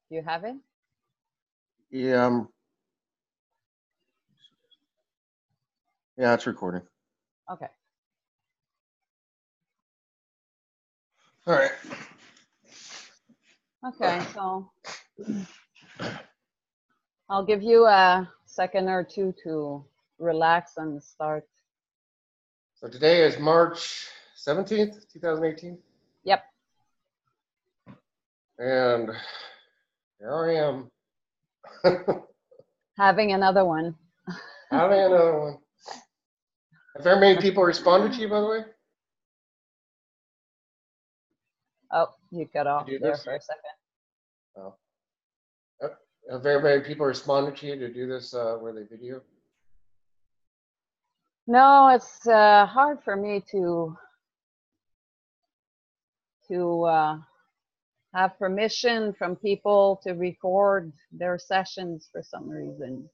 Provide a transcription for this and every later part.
Do you have it? Yeah, yeah, it's recording. Okay. All right. Okay, so I'll give you a second or two to relax and start. So today is March 17th, 2018. Yep. And here I am. Having another one. Having another one. Have very many people responded to you, by the way? Oh, you cut off To do there this? for a second. Oh. Have very many people responded to you to do this where they video? No, it's hard for me to have permission from people to record their sessions for some reason.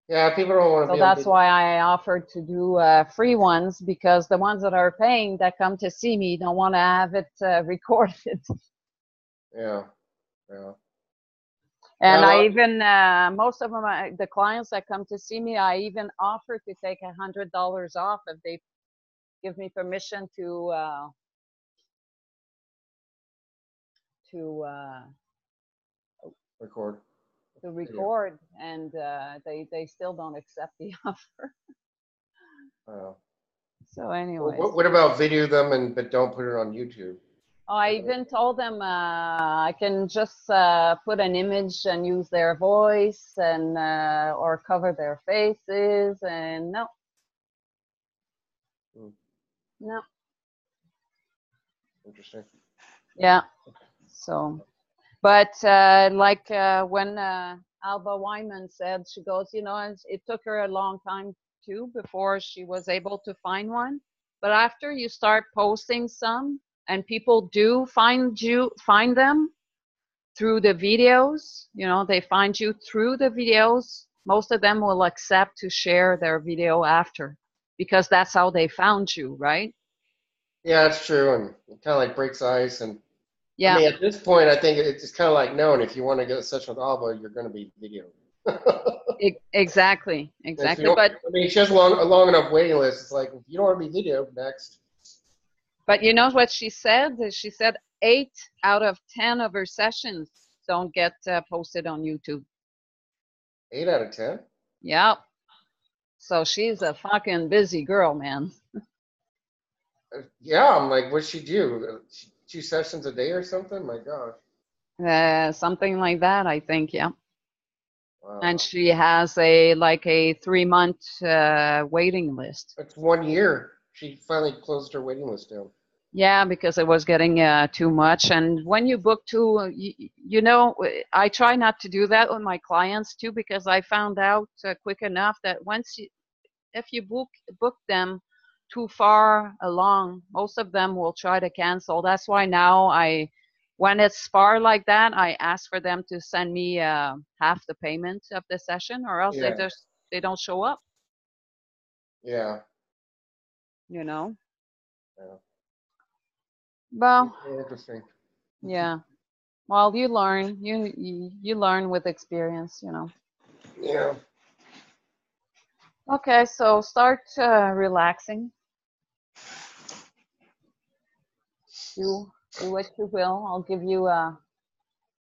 Yeah, people don't want to So be on that's video. why I offered to do free ones, because the ones that are paying that come to see me don't want to have it recorded. Yeah, yeah. And Yeah, I even, most of them, the clients that come to see me, I even offer to take $100 off if they give me permission to record. record, and they still don't accept the offer. So anyways, What about video them but don't put it on YouTube? I even told them I can just put an image and use their voice and or cover their faces, and no, no. Interesting. Yeah. So, but like when Alba Wyman said, she goes, you know, it took her a long time too before she was able to find one. But after you start posting some, and people do find them through the videos, you know, they find you through the videos. Most of them will accept to share their video after, because that's how they found you, right? Yeah, it's true, and it kind of like breaks ice. And I Yeah. mean, at this point, I think it's kind of like known if you want to get a session with Alba, you're going to be video. Exactly, If you exactly. don't, I mean, she has a long enough waiting list. It's like if you don't want to be video, next. But you know what she said? She said 8 out of 10 of her sessions don't get posted on YouTube. 8 out of 10. Yep. So she's a fucking busy girl, man. Yeah, I'm like, what's she do? 2 sessions a day or something? My gosh. Something like that, I think. Yeah. And Wow. she has a 3 month waiting list. It's 1 year. She finally closed her waiting list down. Yeah, because it was getting too much. And when you book too, you know, I try not to do that with my clients too, because I found out quick enough that if you book them too far along, most of them will try to cancel. That's why now when it's far like that, I ask for them to send me half the payment of the session, or else Yeah. they don't show up. Yeah. You know. Yeah. Well, Interesting. yeah. Well, you learn. You learn with experience. You know. Yeah. Okay, so start relaxing. Do what you will. I'll give you a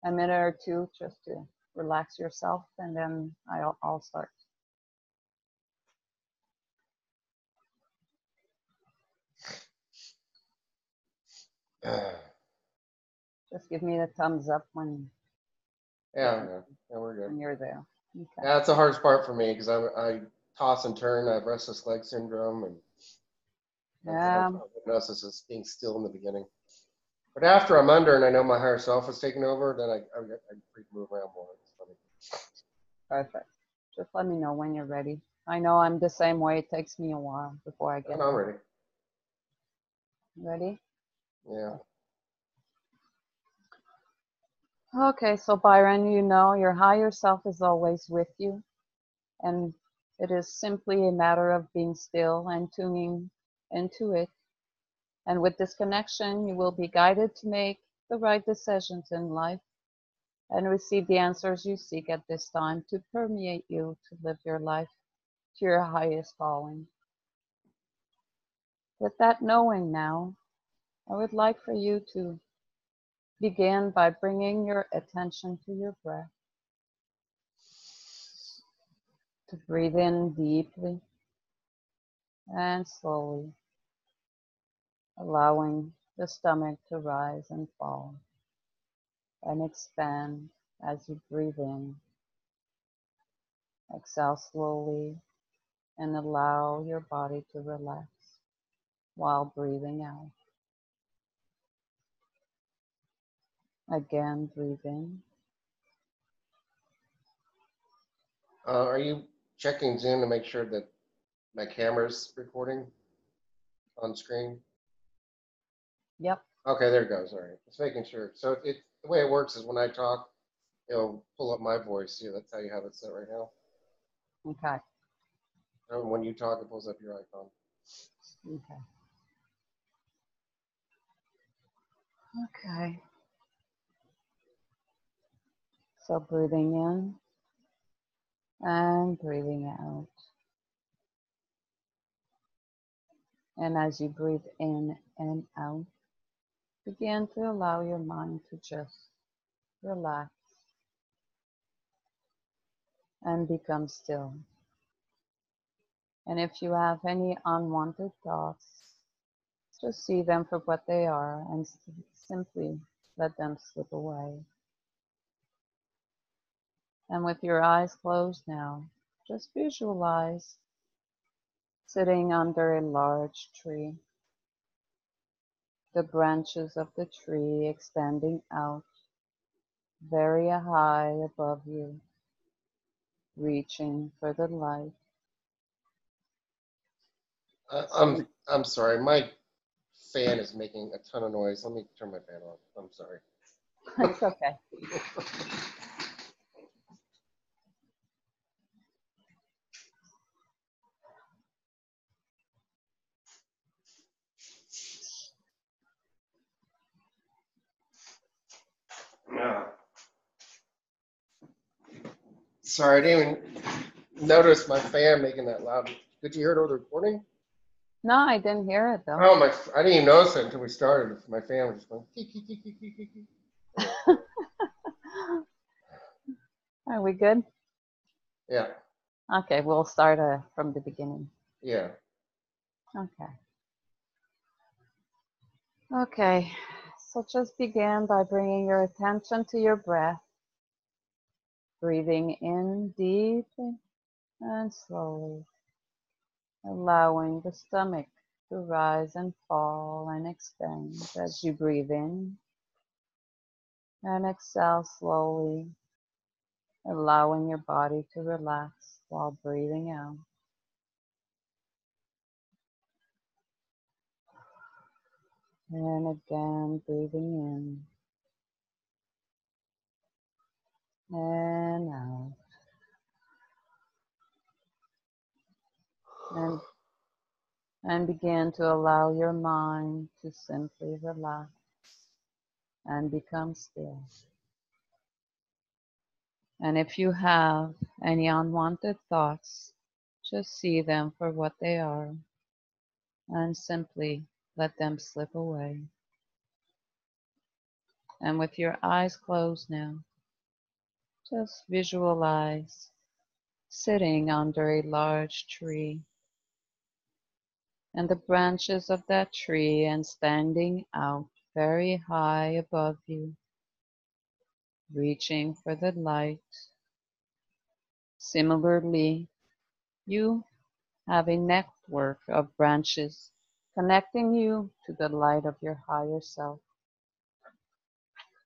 minute or two just to relax yourself, and then I'll start. Just give me the thumbs up Yeah, we're good. when you're there. Okay. Yeah, that's the hardest part for me because I toss and turn. I have restless leg syndrome, and that's the hard part. Hypnosis is being still in the beginning. But after I'm under and I know my higher self is taking over, then I free to move around more. It's funny. Perfect. Just let me know when you're ready. I know I'm the same way. It takes me a while before I get I'm there. ready. Ready? Yeah. Okay, so Byron, you know your higher self is always with you, and it is simply a matter of being still and tuning into it. And with this connection, you will be guided to make the right decisions in life. and receive the answers you seek at this time to permeate you to live your life to your highest calling. With that knowing now, I would like for you to begin by bringing your attention to your breath, to breathe in deeply and slowly, allowing the stomach to rise and fall and expand as you breathe in. Exhale slowly and allow your body to relax while breathing out. Again, breathe in. Are you checking Zoom to make sure that my camera's recording on screen? Yep. Okay, there it goes. All right, just making sure. So the way it works is when I talk, it'll pull up my voice. Yeah, that's how you have it set right now. Okay. And when you talk, it pulls up your icon. Okay. Okay. So breathing in and breathing out. And as you breathe in and out, begin to allow your mind to just relax and become still. And if you have any unwanted thoughts, just see them for what they are and simply let them slip away. And with your eyes closed now, just visualize sitting under a large tree, the branches of the tree extending out very high above you, reaching for the light. I'm sorry, my fan is making a ton of noise. Let me turn my fan off. I'm sorry. It's okay. Yeah. Sorry, I didn't even notice my fan making that loud. Did you hear it over the recording? No, I didn't hear it though. Oh, I didn't even notice it until we started. My fan was just going. Are we good? Yeah. Okay, we'll start from the beginning. Yeah. Okay. Okay, so just begin by bringing your attention to your breath, breathing in deeply and slowly, allowing the stomach to rise and fall and expand as you breathe in and exhale slowly, allowing your body to relax while breathing out. And again, breathing in and out. And begin to allow your mind to simply relax and become still. And if you have any unwanted thoughts, just see them for what they are and simply let them slip away. And with your eyes closed now, just visualize sitting under a large tree and the branches of that tree and standing out very high above you, reaching for the light. Similarly, you have a network of branches connecting you to the light of your higher self.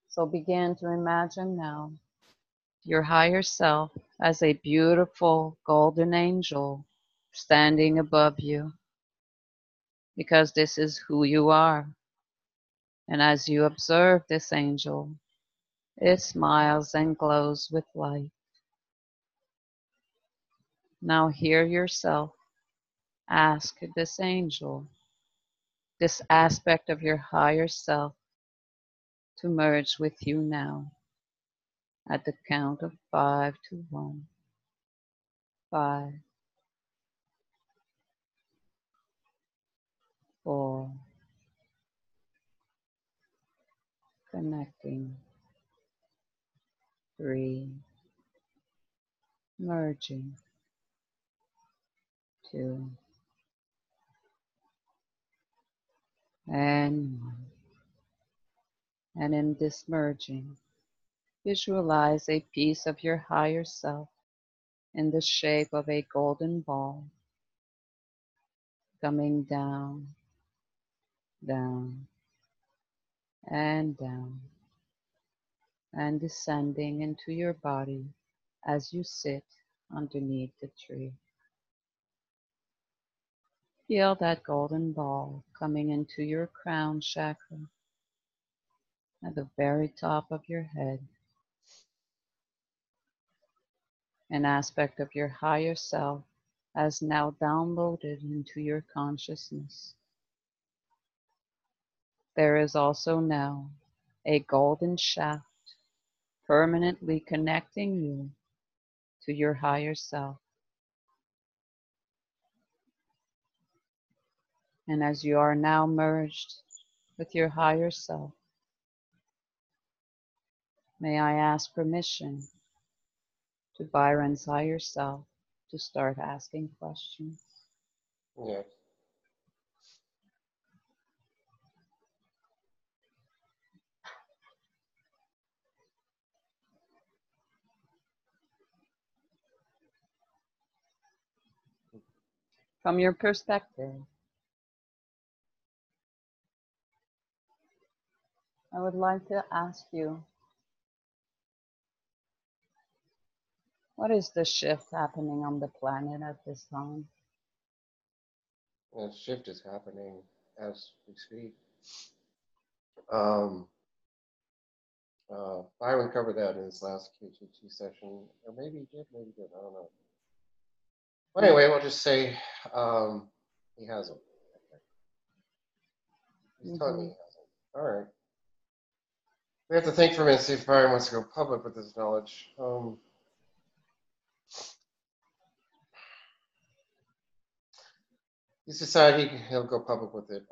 So begin to imagine now your higher self as a beautiful golden angel standing above you, because this is who you are. And as you observe this angel, it smiles and glows with light. Now hear yourself ask this angel, this aspect of your higher self, to merge with you now. At the count of 5 to 1, 5, 4, connecting, 3, merging, 2, and 1. And in this merging, visualize a piece of your higher self in the shape of a golden ball coming down, down, and down, and descending into your body as you sit underneath the tree. Feel that golden ball coming into your crown chakra at the very top of your head, an aspect of your higher self as now downloaded into your consciousness. There is also now a golden shaft permanently connecting you to your higher self. And as you are now merged with your higher self, may I ask permission to Byron's higher self to start asking questions. Yeah. From your perspective, I would like to ask you, what is the shift happening on the planet at this time? And shift is happening as we speak. Um, Byron covered that in his last BQH session, or maybe he did, maybe he didn't. I don't know. Well, anyway, we'll just say he hasn't. Okay. He's telling me he hasn't. All right. We have to think for a minute, see if Byron wants to go public with his knowledge. He's decided he'll go public with it.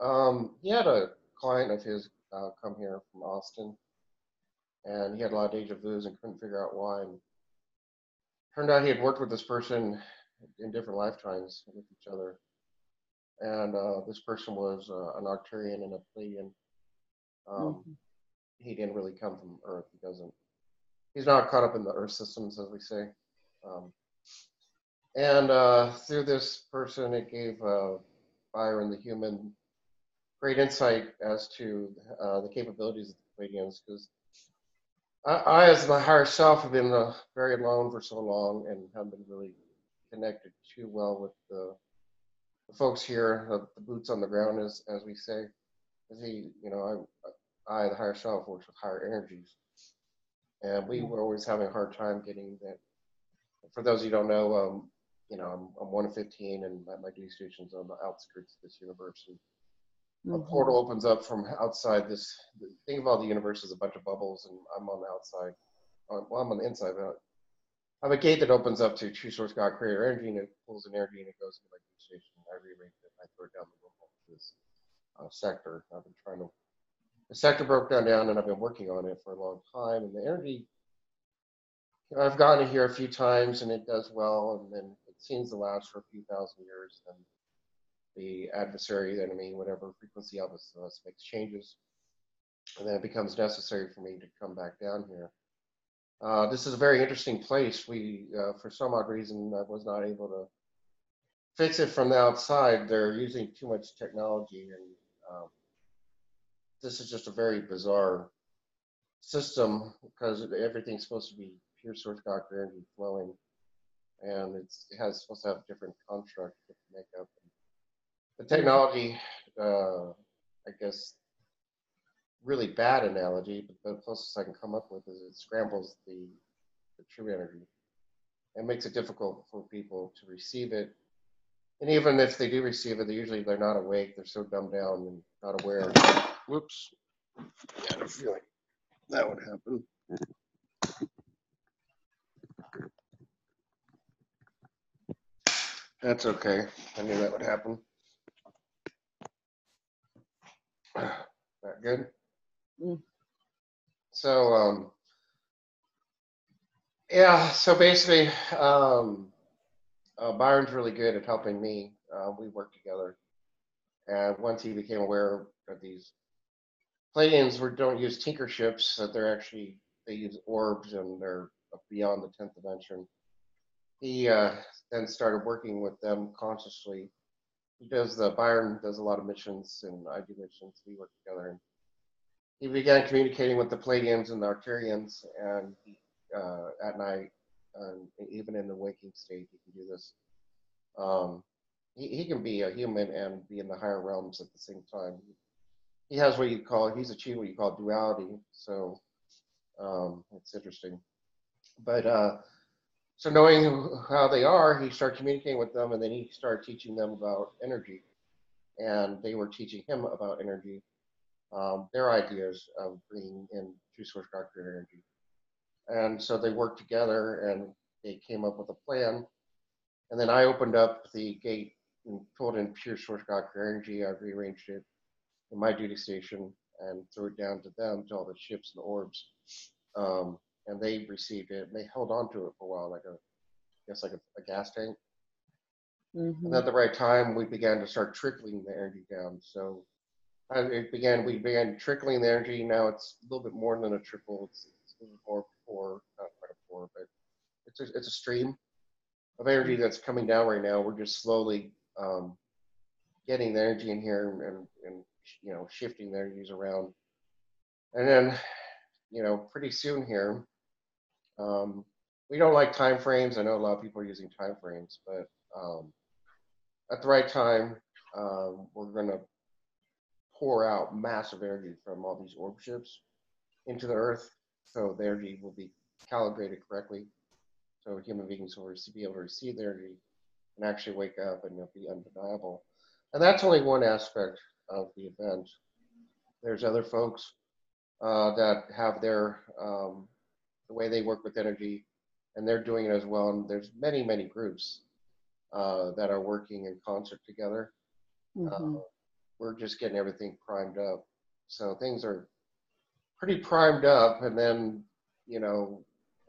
He had a client of his come here from Austin, and he had a lot of deja vus and couldn't figure out why. And turned out he had worked with this person in different lifetimes with each other. And this person was an Arcturian and a Pleiadian. He didn't really come from Earth. He doesn't. He's not caught up in the Earth systems, as we say. And through this person, it gave Byron, the human, great insight as to the capabilities of the Pleiadians. Because I, as my higher self, have been very alone for so long and haven't been really connected too well with the folks here, the boots on the ground, as we say. As he, I, the higher self, works with higher energies, and we were always having a hard time getting that. For those of you who don't know, I'm 1 of 15, and my duty station's on the outskirts of this universe. And a portal opens up from outside this. Think of all the universe as a bunch of bubbles, and I'm on the outside. Well, I'm on the inside, but I have a gate that opens up to true source God creator energy, and it pulls an energy, and it goes into my duty station. I rearrange it, and I throw it down the wormhole to this sector. I've been trying to. The sector broke down, and I've been working on it for a long time. And the energy, I've gotten it here a few times, and it does well, and then it seems to last for a few thousand years. Then the adversary, the enemy, whatever frequency of us makes changes, and then it becomes necessary for me to come back down here. This is a very interesting place. We, for some odd reason, I was not able to fix it from the outside. They're using too much technology, and this is just a very bizarre system because everything's supposed to be pure source God energy flowing, and it has supposed to have a different construct, different makeup. The technology, I guess, really bad analogy, but the closest I can come up with is it scrambles the true energy and makes it difficult for people to receive it. And even if they do receive it, they're not awake. They're so dumbed down and not aware. Whoops. I had a feeling that would happen. That's okay. I knew that would happen. That good? Mm. So, yeah, so basically, Byron's really good at helping me. We work together. And once he became aware of these Pleiadians don't use tinker ships, that they use orbs and they're beyond the 10th dimension. He then started working with them consciously. Byron does a lot of missions and I do missions. We work together. And he began communicating with the Palladians and the Arcturians, and at night, even in the waking state, he can do this. Um, he can be a human and be in the higher realms at the same time. He has he's achieved what you call duality. So it's interesting. But so knowing how they are, he started communicating with them, and then he started teaching them about energy, and they were teaching him about energy, their ideas of bringing in true source God creator energy. And so they worked together, and they came up with a plan. And then I opened up the gate and pulled in pure source God creator energy. I rearranged it in my duty station and threw it down to them, to all the ships and orbs. And they received it, and they held on to it for a while, like a gas tank. And Mm-hmm. at the right time, we began to start trickling the energy down. So we began trickling the energy. Now it's a little bit more than a trickle. It's a little more pour, not quite a pour, but it's a stream of energy that's coming down right now. We're just slowly getting the energy in here and shifting the energies around. And then pretty soon here, we don't like time frames. I know a lot of people are using time frames, but at the right time, we're going to pour out massive energy from all these orb ships into the Earth, so the energy will be calibrated correctly, so human beings will be able to receive the energy and actually wake up, and it'll be undeniable. And that's only one aspect of the event. There's other folks that have the way they work with energy, and they're doing it as well. And there's many, many groups that are working in concert together. Mm-hmm. We're just getting everything primed up. So things are pretty primed up, and then,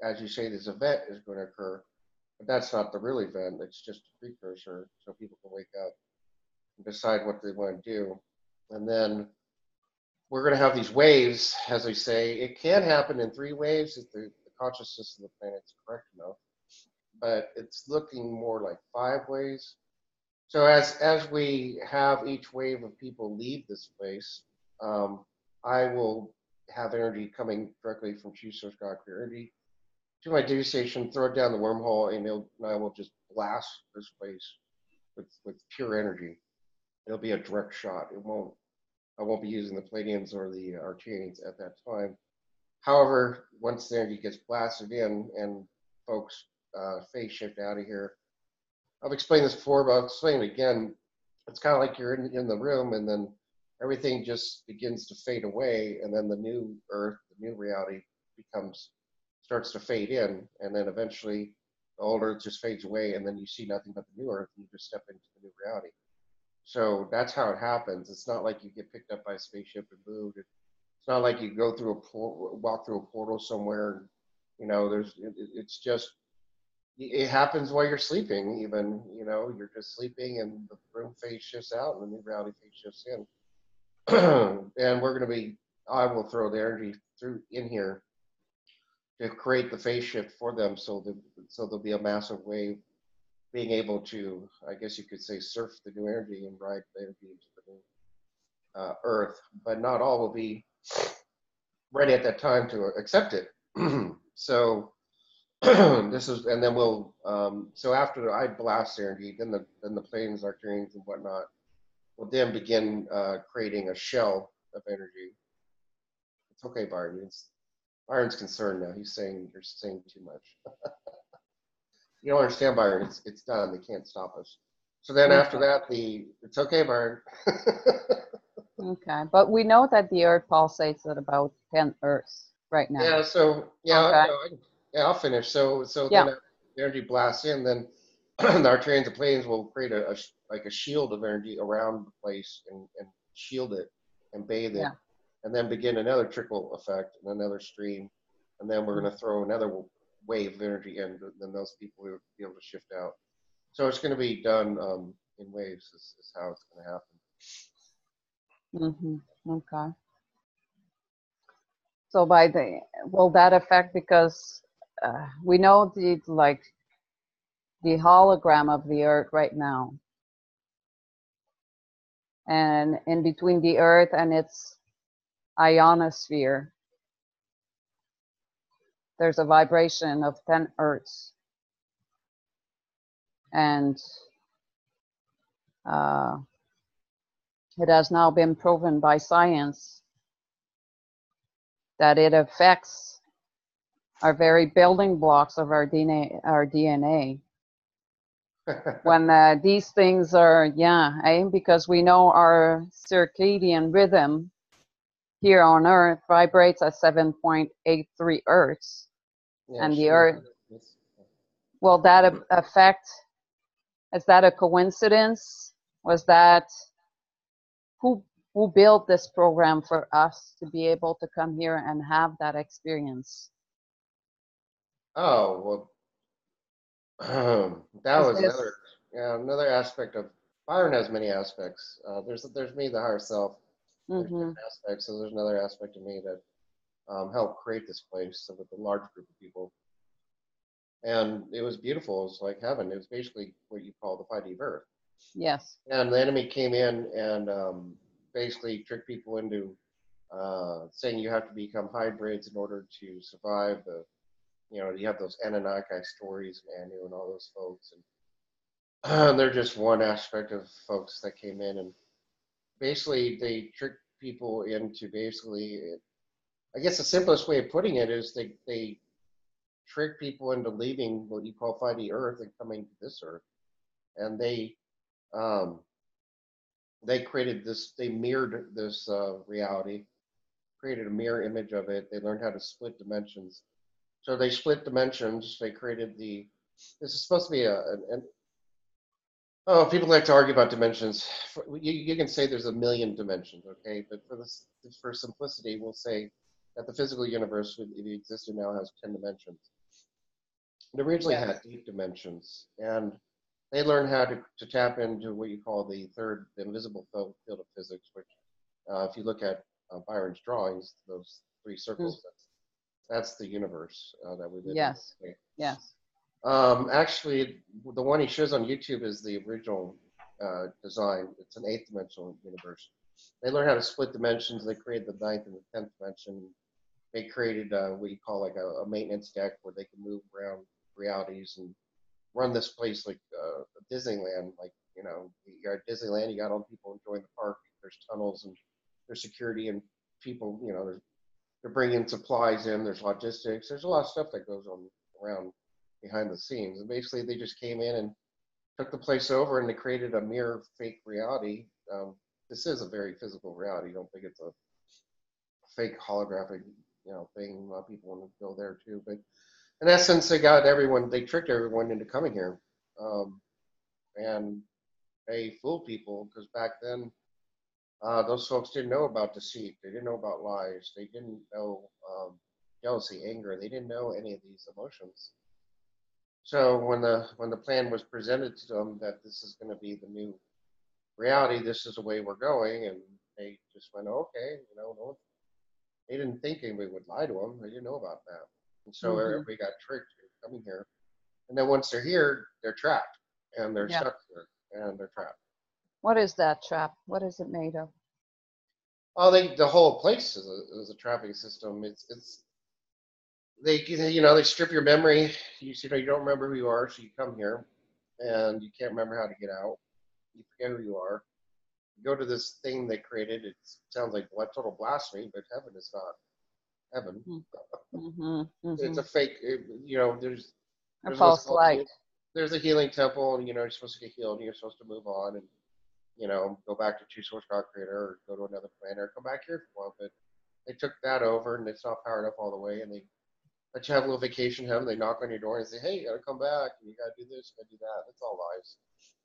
as you say, this event is going to occur, but that's not the real event. It's just a precursor, so people can wake up and decide what they want to do. And then we're going to have these waves, as I say. It can happen in 3 waves if the consciousness of the planet's correct enough, but it's looking more like 5 waves. So as we have each wave of people leave this place, I will have energy coming directly from True Source God Creator Energy to my duty station, throw it down the wormhole, and I will just blast this place with pure energy. It'll be a direct shot. I won't be using the Palladians or the Arcturians at that time. However, once the energy gets blasted in and folks phase shift out of here, I've explained this before, but I'll explain it again. It's kind of like you're in the room, and then everything just begins to fade away, and then the new Earth, the new reality starts to fade in, and then eventually the old Earth just fades away, and then you see nothing but the new Earth, and you just step into the new reality. So that's how it happens. It's not like you get picked up by a spaceship and moved. It's not like you walk through a portal somewhere. It's just it happens while you're sleeping. Even you're just sleeping, and the room phase shifts out, and the new reality phase shifts in. And I will throw the energy through in here to create the phase shift for them, so there'll be a massive wave being able to, I guess you could say, surf the new energy and ride the energy into the new Earth. But not all will be ready at that time to accept it. So and then so after I blast the energy, then the planes, Arcturians, and whatnot will then begin creating a shell of energy. It's okay, Byron. Byron's concerned now. He's saying you're saying too much. You don't understand, Byron. It's done. They can't stop us. So then after Okay. that, it's okay, Byron. Okay. But we know that the Earth pulsates at about 10 Earths right now. Yeah. So yeah. Okay. Yeah. I'll finish. So Yeah. then the energy blasts in. Then our trains and planes will create like a shield of energy around the place and shield it and bathe Yeah. it, and then begin another trickle effect and another stream, and then we're going to throw another wave of energy in. Then those people will be able to shift out. So it's going to be done in waves. Is how it's going to happen. Okay. So will that affect, because we know the hologram of the Earth right now, and in between the Earth and its ionosphere, there's a vibration of 10 Earths, and uh, it has now been proven by science that it affects our very building blocks of our DNA. When these things are, because we know our circadian rhythm here on Earth vibrates at 7.83 Hertz, Yeah, and the sure. Earth, will that affect? Is that a coincidence? Was that who built this program for us to be able to come here and have that experience? Oh that Is was this? another aspect of Byron has many aspects. There's me, the higher self. There's Mm-hmm. different aspects. So there's another aspect of me that helped create this place with a large group of people. And it was beautiful. It was like heaven. It was basically what you call the 5D birth. Yes. And the enemy came in and basically tricked people into saying you have to become hybrids in order to survive. You have those Anunnaki stories and Anu and all those folks. And they're just one aspect of folks that came in. And basically, they tricked people into basically, I guess the simplest way of putting it is they trick people into leaving what you call 5D Earth and coming to this Earth. And um, they created this, they mirrored this reality, created a mirror image of it. They learned how to split dimensions. So they split dimensions. They created this is supposed to be oh, people like to argue about dimensions. You can say there's a million dimensions, okay? But for simplicity, we'll say that the physical universe, if it existed now, has 10 dimensions. It originally Yes. had 8 dimensions, and they learned how to tap into what you call the invisible field of physics, which, if you look at Byron's drawings, those three Mm. circles, that's the universe that we live in. Yes. Okay? Yes. Actually, the one he shows on YouTube is the original design. It's an 8th-dimensional universe. They learned how to split dimensions. They created the 9th and the 10th dimension. They created what you call like a maintenance deck where they can move around realities and run this place like Disneyland. Like, you're at Disneyland, you got all people enjoying the park. There's tunnels and there's security and people, they're bringing supplies in. There's logistics. There's a lot of stuff that goes on around behind the scenes. And basically, they just came in and took the place over and they created a mere fake reality. This is a very physical reality. I don't think it's a fake holographic, thing. A lot of people want to go there too. But in essence, they tricked everyone into coming here. And they fooled people because back then, those folks didn't know about deceit. They didn't know about lies. They didn't know jealousy, anger. They didn't know any of these emotions. So when the plan was presented to them that this is going to be the new reality, this is the way we're going, and they just went, okay, no, they didn't think anybody would lie to them. They didn't know about that, and so Mm-hmm. everybody got tricked into coming here. And then once they're here, they're trapped, and they're Yeah. stuck here, and they're trapped. What is that trap? What is it made of? Oh, the whole place is a trapping system. It's they strip your memory. You don't remember who you are, so you come here, and you can't remember how to get out. You forget who you are. You go to this thing they created. It sounds like total blasphemy, but heaven is not heaven. Mm-hmm. It's Mm-hmm. a fake. A There's what's false called light. there's a healing temple, and you're supposed to get healed, and you're supposed to move on, and go back to True Source God Creator, or go to another planet, or come back here if you want. But they took that over, and it's not powered up all the way, and they That you have a little vacation home. They knock on your door and say, "Hey, you got to come back. You got to do this. You got to do that." That's all lies.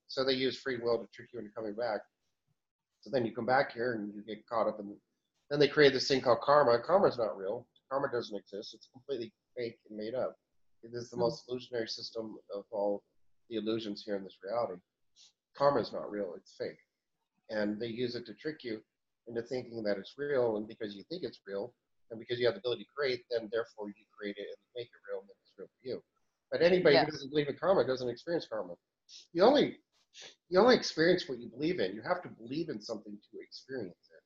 So they use free will to trick you into coming back. So then you come back here and you get caught up in. Then they create this thing called karma. Karma's not real. Karma doesn't exist. It's completely fake and made up. It is the most illusionary system of all the illusions here in this reality. Karma is not real. It's fake, and they use it to trick you into thinking that it's real. And because you think it's real, and because you have the ability to create, then therefore you create it and make it real, and then it's real for you. But anybody who Yes. doesn't believe in karma doesn't experience karma. You only you only experience what you believe in. You have to believe in something to experience it.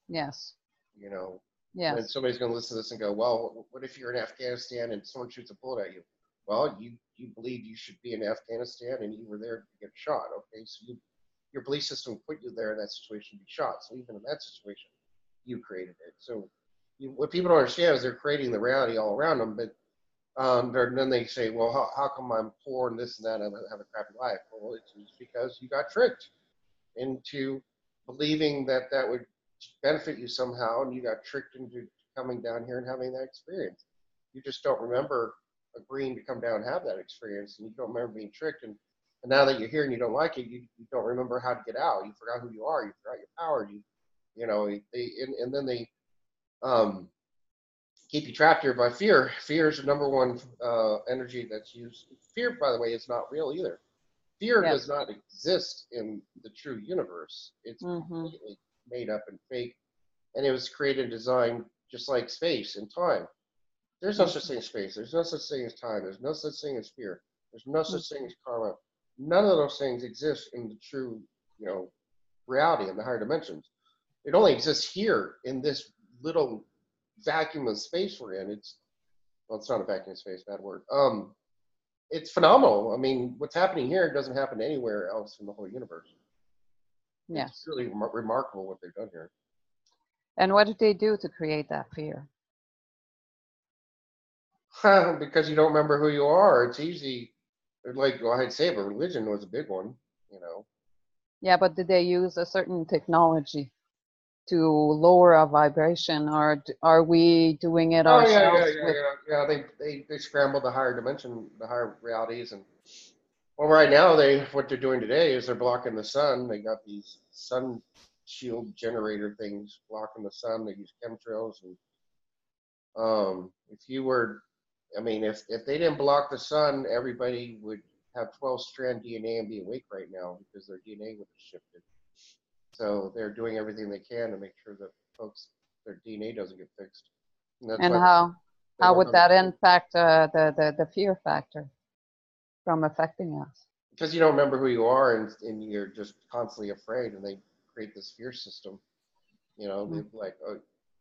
Yes. You know, then Yes. somebody's going to listen to this and go, well, what if you're in Afghanistan and someone shoots a bullet at you? Well, you believe you should be in Afghanistan and you were there to get shot. Okay, so your belief system put you there in that situation to be shot. So even in that situation, you created it. So what people don't understand is they're creating the reality all around them, but then they say, well, how come I'm poor and this and that and I have a crappy life? Well, it's because you got tricked into believing that that would benefit you somehow, and you got tricked into coming down here and having that experience. You just don't remember agreeing to come down and have that experience, and you don't remember being tricked. And now that you're here and you don't like it, you don't remember how to get out. You forgot who you are. You forgot your power. You know, and then they um, keep you trapped here by fear. Fear is the number one energy that's used. Fear, by the way, is not real either. Fear does Yes. not exist in the true universe. It's Mm-hmm. completely made up and fake, and it was created and designed just like space and time. There's no such thing as space. There's no such thing as time. There's no such thing as fear. There's no such thing as karma. None of those things exist in the true, you know, reality in the higher dimensions. It only exists here in this little vacuum of space we're in. It's not a vacuum of space, bad word. It's phenomenal. I mean, what's happening here doesn't happen anywhere else in the whole universe. It's Yes. really remarkable what they've done here. And what did they do to create that fear? Because you don't remember who you are. It's easy. Like, well, I'd say, but religion was a big one, you know. Yeah, but did they use a certain technology to lower our vibration, or are we doing it Oh yeah, yeah, ourselves yeah, with? yeah, yeah. They scrambled the higher dimension, the higher realities, and well, right now what they're doing today is they're blocking the sun. They got these sun shield generator things blocking the sun. They use chemtrails, and if you were, I mean, if they didn't block the sun, everybody would have 12-strand DNA and be awake right now because their DNA would have shifted. So they're doing everything they can to make sure that folks their DNA doesn't get fixed, and that's And why they how work would on the that impact the fear factor from affecting us? because you don't remember who you are and you're just constantly afraid, and they create this fear system. You know, they Mm. like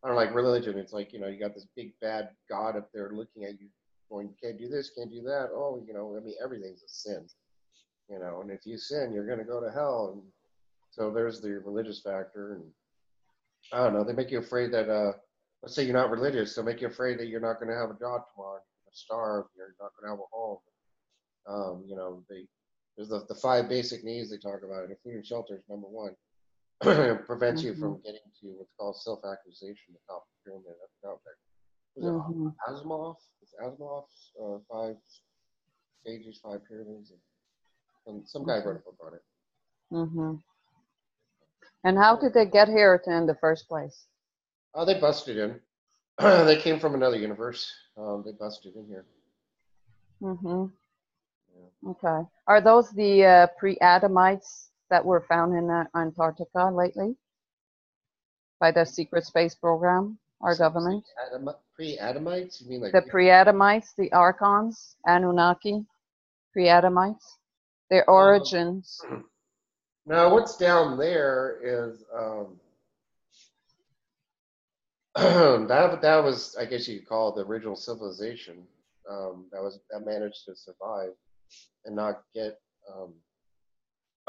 I don't like religion. It's like, you know, you got this big bad God up there looking at you, going, you can't do this, can't do that. Oh, you know, I mean, everything's a sin. You know, and if you sin, you're going to go to hell. And so there's the religious factor, and I don't know. They make you afraid that, let's say you're not religious, they'll make you afraid that you're not going to have a job tomorrow, you're going to starve, you're not going to have a home. You know, there's the five basic needs they talk about, and food and shelter is number one. It prevents you Mm-hmm. from getting to what's called self-actualization, the top of the pyramid. Out there. Was it Mm-hmm. Asimov? It's Asimov's five stages, five pyramids, and some guy Mm-hmm. wrote a book on it. Mm-hmm. And how did they get here in the first place? They busted in. They came from another universe. They busted in here. Mm-hmm. Yeah. Okay. Are those the pre-Adamites that were found in Antarctica lately by the secret space program, our government? Pre-Adamites? You mean like The pre-Adamites, the Archons, Anunnaki, pre-Adamites, their um, origins. now what's down there is that was, I guess you could call it, the original civilization that managed to survive and not get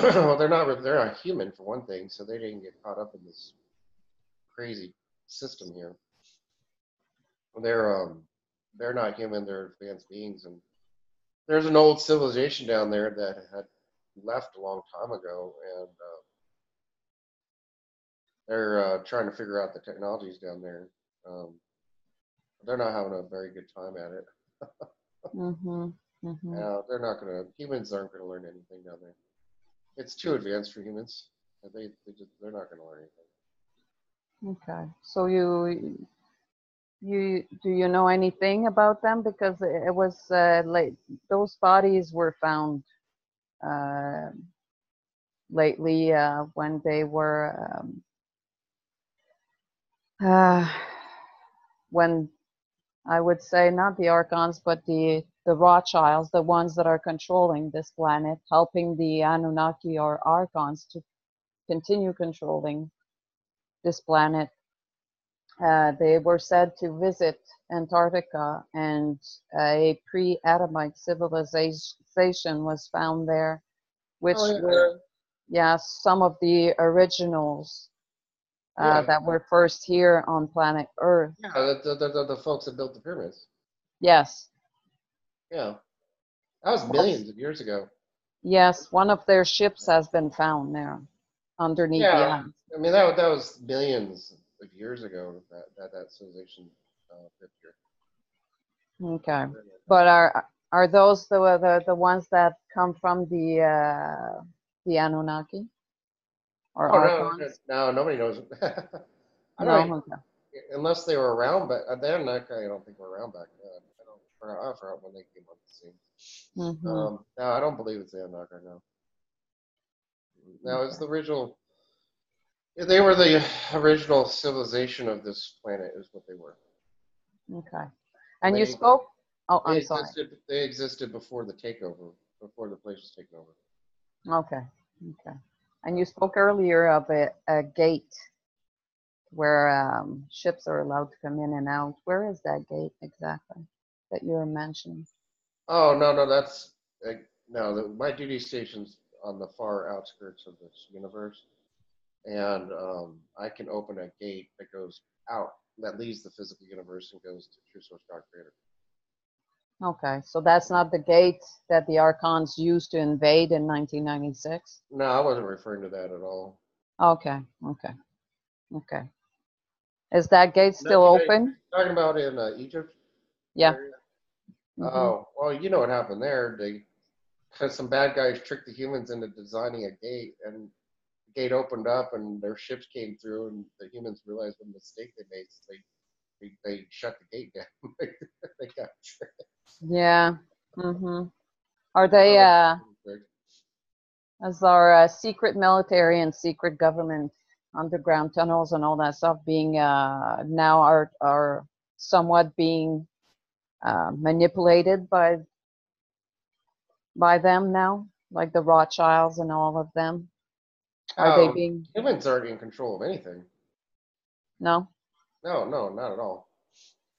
well, they're not human for one thing, so they didn't get caught up in this crazy system here. They're not human, they're advanced beings, and there's an old civilization down there that had left a long time ago, and they're trying to figure out the technologies down there. Um, They're not having a very good time at it. Mm-hmm. Mm-hmm. They're not gonna. Humans aren't gonna learn anything down there. It's too advanced for humans. They're not gonna learn anything. Okay. So do you know anything about them? Because it was late. Those bodies were found uh, lately when they were uh, when I would say not the Archons, but the Rothschilds, the ones that are controlling this planet, helping the Anunnaki or Archons to continue controlling this planet. They were said to visit Antarctica, and a pre-Adamite civilization was found there, Oh which yeah, were, yeah, some of the originals yeah, that were first here on planet Earth. yeah. The folks that built the pyramids. Yes, Yeah, that was that's, millions of years ago. yes, one of their ships has been found there underneath the Yeah, ice. I mean that was millions of years ago that civilization picture. Okay, but are those the ones that come from the Anunnaki or Oh no, Archons? no, nobody knows. I No, don't okay. unless they were around, but they're not. I don't think were around back then. I forgot when they came on the scene. Mm-hmm. No, I don't believe it's the Anunnaki. No, no, it's Okay. the original. They were the original civilization of this planet, is what they were, Okay. and And you spoke. Oh, they I'm sorry. existed. They existed before the takeover, before the place was taken over. Okay. Okay. And you spoke earlier of a gate where ships are allowed to come in and out. Where is that gate exactly that you were mentioning? Oh no, no, that's no. My duty station's on the far outskirts of this universe, and I can open a gate that goes out, that leaves the physical universe and goes to True Source God Creator. Okay, so that's not the gate that the Archons used to invade in 1996? No, I wasn't referring to that at all. Okay, okay, okay. Is that gate still 1990, open? talking about in Egypt Yeah. area. Mm-hmm. Oh, well, you know what happened there. Because some bad guys tricked the humans into designing a gate, and the gate opened up, and their ships came through, and the humans realized what a mistake they made. So they shut the gate down. They got tricked. Yeah. Mm-hmm. Are they, Oh, they got pretty tricked. as our secret military and secret government underground tunnels and all that stuff being now are somewhat being manipulated by them now, like the Rothschilds and all of them? Are they Oh, being, humans aren't in control of anything. no? No, no, not at all.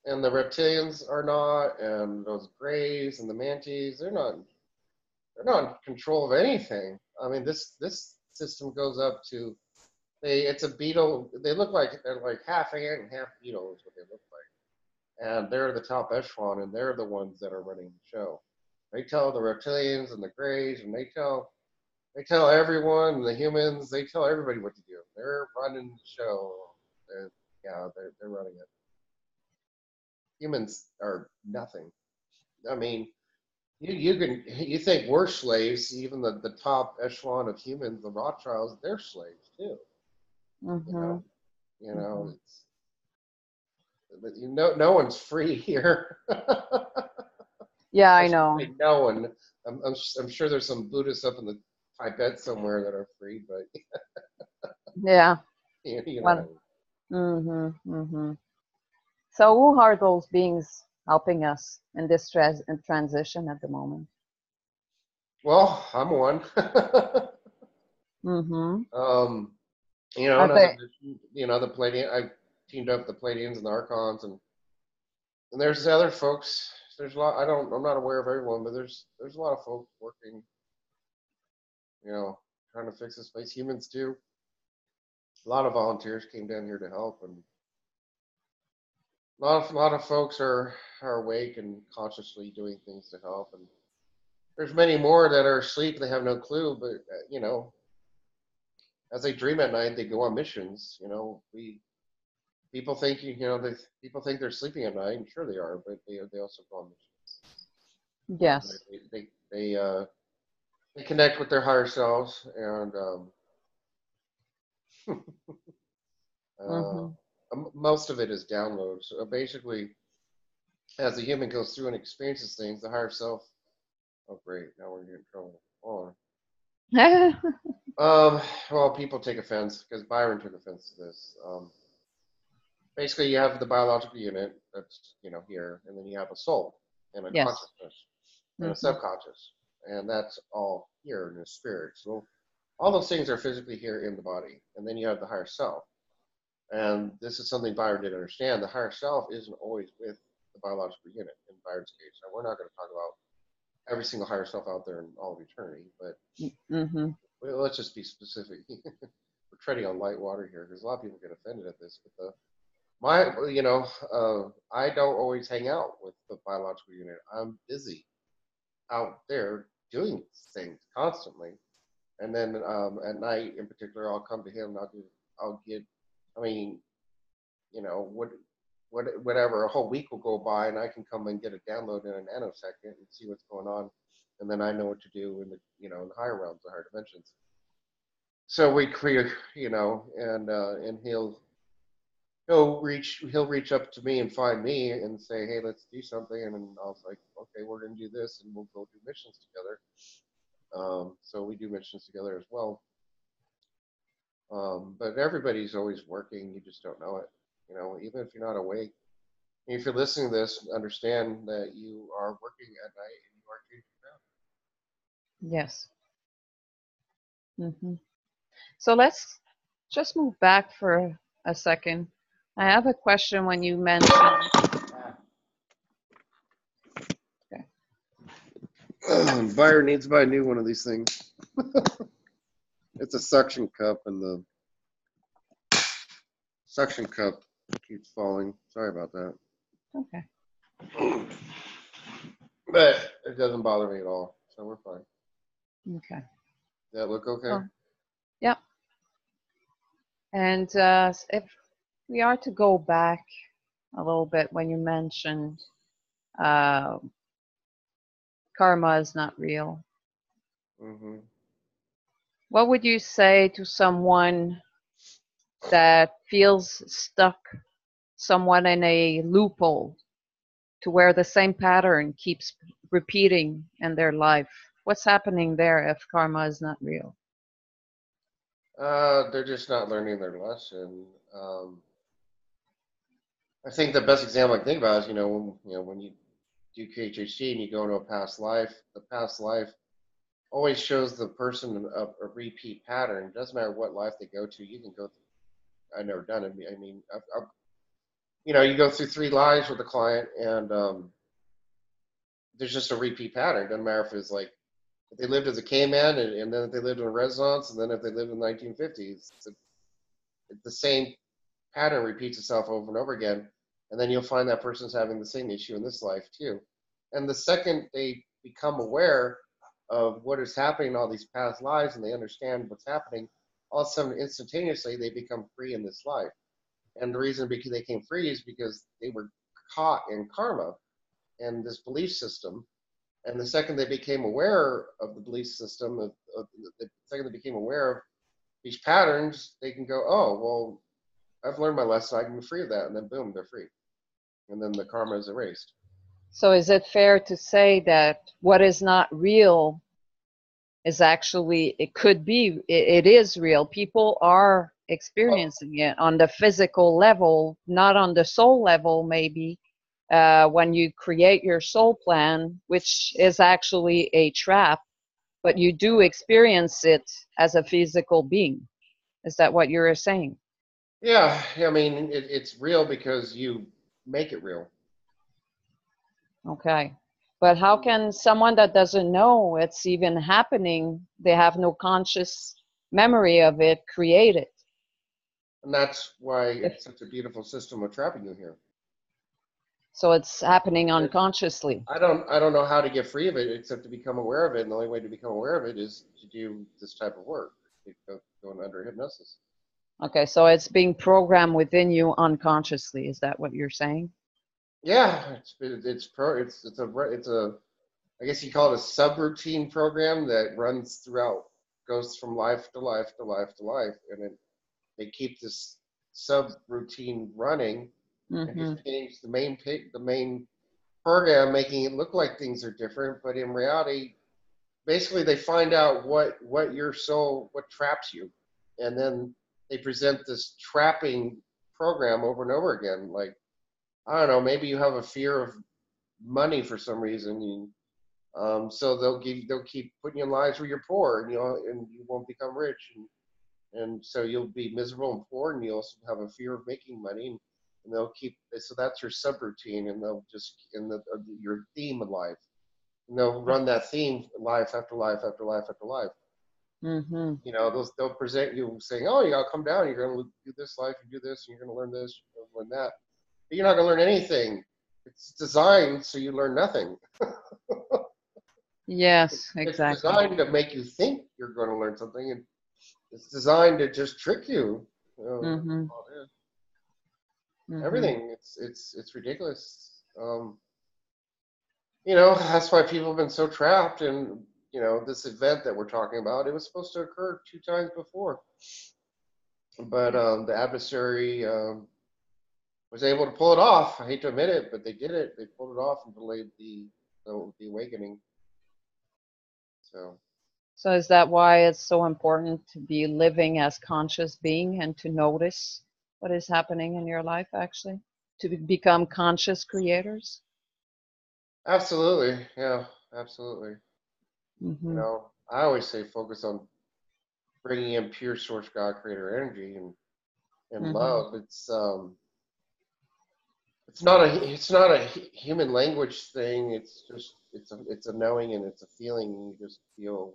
And the reptilians are not, and those grays and the mantis, they're not in control of anything. I mean, this system goes up to it's a beetle. They're like half ant and half beetle is what they look like, and they're the top echelon, and they're the ones that are running the show. They tell the reptilians and the grays, and they tell everyone, the humans, they tell everybody what to do. They're running the show. And, yeah, they're running it. Humans are nothing. I mean, you think we're slaves? Even the top echelon of humans, the Rothschilds, they're slaves too. You Mm-hmm. know, you know, Mm-hmm. no one's free here. Yeah, I I should know. say no one. I'm sure there's some Buddhists up in the Tibet somewhere that are free, but Yeah. you know what I Well, mean. mm-hmm. Mm-hmm. So who are those beings helping us in this transition at the moment? Well, I'm one. Mm-hmm. um, Are and as I they? mentioned, the Palladian, I teamed up with the Palladians and the Archons, and there's other folks. There's a lot. I'm not aware of everyone, but there's a lot of folks working. Trying to fix this place. Humans too. A lot of volunteers came down here to help, and a lot of folks are awake and consciously doing things to help. And there's many more that are asleep. They have no clue, but as they dream at night, they go on missions. We people think people think they're sleeping at night, and sure they are, but they also go on missions. Yes. They connect with their higher selves, and uh, Mm-hmm. most of it is downloads. So basically, as the human goes through and experiences things, the higher self. Oh, great! Now we're getting in trouble. Hold on. Well, people take offense because Byron took offense to this. Basically, you have the biological unit that's here, and then you have a soul and a Yes. consciousness and a Mm-hmm. subconscious, and that's all here in the spirit. So all those things are physically here in the body, and then you have the higher self. And this is something Byron didn't understand. The higher self isn't always with the biological unit in Byron's case. Now, we're not going to talk about every single higher self out there in all of eternity, but Mm-hmm. let's just be specific. We're treading on light water here because a lot of people get offended at this. But I don't always hang out with the biological unit. I'm busy out there doing things constantly. And then at night, in particular, I'll come to him and I'll get, I mean, whatever. A whole week will go by, and I can come and get a download in a nanosecond and see what's going on, and then I know what to do in the higher realms, the higher dimensions. So we create, and he'll reach up to me and find me and say, hey, let's do something, and then I was like, okay, we're gonna do this, and we'll go do missions together. So we do missions together as well. But everybody's always working. You just don't know it. Even if you're not awake, if you're listening to this, understand that you are working at night and you are changing ground. Yes. Mm-hmm. So let's just move back for a second. I have a question when you mentioned. Okay. Byron needs to buy a new one of these things. It's a suction cup, and the suction cup keeps falling. Sorry about that. Okay. But it doesn't bother me at all, so we're fine. Okay. Does that look okay? Oh, yeah. And if we are to go back a little bit when you mentioned uh, karma is not real, Mm-hmm. what would you say to someone that feels stuck somewhat in a loophole to where the same pattern keeps repeating in their life? What's happening there if karma is not real? They're just not learning their lesson. I think the best example I can think about is, when you do KHHC and you go into a past life, the past life always shows the person a repeat pattern. It doesn't matter what life they go to. You can go through, I've never done it. I mean, you go through 3 lives with a client, and there's just a repeat pattern. It doesn't matter if it's like if they lived as a caveman, and then if they lived in a Renaissance, and then if they lived in the 1950s. The same pattern repeats itself over and over again, and then you'll find that person's having the same issue in this life too. And the second they become aware of what is happening in all these past lives and they understand what's happening, all of a sudden instantaneously they become free in this life. And the reason they became free is because they were caught in karma and this belief system. And the second they became aware of the belief system, the second they became aware of these patterns, they can go, oh, well, I've learned my lesson. I can be free of that. And then boom, they're free. And then the karma is erased. So is it fair to say that what is not real is actually, it could be, it is real. People are experiencing it on the physical level, not on the soul level, maybe. When you create your soul plan, which is actually a trap, but you do experience it as a physical being. Is that what you're saying? Yeah, I mean, it's real because you make it real. Okay. But how can someone that doesn't know it's even happening, they have no conscious memory of it, create it? And that's why it's such a beautiful system of trapping you here. So it's happening unconsciously. I don't know how to get free of it except to become aware of it. And the only way to become aware of it is to do this type of work, going under hypnosis. Okay, so it's being programmed within you unconsciously. Is that what you're saying? Yeah, it's a I guess you call it a subroutine program that runs throughout, goes from life to life to life to life, and they keep this subroutine running and Mm-hmm. just change the main program, making it look like things are different, but in reality, basically they find out what your soul, what traps you, and then they present this trapping program over and over again. Like, I don't know, maybe you have a fear of money for some reason. So they'll keep putting you in lives where you're poor, and and you won't become rich, and so you'll be miserable and poor, and you also have a fear of making money, and they'll keep, so that's your subroutine, and they'll just in your theme of life, and they'll run that theme life after life after life after life. Mm-hmm. They'll present you saying, oh, you gotta come down, you're gonna do this life, you do this, and you're gonna learn this, you're gonna learn that, but you're not gonna learn anything. It's designed so you learn nothing. Yes, It's exactly. designed to make you think you're going to learn something, and it's designed to just trick you. That's Mm-hmm. all it is. Mm-hmm. Everything. It's ridiculous. That's why people have been so trapped in this event that we're talking about. It was supposed to occur 2 times before, but the adversary was able to pull it off. I hate to admit it, but they did it. They pulled it off and delayed the awakening. So So is that why it's so important to be living as conscious being and to notice what is happening in your life actually? To become conscious creators? absolutely, yeah, absolutely. Mm-hmm. I always say focus on bringing in pure source God creator energy and Mm-hmm. love. It's not a human language thing. It's a knowing, and it's a feeling, and you just feel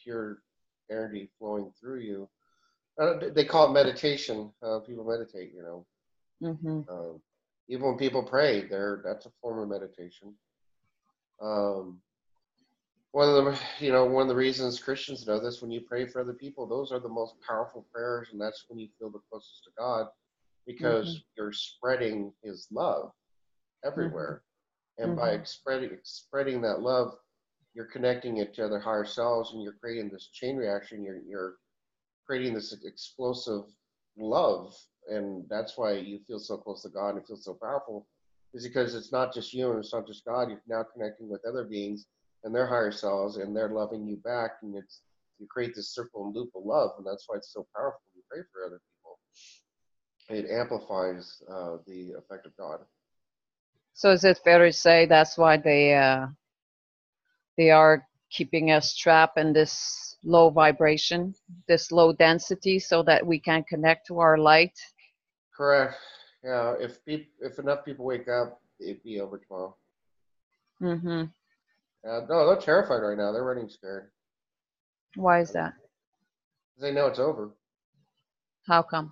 pure energy flowing through you. They call it meditation. People meditate, Mm-hmm. um, even when people pray, that's a form of meditation. um, one of the reasons Christians know this, when you pray for other people, those are the most powerful prayers, and that's when you feel the closest to God, Mm-hmm. because you're spreading His love Mm-hmm. everywhere, and by Mm-hmm. spreading that love, you're connecting it to other higher selves, and you're creating this chain reaction. You're creating this explosive love, and that's why you feel so close to God and it feels so powerful. Is because it's not just you and it's not just God. You're now connecting with other beings and their higher selves, and they're loving you back, and you create this circle and loop of love, and that's why it's so powerful to pray for other people. It amplifies the effect of God. So is it fair to say that's why they are keeping us trapped in this low vibration, this low density, so that we can connect to our light? Correct. Yeah. If enough people wake up, it'd be over tomorrow. Mm-hmm. No, they're terrified right now. They're running scared. Why is that? They know it's over. How come?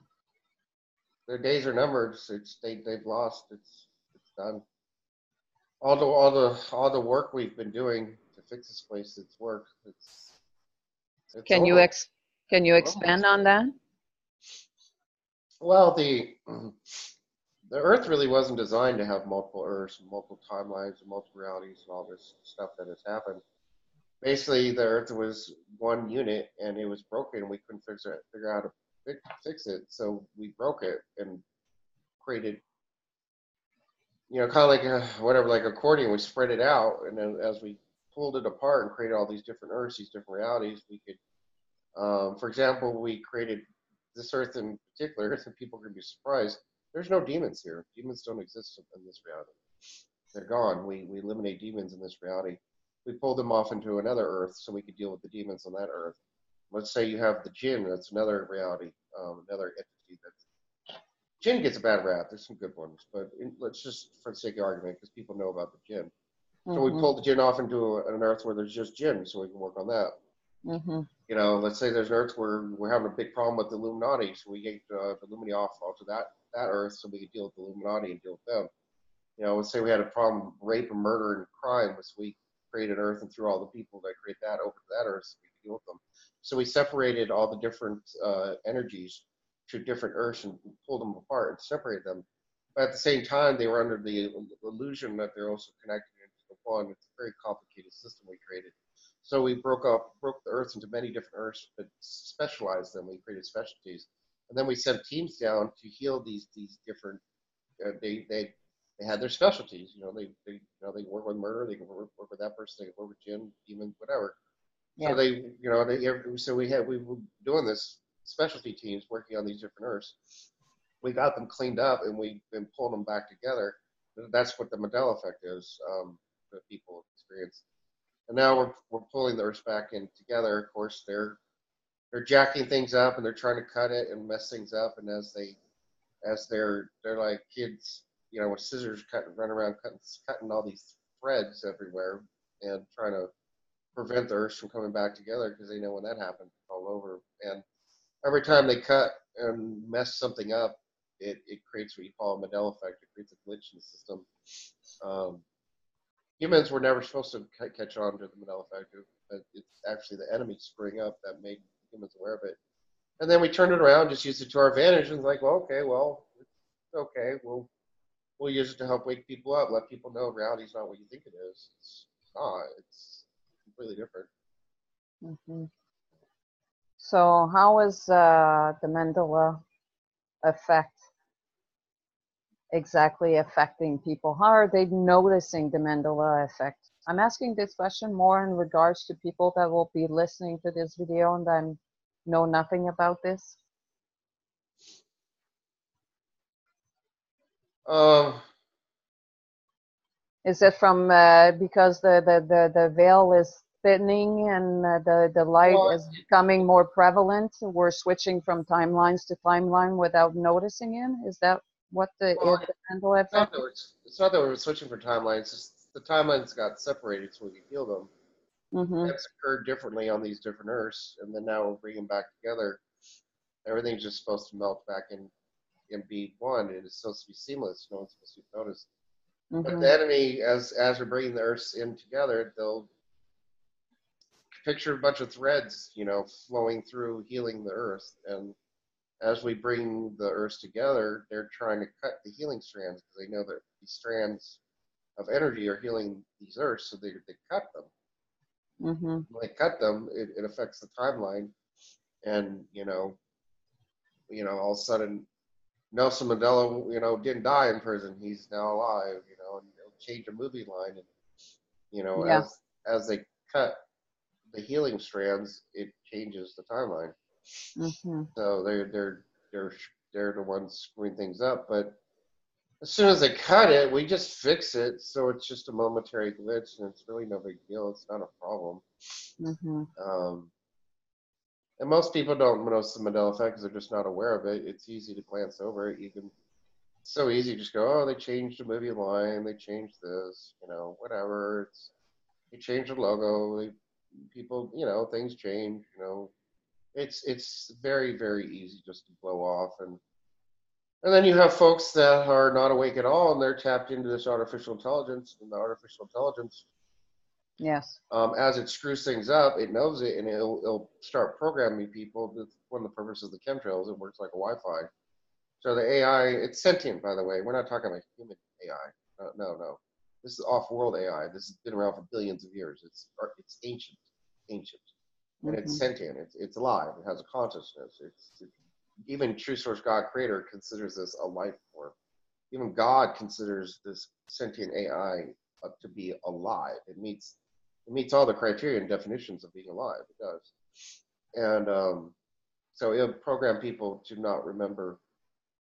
Their days are numbered. They've lost. It's done. All the work we've been doing to fix this place, it's work. It's Can you over. ex can you Almost. expand on that? Well, the Earth really wasn't designed to have multiple Earths and multiple timelines and multiple realities and all this stuff that has happened. Basically, the Earth was one unit and it was broken. We couldn't figure out how to fix it, so we broke it and created, kind of like whatever, like accordion. We spread it out, and then as we pulled it apart and created all these different Earths, these different realities, we could, for example, we created this Earth in particular, and people are going to be surprised. There's no demons here. Demons don't exist in this reality. They're gone. We eliminate demons in this reality. We pulled them off into another Earth so we could deal with the demons on that Earth. Let's say you have the jinn. That's another reality, another entity. That's jinn gets a bad rap. There's some good ones, but let's just, for the sake of argument, because people know about the jinn. So we Mm-hmm. pulled the jinn off into an Earth where there's just jinn, so we can work on that. Mm-hmm. Let's say there's an Earth where we're having a big problem with the Illuminati, so we get the Illuminati off onto that Earth so we can deal with the Illuminati and deal with them. Let's say we had a problem, rape and murder and crime, so we created Earth and threw all the people that create that over to that Earth so we could deal with them. So we separated all the different energies to different Earths and pulled them apart and separated them. But at the same time, they were under the illusion that they're also connected into one. It's a very complicated system we created. So we broke the Earths into many different Earths, but specialized them. We created specialties, and then we sent teams down to heal these different. They had their specialties. They work with murder. They can work with that person. They can work with jinn, demons, whatever. Yeah. So we were doing this specialty teams working on these different Earths. We got them cleaned up and we've been pulling them back together. That's what the Mandela effect is that people experience. And now we're pulling the Earths back in together. Of course, they're jacking things up and they're trying to cut it and mess things up. And they're like kids, with scissors run around cutting all these threads everywhere and trying to prevent the Earths from coming back together because they know when that happens, it's all over. And every time they cut and mess something up, it creates what you call a Mandela effect. It creates a glitch in the system. Humans were never supposed to catch on to the Mandela effect, but it's actually the enemy spring up that made humans aware of it. And then we turned it around, just used it to our advantage, and like, well, it's okay. We'll use it to help wake people up, let people know reality's not what you think it is. It's not. It's completely different. Mm-hmm. So how is the Mandela effect exactly affecting people? How are they noticing the Mandela effect? I'm asking this question more in regards to people that will be listening to this video and then know nothing about this. Is it from because the veil is thinning and the light Well, is becoming more prevalent? We're switching from timelines to timeline without noticing it? Is that what is the Mandela effect? it's not that we're switching for timelines. It's just the timelines got separated so we could heal them. Mm-hmm. That's occurred differently on these different Earths, and then now we're bringing them back together. Everything's just supposed to melt back in be one, and it's supposed to be seamless. No one's supposed to notice. But Mm-hmm. the enemy, as we're bringing the Earths in together, they'll picture a bunch of threads, flowing through, healing the Earth. And as we bring the Earths together, they're trying to cut the healing strands because they know that these strands of energy are healing these Earths, so they cut them. Mm-hmm. When they cut them, it affects the timeline, and all of a sudden Nelson Mandela, didn't die in prison. He's now alive, and it'll change a movie line. And, Yeah. as they cut the healing strands, it changes the timeline. Mm-hmm. So they're the ones screwing things up. But as soon as they cut it, we just fix it. So it's just a momentary glitch, and it's really no big deal. It's not a problem. Mm-hmm. And most people don't notice the Mandela effect because they're just not aware of it. It's easy to glance over it. It's so easy to just go, oh, they changed the movie line, they changed this, whatever. They changed the logo. People, things change. It's very very easy just to blow off, and then you have folks that are not awake at all, and they're tapped into this artificial intelligence, and the artificial intelligence, Yes. as it screws things up, it knows it, and it'll start programming people. That's one of the purposes of the chemtrails. It works like a Wi-Fi. So the AI, it's sentient, by the way. We're not talking like human AI. No. This is off-world AI. This has been around for billions of years. It's ancient, and Mm-hmm. it's sentient. It's alive. It has a consciousness. Even True Source God Creator considers this a life form. Even God considers this sentient AI to be alive. It meets all the criteria and definitions of being alive. It does, and so it'll program people to not remember.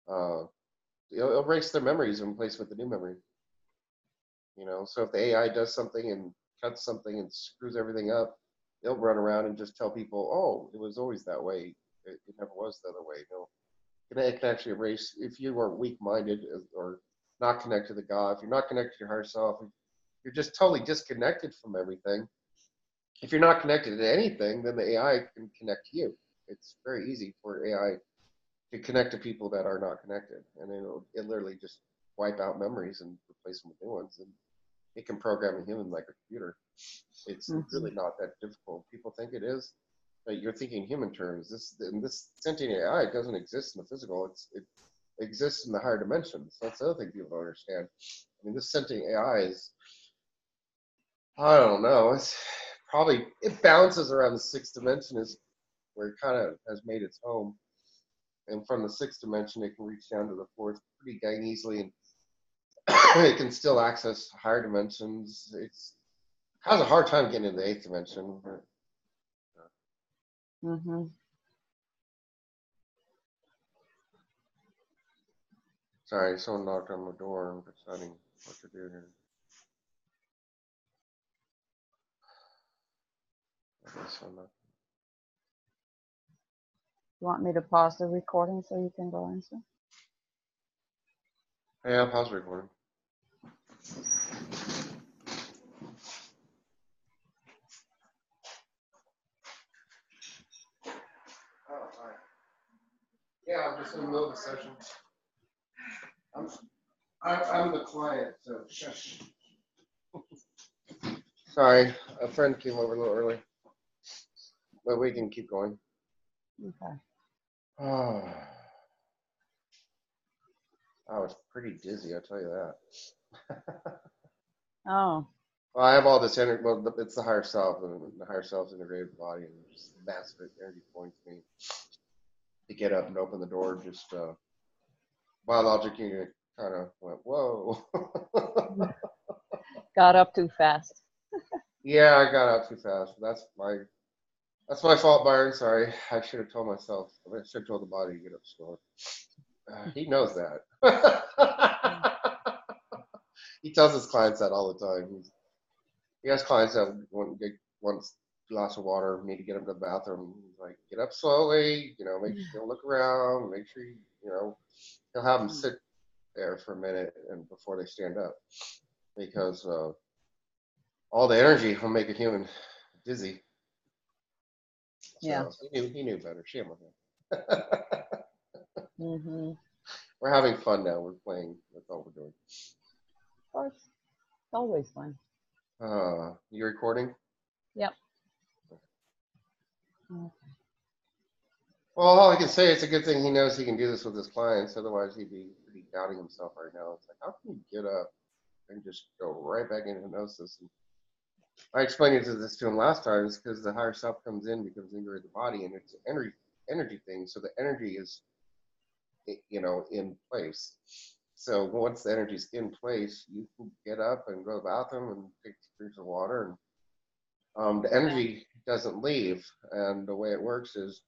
It'll erase their memories and replace with the new memory. So if the AI does something and cuts something and screws everything up, it'll run around and just tell people, "Oh, it was always that way. It never was the other way." It can actually erase if you are weak-minded or not connected to God. If you're not connected to your higher self, if you're just totally disconnected from everything. If you're not connected to anything, then the AI can connect to you. It's very easy for AI to connect to people that are not connected, and it literally just wipe out memories and replace them with new ones, and it can program a human like a computer. It's Mm-hmm. really not that difficult. People think it is, But you're thinking human terms. This sentient AI doesn't exist in the physical. It exists in the higher dimensions. That's the other thing people don't understand. I mean, this sentient AI is, I don't know, it's probably, it bounces around the sixth dimension is where it kind of has made its home. And from the sixth dimension, it can reach down to the fourth pretty dang easily, and it can still access higher dimensions. It's has a hard time getting into the eighth dimension. But, sorry, someone knocked on my door. I'm deciding what to do here. You want me to pause the recording so you can go answer? Yeah, I'll pause the recording. Oh, sorry. Yeah, I'm just in the middle of the session. I'm the client, so shush. Sorry, a friend came over a little early, but we can keep going. Okay. Oh, I was pretty dizzy, I'll tell you that. Oh. Well, I have all this energy. Well, it's the higher self, and the higher self's integrated the body, and there's massive energy points me to get up and open the door. Just biologically, kind of went, whoa. Got up too fast. Yeah, I got out too fast. That's my fault, Byron. Sorry, I should have told myself. I should have told the body to get up slower. He knows that. He tells his clients that all the time. He has clients that want a glass of water, need to get up to the bathroom. He's like, get up slowly, make sure you don't look around, make sure he'll have them sit there for a minute and before they stand up, because all the energy will make a human dizzy. So Yeah. he knew better. Shame on him. We're having fun now. We're playing. That's all we're doing. Of course. It's always fun. You recording? Yep. Okay. Well, all I can say, it's a good thing he knows he can do this with his clients. Otherwise, he'd be pretty doubting himself right now. It's like, how can you get up and just go right back into hypnosis? And I explained this to him last time. It's because the higher self comes in, becomes integrated the body, and it's an energy thing. So the energy is, in place. So once the energy's in place, you can get up and go to the bathroom and take drinks of water, and the energy doesn't leave. And the way it works is,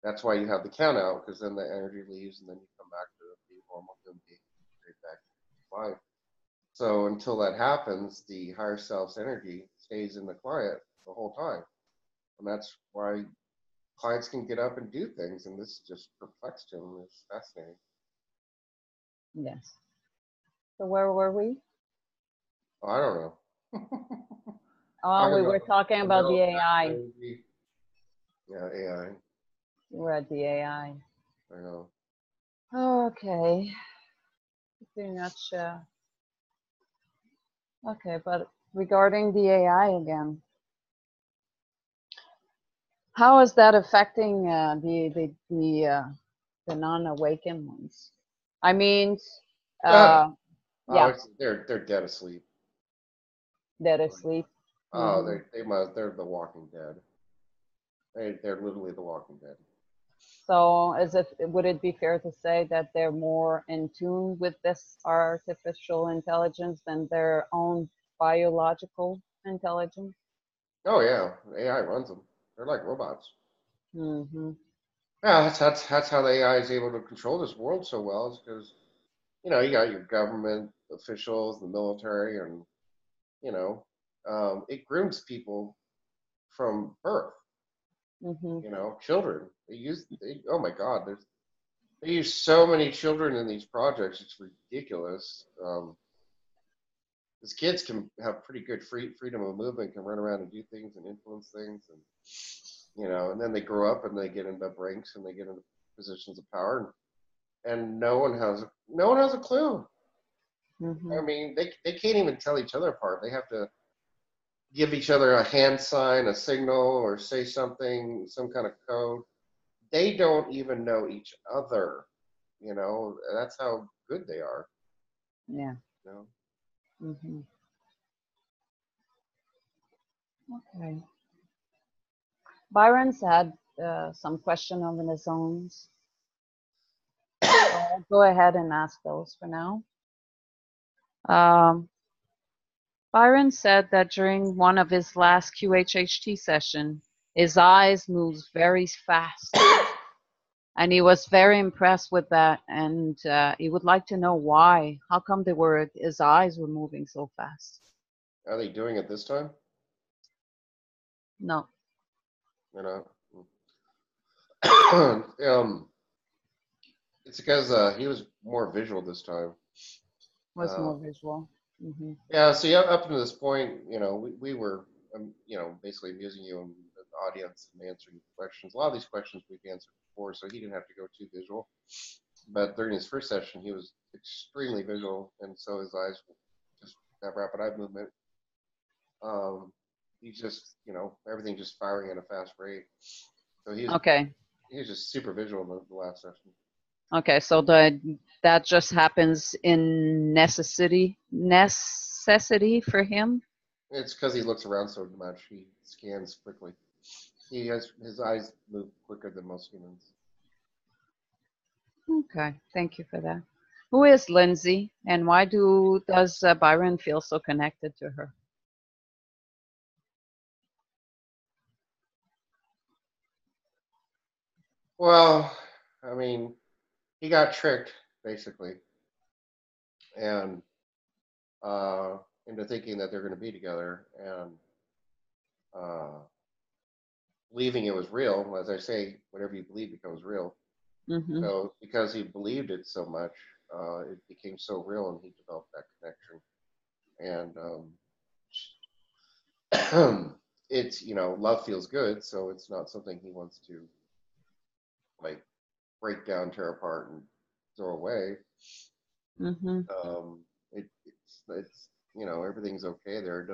that's why you have the count out, because then the energy leaves and then you come back to being normal human being, straight back to life. So until that happens, the higher self's energy stays in the client the whole time. And that's why clients can get up and do things. And this just perplexed him. It's fascinating. Yes. So where were we? Oh, I don't know. Oh, we were talking about the AI. Yeah, AI. We're at the AI. I know. Okay. Pretty much. Okay, but regarding the AI again, how is that affecting the non-awakened ones? I mean, yeah, They're dead asleep. dead asleep. Oh, they're the Walking Dead. They're literally the Walking Dead. So, would it be fair to say that they're more in tune with this artificial intelligence than their own biological intelligence? Oh yeah, AI runs them. They're like robots. Mm-hmm. Yeah, that's how the AI is able to control this world so well, is because you got your government officials, the military, and it grooms people from birth. Children. Oh my God, they use so many children in these projects. It's ridiculous. These kids can have pretty good freedom of movement, can run around and do things and influence things, and then they grow up and they get into ranks and they get into positions of power, and no one has a clue. I mean, they can't even tell each other apart. They have to give each other a hand sign, a signal, or say something, some kind of code. They don't even know each other. You know, that's how good they are. Yeah. You know? Hmm. Okay. Byron's had some question of his own. So I'll go ahead and ask those for now. Um, Byron said that during one of his last QHHT session, his eyes moved very fast, and he was very impressed with that. And he would like to know why. How come his eyes were moving so fast? Are they doing it this time? No, You know. It's because he was more visual this time. was Uh, more visual. Hmm. yeah. See, up to this point, we were, basically amusing you and the audience and answering questions. A lot of these questions we've answered before, so he didn't have to go too visual. But during his first session, he was extremely visual, and so his eyes just have rapid eye movement. Um, he's just, everything just firing at a fast rate. So Okay. he was just super visual in the last session. Okay, so that just happens in necessity for him. It's because he looks around so much. He scans quickly. His eyes move quicker than most humans. Okay, thank you for that. Who is Lindsay, and why does Byron feel so connected to her? Well, I mean, he got tricked basically, and uh, into thinking that they're going to be together, and uh, believing it was real. As I say, whatever you believe becomes real. Mm-hmm. So because he believed it so much, it became so real, and he developed that connection. And it's love feels good, so it's not something he wants to like break down, tear apart, and throw away. Mm-hmm. It's everything's okay there. It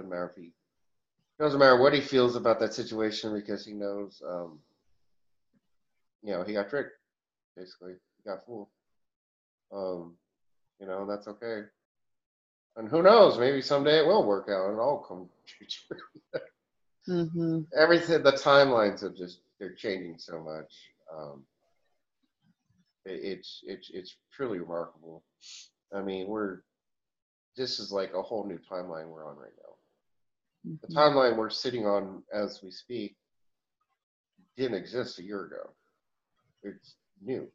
doesn't matter what he feels about that situation because he knows he got tricked basically. He got fooled. Um, that's okay. And who knows? Maybe someday it will work out and all come true. Mm-hmm. Everything, the timelines are they're changing so much. Um, it's truly remarkable. I mean, this is like a whole new timeline we're on right now. The Mm-hmm. timeline we're sitting on as we speak didn't exist a year ago. It's new,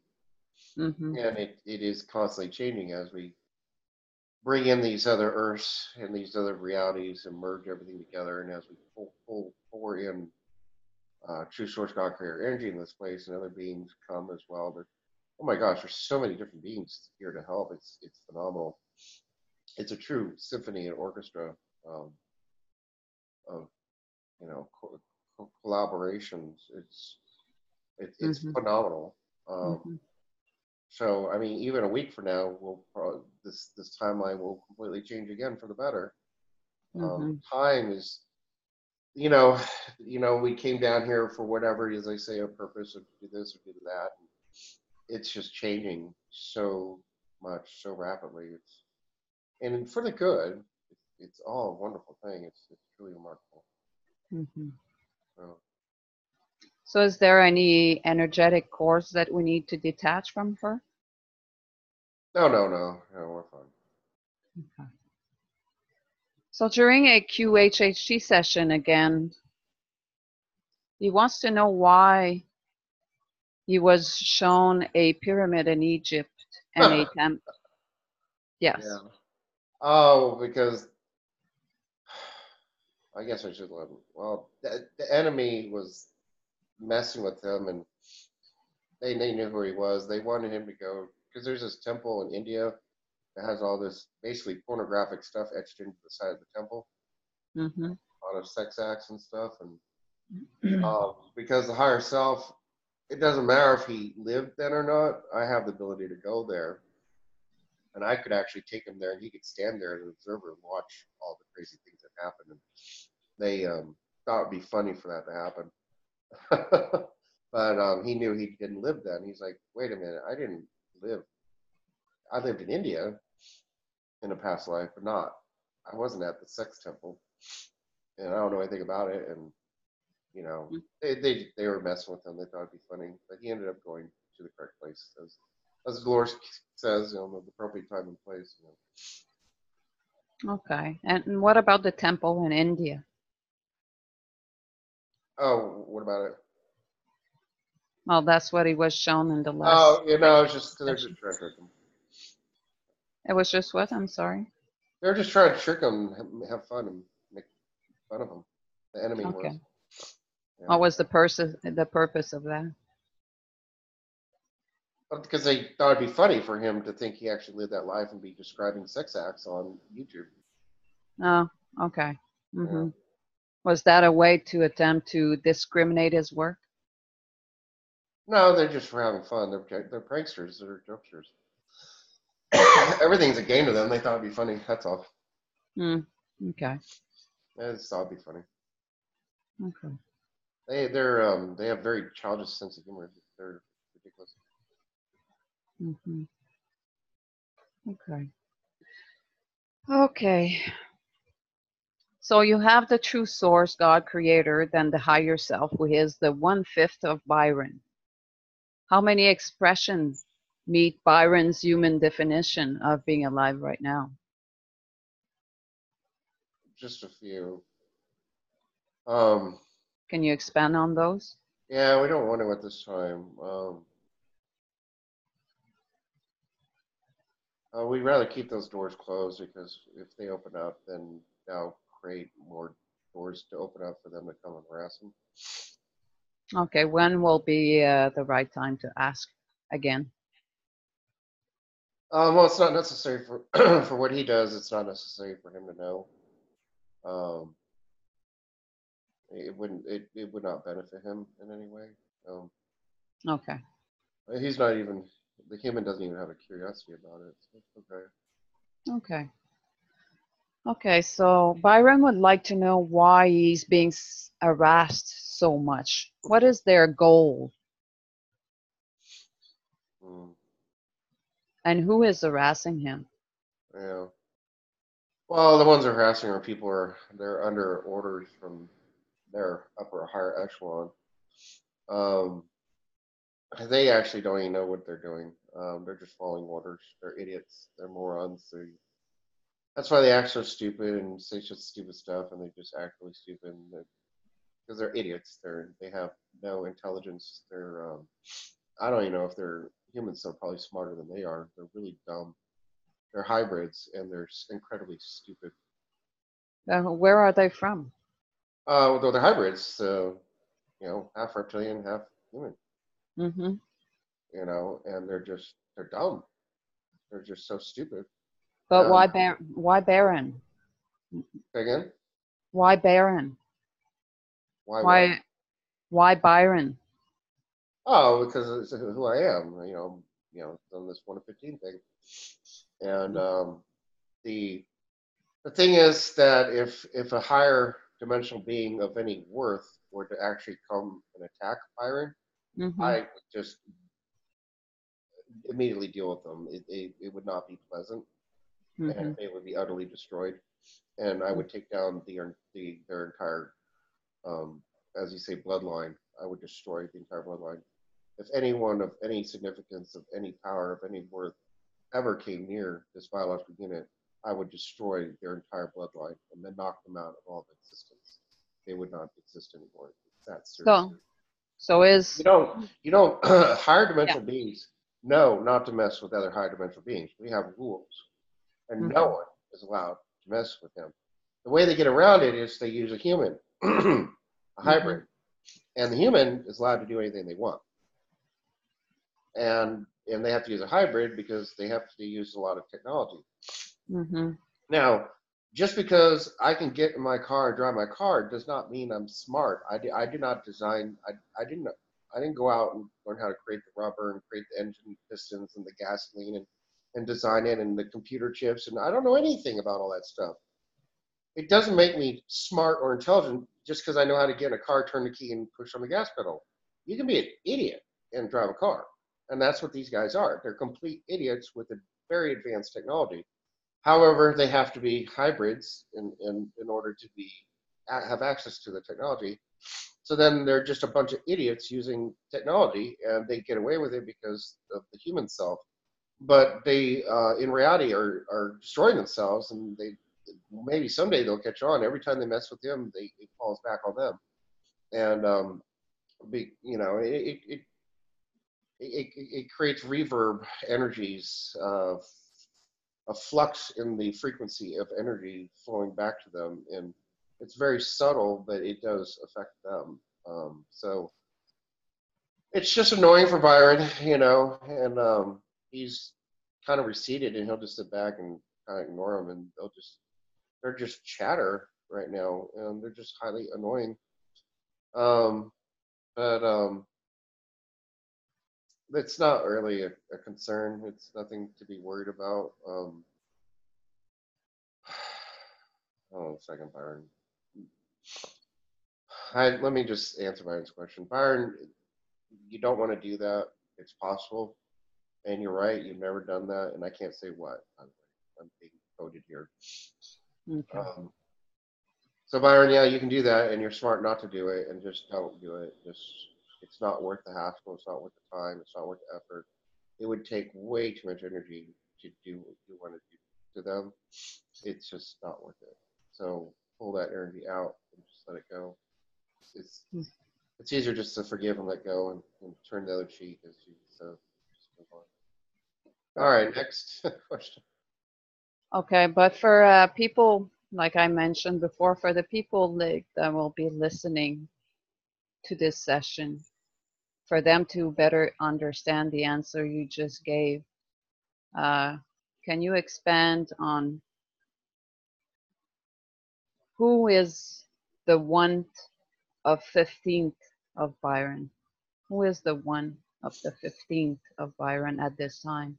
Mm-hmm. and it is constantly changing as we bring in these other Earths and these other realities and merge everything together, and as we pour in true source God creator energy in this place, and other beings come as well. But oh my gosh, there's so many different beings here to help. It's phenomenal. It's a true symphony and orchestra um, of collaborations. It's Mm-hmm. phenomenal. Mm-hmm. So I mean, even a week from now, this timeline will completely change again for the better. Mm-hmm. Time is, you know, we came down here for whatever, as I say, a purpose, or to do this or do that. It's just changing so much, so rapidly. And for the good. It's all a wonderful thing. It's truly remarkable. Mm-hmm. So, So is there any energetic cores that we need to detach from her? no, we're fine. Okay. So during a QHHT session again, he wants to know why he was shown a pyramid in Egypt and a temple. Yeah. Yes. Oh, because I guess I should let him. Well, the enemy was messing with him, and they knew who he was. They wanted him to go because there's this temple in India that has all this basically pornographic stuff etched into the side of the temple, Mm-hmm. a lot of sex acts and stuff, and because the higher self, it doesn't matter if he lived then or not. I have the ability to go there, and I could actually take him there, and he could stand there as an observer and watch all the crazy things that happen. they thought it'd be funny for that to happen. But he knew he didn't live then. He's like, wait a minute, live. I lived in India in a past life, but I wasn't at the sex temple, and I don't know anything about it. And you know, they were messing with him. They thought it'd be funny, but he ended up going to the correct place, as Dolores says, you know, the appropriate time and place. You know. Okay. And what about the temple in India? Oh, what about it? Well, that's what he was shown in the last Oh, you know, it's just they're session. just trying to trick him. It was just what? I'm sorry. They're just trying to trick him, have fun, and make fun of him. The enemy was. Okay. Yeah. What was the purpose of that? But because they thought it'd be funny for him to think he actually lived that life and be describing sex acts on YouTube. Oh, okay. Yeah. Was that a way to attempt to discriminate his work? No, they're just for having fun. They're pranksters. They're jokesters. Everything's a game to them. They thought it'd be funny. That's all. Okay. They just thought it'd be funny. Okay. They have very childish sense of humor. They're ridiculous. Okay. Okay. So you have the true source, God creator, then the higher self, who is the 1/5 of Byron. How many expressions meet Byron's human definition of being alive right now? Just a few. Can you expand on those? Yeah, we don't want to at this time. We'd rather keep those doors closed because if they open up, then that'll create more doors to open up for them to come and harass them. Okay, when will be the right time to ask again? Well, it's not necessary for for what he does. It's not necessary for him to know. Um, it would not benefit him in any way. Okay. He's not even the human doesn't even have a curiosity about it. So it's okay. Okay. Okay, so Byron would like to know why he's being harassed so much. What is their goal? And who is harassing him? Yeah. Well, the ones that are harassing are they're under orders from their upper higher echelon. Um, they actually don't even know what they're doing. They're just following orders. They're idiots. They're morons. That's why they act so stupid and say such stupid stuff, and they just act really stupid because they're idiots. They have no intelligence. I don't even know if they're humans. They're probably smarter than they are. They're really dumb. They're hybrids, and they're incredibly stupid. Where are they from? Though they're hybrids, so half reptilian, half human. Mm-hmm. And they're dumb. They're just so stupid. But why Baron? Say again? Why Baron? Why what? Why Byron? Oh, because it's who I am. On this 1 of 15 thing. And the thing is that if a higher dimensional being of any worth were to actually come and attack Byron, I would just immediately deal with them. It would not be pleasant, and they would be utterly destroyed. And I would take down their entire, as you say, bloodline. I would destroy the entire bloodline. If anyone of any significance, of any power, of any worth, ever came near this biological unit, I would destroy their entire bloodline and then knock them out of all of existence. They would not exist anymore. It's that serious. So is you don't higher dimensional beings know not to mess with other higher dimensional beings. We have rules, and no one is allowed to mess with them. The way they get around it is they use a human, a hybrid, and the human is allowed to do anything they want. And they have to use a hybrid because they have to use a lot of technology. Now, just because I can get in my car and drive my car does not mean I'm smart. I did not design. I didn't go out and learn how to create the rubber and create the engine pistons and the gasoline and design it and the computer chips, and I don't know anything about all that stuff. it doesn't make me smart or intelligent just because I know how to get in a car, turn the key, and push on the gas pedal. You can be an idiot and drive a car. And that's what these guys are. They're complete idiots with a very advanced technology. However, they have to be hybrids in order to have access to the technology. So then they're just a bunch of idiots using technology, and they get away with it because of the human self. But they, in reality, are destroying themselves, and they maybe someday they'll catch on. Every time they mess with him, it falls back on them, and it creates reverb energies of a flux in the frequency of energy flowing back to them, and it's very subtle, but it does affect them. So it's just annoying for Byron, and he's kind of receded, and he'll just sit back and kind of ignore them, and they're just chatter right now, and they're just highly annoying. But it's not really a concern. It's nothing to be worried about. Hold on a second, Byron. Let me just answer Byron's question. Byron, you don't want to do that. It's possible. And you're right. You've never done that. And I can't say what. I'm being quoted here. Okay. So Byron, yeah, you can do that, and you're smart not to do it, and just don't do it. It's not worth the hassle. It's not worth the time. It's not worth the effort. It would take way too much energy to do what you want to do to them. It's just not worth it. So pull that energy out and just let it go. It's easier just to forgive and let go and turn the other cheek, so just move on. All right, next question. Okay, but for people, like I mentioned before, for the people that will be listening to this session, for them to better understand the answer you just gave, can you expand on who is the one of 15th of Byron? Who is the one of the 15th of Byron at this time?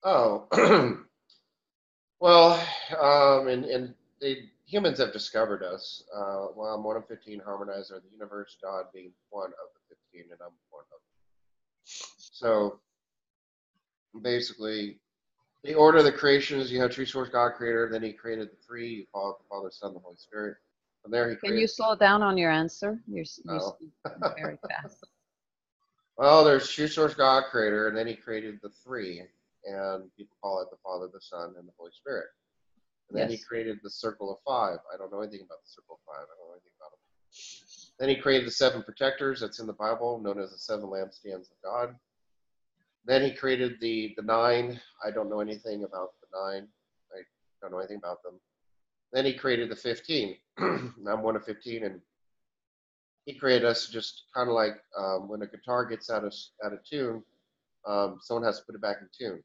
Oh, well, and humans have discovered us. Well, I'm one of 15 harmonizer, the universe, God being one of the 15, and I'm one of them. So basically, the order of the creations, you have true source, God, creator, then he created the three, you call it the Father, Son, the Holy Spirit. From there he Can you created. slow down on your answer? You Oh. speak very fast. Well, there's true source, God, creator, and then he created the three, and people call it the Father, the Son, and the Holy Spirit. And then he created the circle of five. I don't know anything about the circle of five. I don't know anything about them. Then he created the seven protectors that's in the Bible, known as the seven lampstands of God. Then he created the nine. I don't know anything about the nine. I don't know anything about them. Then he created the 15. I'm one of 15, and he created us just kind of like when a guitar gets out of tune, someone has to put it back in tune.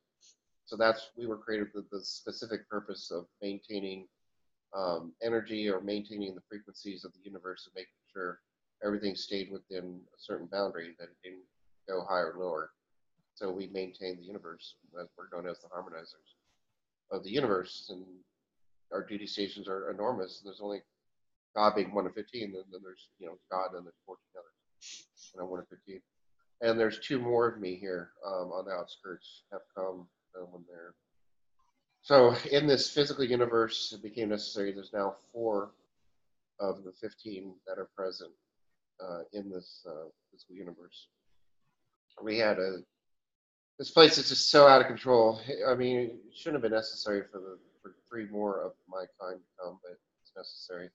So we were created with the specific purpose of maintaining energy or maintaining the frequencies of the universe and making sure everything stayed within a certain boundary, that it didn't go higher or lower. So we maintain the universe. We're known as the harmonizers of the universe, and our duty stations are enormous. There's only God being one of 15, and then there's God, and there's 14 others, and I'm one of 15. And there's two more of me here on the outskirts have come when they're. So in this physical universe, it became necessary. There's now 4 of the 15 that are present in this physical universe. We had this place is just so out of control. I mean, it shouldn't have been necessary for 3 more of my kind to come, but it's necessary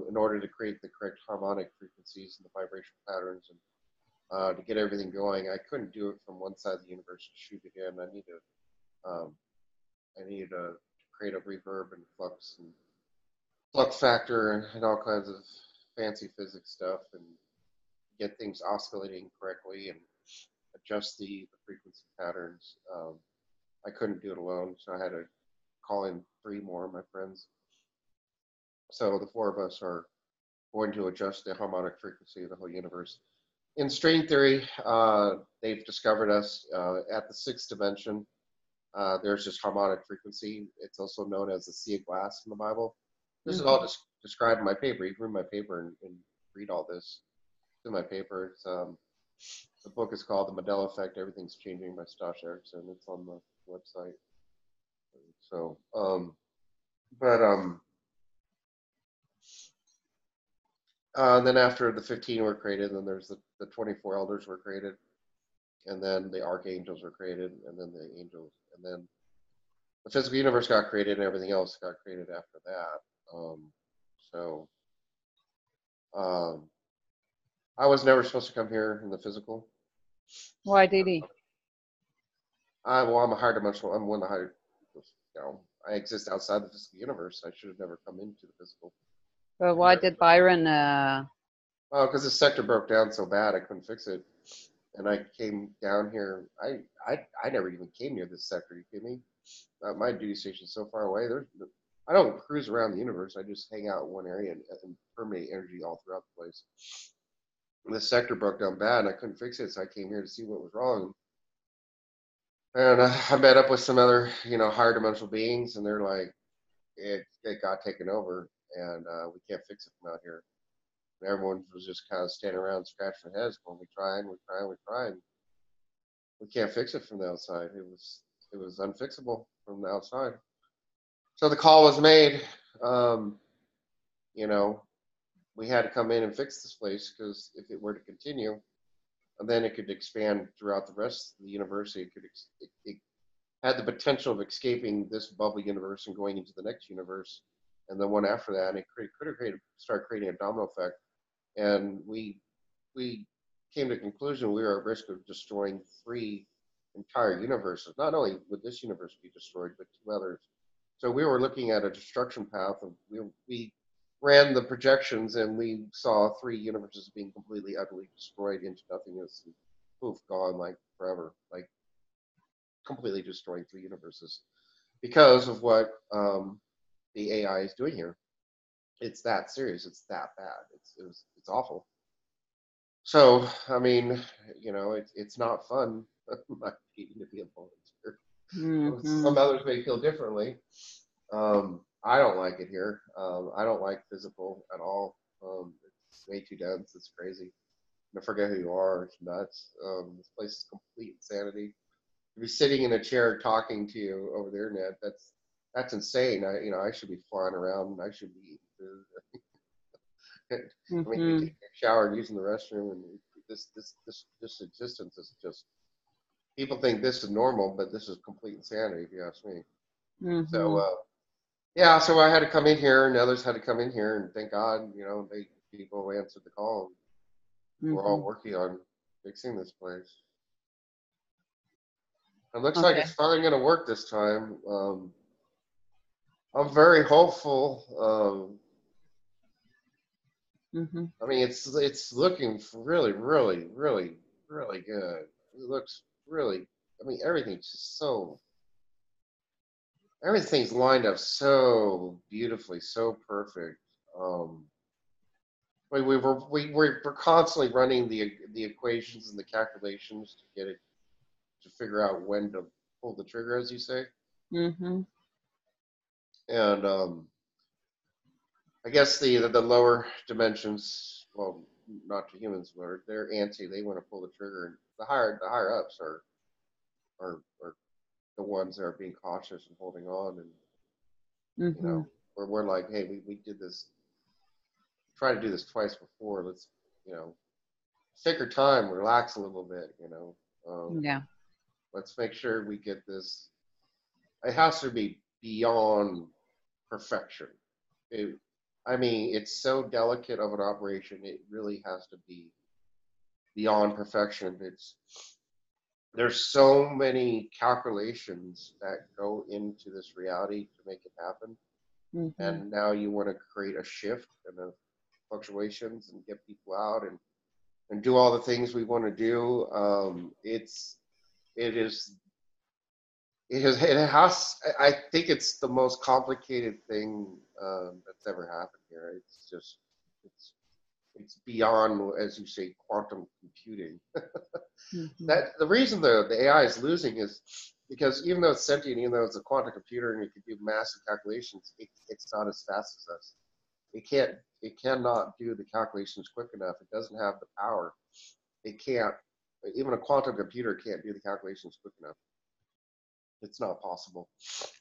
in order to create the correct harmonic frequencies and the vibration patterns, and to get everything going. I couldn't do it from one side of the universe and shoot it in. I needed to create a reverb and flux factor and all kinds of fancy physics stuff, and get things oscillating correctly and adjust the frequency patterns. I couldn't do it alone, so I had to call in 3 more of my friends. So the 4 of us are going to adjust the harmonic frequency of the whole universe. In string theory, they've discovered us at the 6th dimension. there's this harmonic frequency. It's also known as the sea of glass in the Bible. This is Mm-hmm. all described in my paper. You can read my paper and read all this. It's in my paper. It's the book is called The Mandela Effect. Everything's Changing by Stosh Erickson. It's on the website. So, but then after the 15 were created, then there's the 24 elders were created, and then the archangels were created, and then the angels, and then the physical universe got created, and everything else got created after that. So I was never supposed to come here in the physical. Why did he? Well, I'm a higher dimensional. I'm one of the higher. I exist outside the physical universe. I should have never come into the physical. But why did Byron? Oh, because the sector broke down so bad, I couldn't fix it, and I came down here. I never even came near this sector. You kidding me? My duty station's so far away. I don't cruise around the universe. I just hang out in one area and permeate energy all throughout the place. And this sector broke down bad, and I couldn't fix it, so I came here to see what was wrong. And I met up with some other, higher dimensional beings, and they're like, it got taken over, and we can't fix it from out here. And everyone was just kind of standing around scratching their heads going, we try, and we try, and we try, and we can't fix it from the outside. It was unfixable from the outside. So the call was made. We had to come in and fix this place, because if it were to continue, and then it could expand throughout the rest of the universe. It had the potential of escaping this bubble universe and going into the next universe, and the one after that. And it could start creating a domino effect. And we came to the conclusion we were at risk of destroying 3 entire universes. Not only would this universe be destroyed, but 2 others. So we were looking at a destruction path. We ran the projections, and we saw 3 universes being completely, utterly destroyed into nothingness, and poof, gone, like forever, like completely destroying 3 universes because of what the AI is doing here. It's that serious. It's that bad. It's awful. So I mean, it's not fun. Not to be a volunteer. Mm-hmm. Some others may feel differently. I don't like it here. I don't like physical at all. It's way too dense. It's crazy. I forget who you are. It's nuts. This place is complete insanity. To be sitting in a chair talking to you over the internet, that's insane. I should be flying around. I should be Mm-hmm. taking a shower and using the restroom. And this existence is just, people think this is normal, but this is complete insanity, if you ask me. Mm-hmm. So yeah, so I had to come in here, and others had to come in here, and thank God, people answered the call. Mm-hmm. We're all working on fixing this place. It looks like Okay. it's finally going to work this time. I'm very hopeful. Mm-hmm. I mean, it's looking really, really, really, really good. It looks really. I mean, everything's lined up so beautifully, so perfect. We're constantly running the equations and the calculations to get it to figure out when to pull the trigger, as you say. Mm-hmm. And I guess the lower dimensions, well, not to humans, but they're antsy. They want to pull the trigger, and the higher ups are the ones that are being cautious and holding on. And Mm-hmm. we're like, hey, we did this, tried to do this twice before. Let's take our time, relax a little bit. Yeah. Let's make sure we get this. It has to be beyond perfection. I mean, it's so delicate of an operation. It really has to be beyond perfection. There's so many calculations that go into this reality to make it happen. Mm-hmm. And now you want to create a shift and the fluctuations and get people out and do all the things we want to do. It is it has. I think it's the most complicated thing that's ever happened here. It's beyond, as you say, quantum computing. Mm-hmm. That the reason the AI is losing is because even though it's sentient, even though it's a quantum computer and it can do massive calculations, it's not as fast as us. It cannot do the calculations quick enough. It doesn't have the power. It can't. Even a quantum computer can't do the calculations quick enough. It's not possible.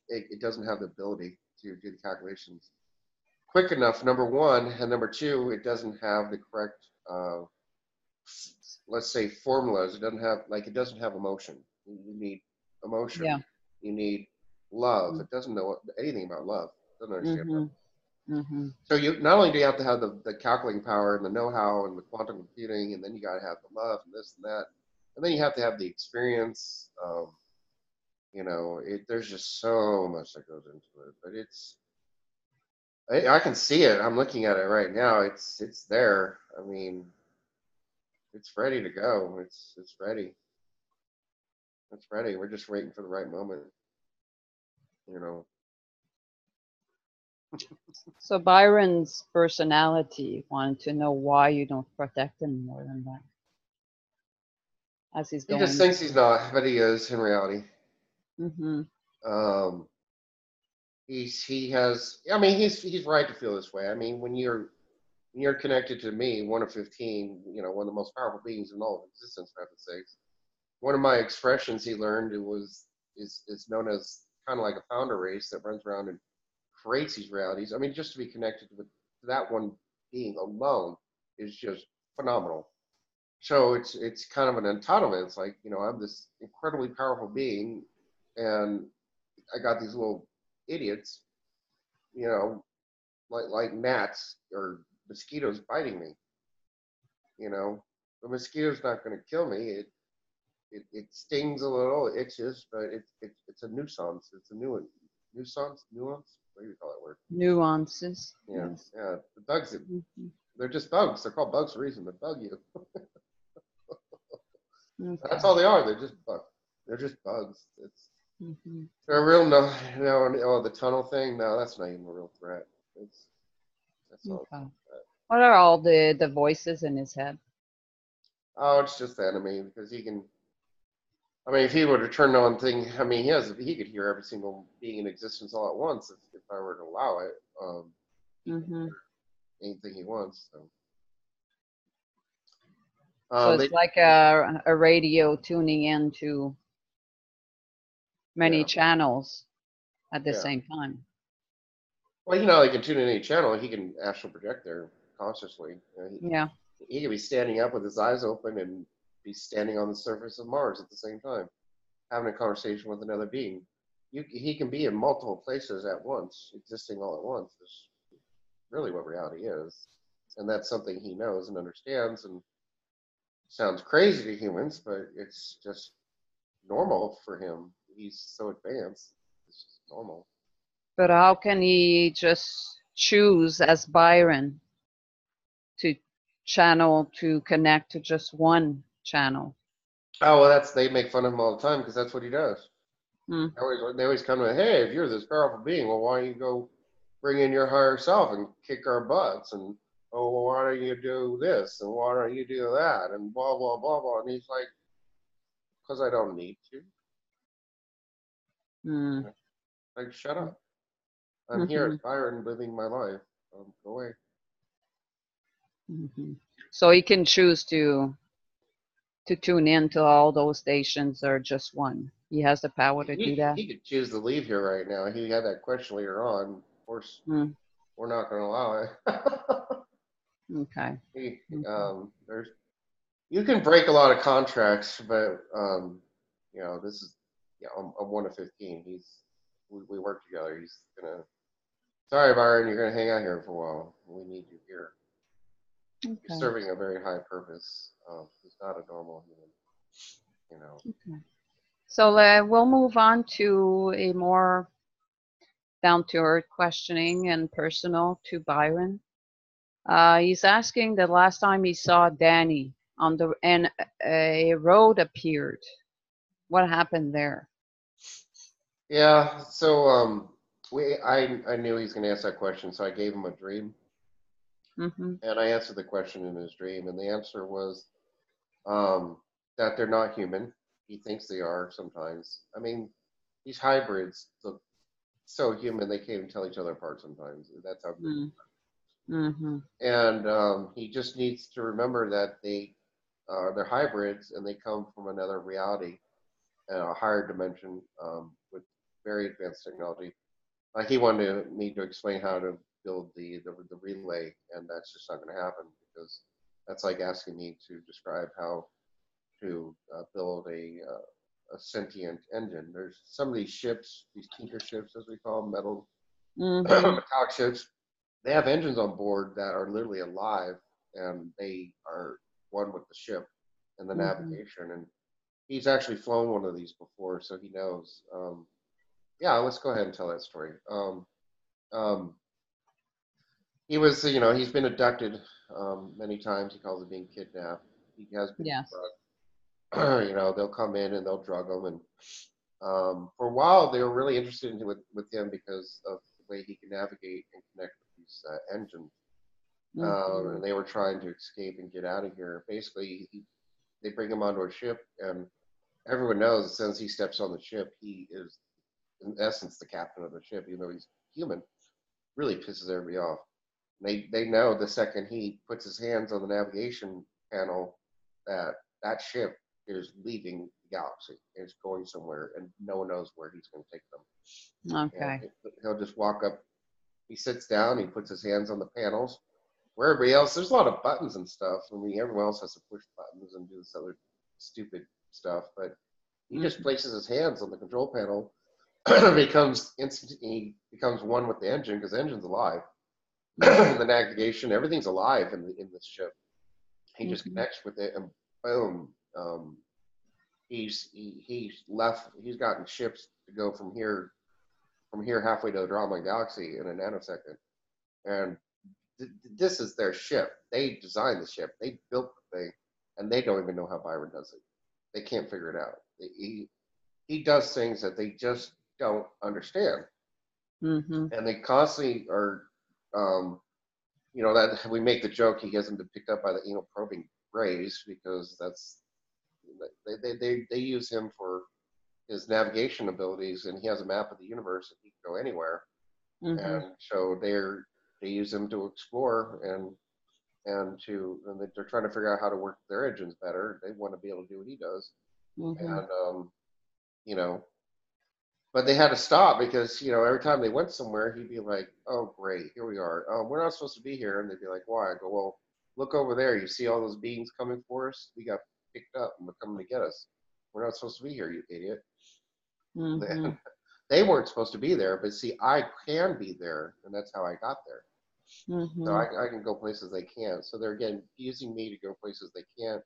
It doesn't have the ability to do the calculations quick enough, number one, and number two, it doesn't have the correct, let's say, formulas. It doesn't have emotion. You need emotion. Yeah. You need love. It doesn't know anything about love. It doesn't understand love. So you not only do you have to have the calculating power and the know-how and the quantum computing, and then you got to have the love and this and that, and then you have to have the experience. There's just so much that goes into it, but I can see it. I'm looking at it right now. It's there. I mean, it's ready to go. It's ready. It's ready. We're just waiting for the right moment. So Byron's personality wanted to know why you don't protect him more than that. As he's He going. just thinks he's not, but he is in reality. He has. I mean, he's right to feel this way. I mean, when you're connected to me, one of 15, one of the most powerful beings in all of existence, for heaven's sakes. One of my expressions he learned is known as kind of like a founder race that runs around and creates these realities. I mean, just to be connected with that one being alone is just phenomenal. So it's kind of an entitlement. It's like, I'm this incredibly powerful being, and I got these little idiots, like gnats or mosquitoes biting me. The mosquito's not going to kill me. It stings a little, it itches, but it's a nuisance. It's a nuance. Nuance? What do you call that word? Nuances. Yeah, Yes. yeah. The bugs, they're just bugs. They're called bugs for a reason. They bug you. Okay. That's all they are. They're just bugs. They're just bugs. They're real. The tunnel thing. No, that's not even a real threat. That's all. Okay. What are all the voices in his head? Oh, it's just the enemy because he can. I mean, if he were to turn on thing, I mean, he could hear every single being in existence all at once if I were to allow it. He can hear anything he wants. So it's like a radio tuning into many channels at the same time. Well, he can tune in any channel. He can astral project there consciously. He could be standing up with his eyes open and be standing on the surface of Mars at the same time, having a conversation with another being. He can be in multiple places at once, existing all at once. Is really what reality is, and that's something he knows and understands. And sounds crazy to humans, but it's just normal for him. He's so advanced. It's just normal. But how can he just choose as Byron to channel to connect to just one channel? Oh, well, they make fun of him all the time because that's what he does. They always come to, hey, if you're this powerful being, well, why don't you go bring in your higher self and kick our butts? And, oh, well, why don't you do this? And why don't you do that? And blah, blah, blah, blah. And he's like, because I don't need to. Like, shut up. I'm here at Byron living my life. Go away. So he can choose to tune in to all those stations or just one. He has the power to do that. He could choose to leave here right now. He had that question later on. Of course, we're not going to allow it. Okay. You can break a lot of contracts, but this is I'm 1 of 15. We work together. He's gonna. Sorry, Byron, you're gonna hang out here for a while. We need you here. Okay. You're serving a very high purpose. He's not a normal human. Okay. So we'll move on to a more down-to-earth questioning and personal to Byron. He's asking the last time he saw Danny and a road appeared. What happened there? Yeah, so I knew he was going to ask that question, so I gave him a dream, and I answered the question in his dream, and the answer was that they're not human. he thinks they are sometimes. I mean, these hybrids look so human they can't even tell each other apart sometimes. That's how good. Mm-hmm. And he just needs to remember that they're hybrids and they come from another reality, a higher dimension with very advanced technology. Like he wanted me to explain how to build the relay, and that's just not going to happen because that's like asking me to describe how to build a sentient engine. There's some of these ships, these tinker ships, as we call them, Mm-hmm. metallic ships. They have engines on board that are literally alive, and they are one with the ship and the Mm-hmm. navigation. And he's actually flown one of these before, so he knows. Yeah, let's go ahead and tell that story. Um, he was, he's been abducted many times. He calls it being kidnapped. He has been Yes. drugged. They'll come in and they'll drug him. And for a while, they were really interested with him because of the way he can navigate and connect with these engines. Mm-hmm. And they were trying to escape and get out of here. Basically, they bring him onto a ship, and everyone knows as soon as he steps on the ship, he is, in essence, the captain of the ship, even though he's human. Really pisses everybody off. They know the second he puts his hands on the navigation panel that that ship is leaving the galaxy. It's going somewhere, and no one knows where he's going to take them. Okay. And he'll just walk up. He sits down. He puts his hands on the panels. Where everybody else, there's a lot of buttons and stuff. I mean, everyone else has to push buttons and do this other stupid stuff, but he just Mm-hmm. places his hands on the control panel. becomes instant. He becomes one with the engine because the engine's alive. Mm-hmm. The navigation, everything's alive in this ship. He just Mm-hmm. connects with it, and boom, he's left. He's gotten ships to go from here halfway to the Drama Galaxy in a nanosecond, and this is their ship. They designed the ship. They built the thing, and they don't even know how Byron does it. They can't figure it out. He does things that they just don't understand, Mm-hmm. and they constantly are. Um, that we make the joke he hasn't been picked up by the anal probing rays because they use him for his navigation abilities, and he has a map of the universe and he can go anywhere, Mm-hmm. and so they use him to explore and they're trying to figure out how to work their engines better. They want to be able to do what he does, Mm-hmm. and you know but they had to stop because every time they went somewhere, he'd be like, "Oh, great, here we are. We're not supposed to be here." And they'd be like, "Why?" I go, "Well, look over there. You see all those beings coming for us? We got picked up and they're coming to get us. We're not supposed to be here, you idiot." Mm-hmm. They weren't supposed to be there, but see, I can be there, and that's how I got there. So Mm-hmm. I can go places they can't. So they're again using me to go places they can't.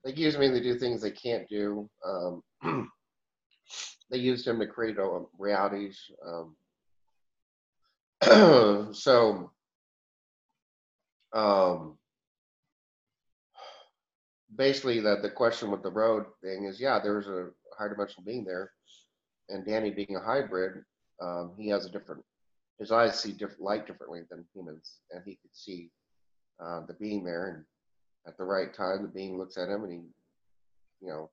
They use me to do things they can't do. They used him to create realities. So um, basically, the question with the road thing is, yeah, there's a high dimensional being there, and Danny being a hybrid, he has a different. His eyes see different light differently than humans, and he could see the being there, and at the right time, the being looks at him, and he, you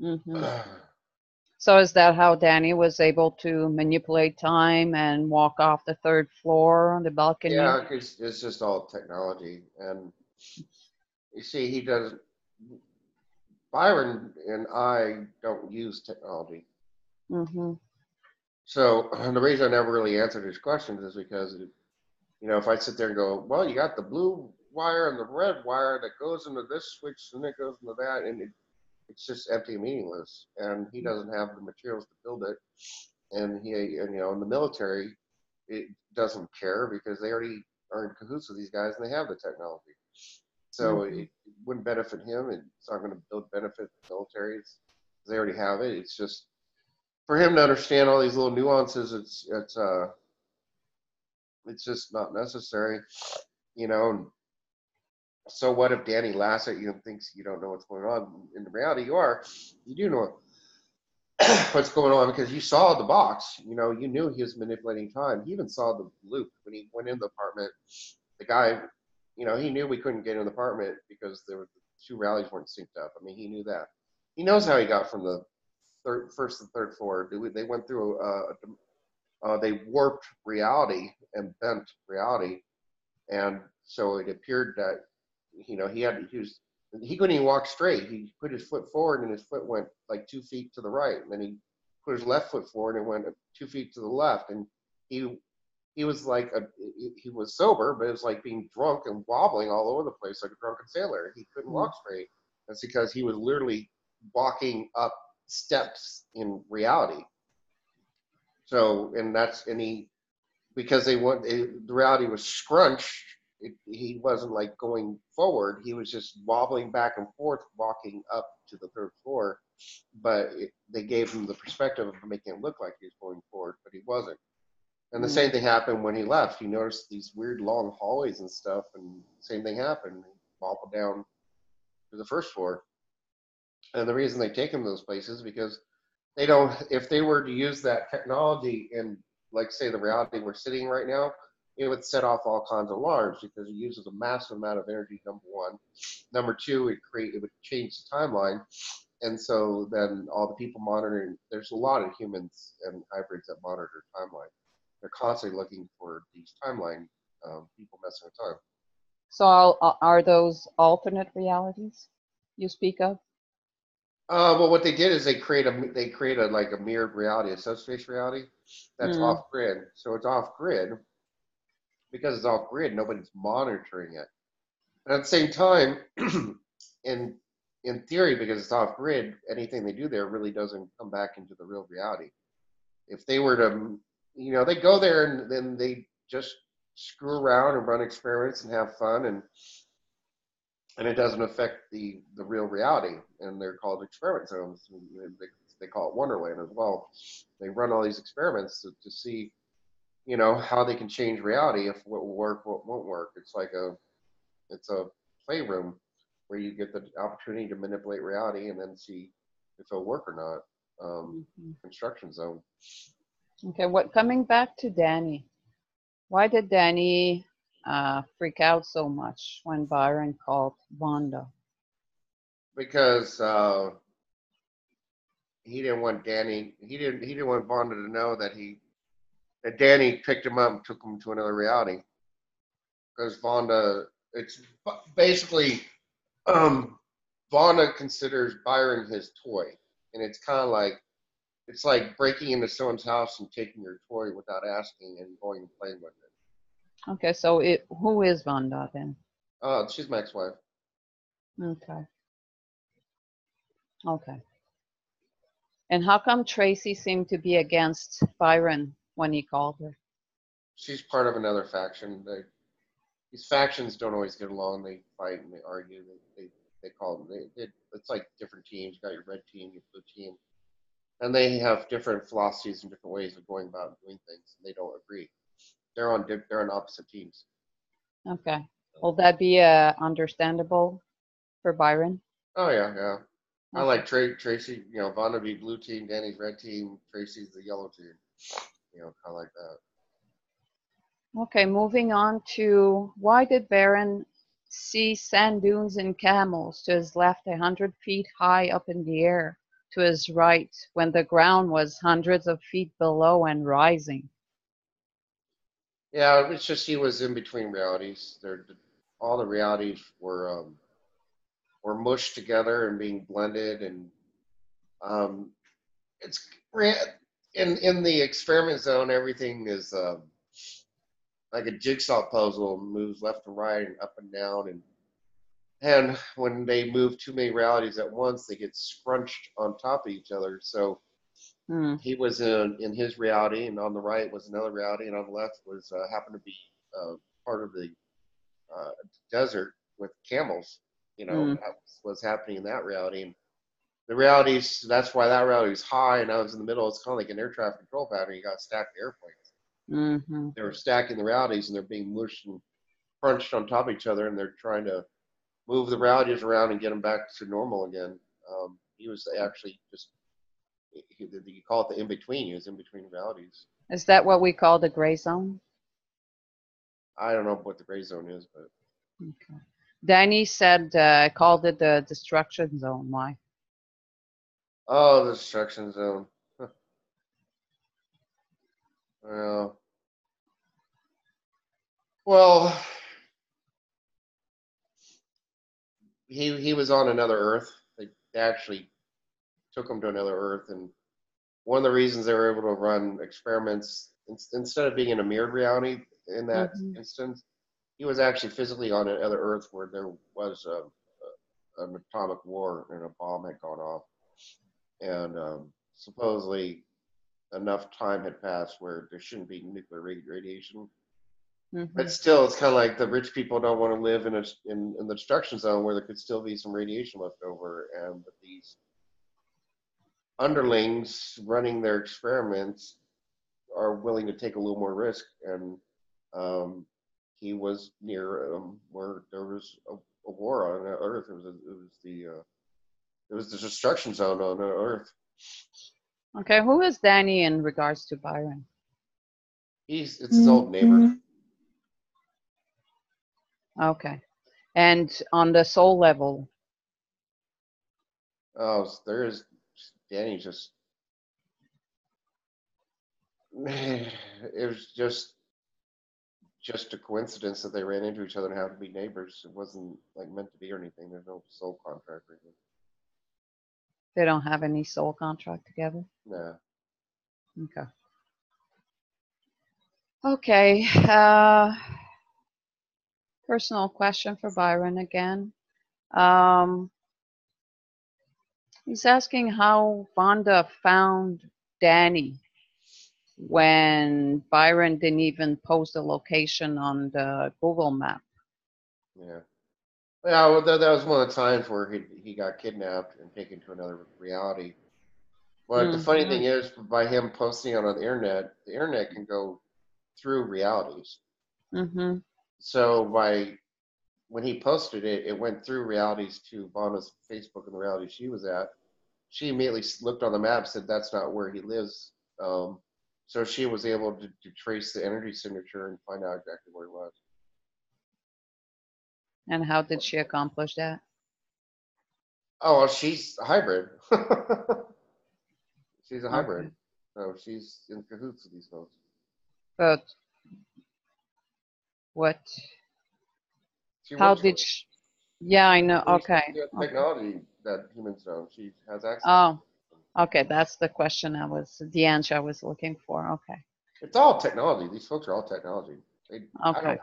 Mm-hmm. know, So is that how Danny was able to manipulate time and walk off the third floor on the balcony? yeah, it's just all technology, and you see, he does. Byron and I don't use technology. Mm-hmm. So the reason I never really answered his questions is because if I sit there and go, well, you got the blue wire and the red wire that goes into this switch and it goes into that, and it's just empty and meaningless. And he doesn't have the materials to build it. And in the military, it doesn't care because they already are in cahoots with these guys and they have the technology. So Mm-hmm. it wouldn't benefit him. It's not going to build benefit the military. They already have it. It's just for him to understand all these little nuances. It's just not necessary, you know. So what if Danny laughs at you and thinks you don't know what's going on? In reality, you do know what's going on because you saw the box. You knew he was manipulating time. He even saw the loop when he went in the apartment. The guy, he knew we couldn't get in the apartment because there were the two rallies weren't synced up. I mean, he knew that. he knows how he got from the first to third floor. They went through they warped reality and bent reality, and so it appeared that he couldn't even walk straight. He put his foot forward and his foot went like 2 feet to the right, and then he put his left foot forward and it went 2 feet to the left, and he he was like he was sober, but it was like being drunk and wobbling all over the place like a drunken sailor. He couldn't Mm. walk straight. That's because he was literally walking up steps in reality. So, and he, because the reality was scrunched. He wasn't like going forward. He was just wobbling back and forth, walking up to the third floor. But they gave him the perspective of making it look like he was going forward, but he wasn't. And the same thing happened when he left. He noticed these weird long hallways and stuff, and same thing happened. He wobbled down to the first floor. And the reason they take him to those places is because they don't, if they were to use that technology in, like, say, the reality we're sitting right now, it would set off all kinds of alarms because it uses a massive amount of energy, number one. Number two, it would change the timeline. And so then all the people monitoring, there's a lot of humans and hybrids that monitor timeline. They're constantly looking for these timeline people messing with time. So are those alternate realities you speak of? Well, what they did is they create a like a mirrored reality, a subspace reality that's Mm. off grid. So it's off grid because it's off grid. Nobody's monitoring it. And at the same time, in in theory, because it's off grid, anything they do there really doesn't come back into the real reality. If they were to, they go there and then they just screw around and run experiments and have fun, and it doesn't affect the real reality. And they're called experiment zones. They call it Wonderland as well. They run all these experiments to see, how they can change reality, if what will work, what won't work. It's a playroom where you get the opportunity to manipulate reality and then see if it'll work or not. Mhm. Construction zone. Okay, coming back to Danny, why did Danny freak out so much when Byron called Vonda? Because he didn't want Danny. He didn't want Vonda to know that Danny picked him up and took him to another reality. Because Vonda, it's basically Vonda considers Byron his toy, and it's like breaking into someone's house and taking your toy without asking and going and playing with it. Okay, so who is Vonda then? She's my ex-wife. Okay, okay. And how come Tracy seemed to be against Byron when he called her? She's part of another faction. These factions don't always get along. They fight and they argue. They call them. It's like different teams. You got your red team, your blue team, and they have different philosophies and different ways of going about doing things. And they don't agree. They're on opposite teams. Okay. Will that be understandable for Byron? Oh yeah, yeah. I Okay. like Tracy. Vonda be blue team, Danny's red team, Tracy's the yellow team. I like that. Okay, moving on to why did Baron see sand dunes and camels to his left 100 feet high up in the air, to his right when the ground was hundreds of feet below and rising? Yeah, it's just he was in between realities. All the realities were mushed together and being blended, and um, it's in the experiment zone. Everything is like a jigsaw puzzle, moves left and right and up and down, and when they move too many realities at once, they get scrunched on top of each other. So Hmm. he was in his reality, and on the right was another reality, and on the left was happened to be uh, part of the uh, desert with camels. Hmm. That was happening in that reality, and the realities. That's why that reality was high, and I was in the middle. It's kind of like an air traffic control pattern. You got stacked airplanes. Mm-hmm. They were stacking the realities, and they're being mushed and crunched on top of each other, and they're trying to move the realities around and get them back to normal again. He was actually just you call it the in between. He was in between realities. Is that what we call the gray zone? I don't know what the gray zone is, but Okay. Danny said, called it the destruction zone. Why? Oh, the destruction zone. Well, well, he was on another Earth. They actually took him to another Earth, and one of the reasons they were able to run experiments instead of being in a mirrored reality in that Mm-hmm. instance, he was actually physically on another Earth where there was an atomic war and a bomb had gone off, and supposedly enough time had passed where there shouldn't be nuclear radiation. Mm-hmm. But still, it's kind of like the rich people don't want to live in the destruction zone where there could still be some radiation left over, and but these underlings running their experiments are willing to take a little more risk, and um, he was near where there was a war on Earth. It was the destruction zone on Earth. Okay, who is Danny in regards to Byron? It's his old neighbor. Okay, and on the soul level. Oh, there is Danny. It was just a coincidence that they ran into each other and happened to be neighbors. It wasn't like meant to be or anything. There's no soul contract or anything. They don't have any soul contract together. Nah. Okay. Okay. Personal question for Byron again. Um, he's asking how Vonda found Danny when Byron didn't even post the location on the Google map. Yeah. Yeah, well, that was one of the times where he got kidnapped and taken to another reality. But the funny Mm-hmm. thing is, by him posting it on the internet can go through realities. Mm-hmm. So by when he posted it, it went through realities to Bonna's Facebook and the reality she was at. She immediately looked on the map, said that's not where he lives. So she was able to trace the energy signature and find out exactly where he was. And how did she accomplish that? Oh, well, she's a hybrid. She's a hybrid. Okay. So she's in cahoots with these folks. But what? She How works for did them. she? Yeah, I know. Okay. She has Okay. technology that humans don't. She has access to Oh, it. okay. That's the answer I was looking for. Okay. It's all technology. These folks are all technology. I Okay. don't.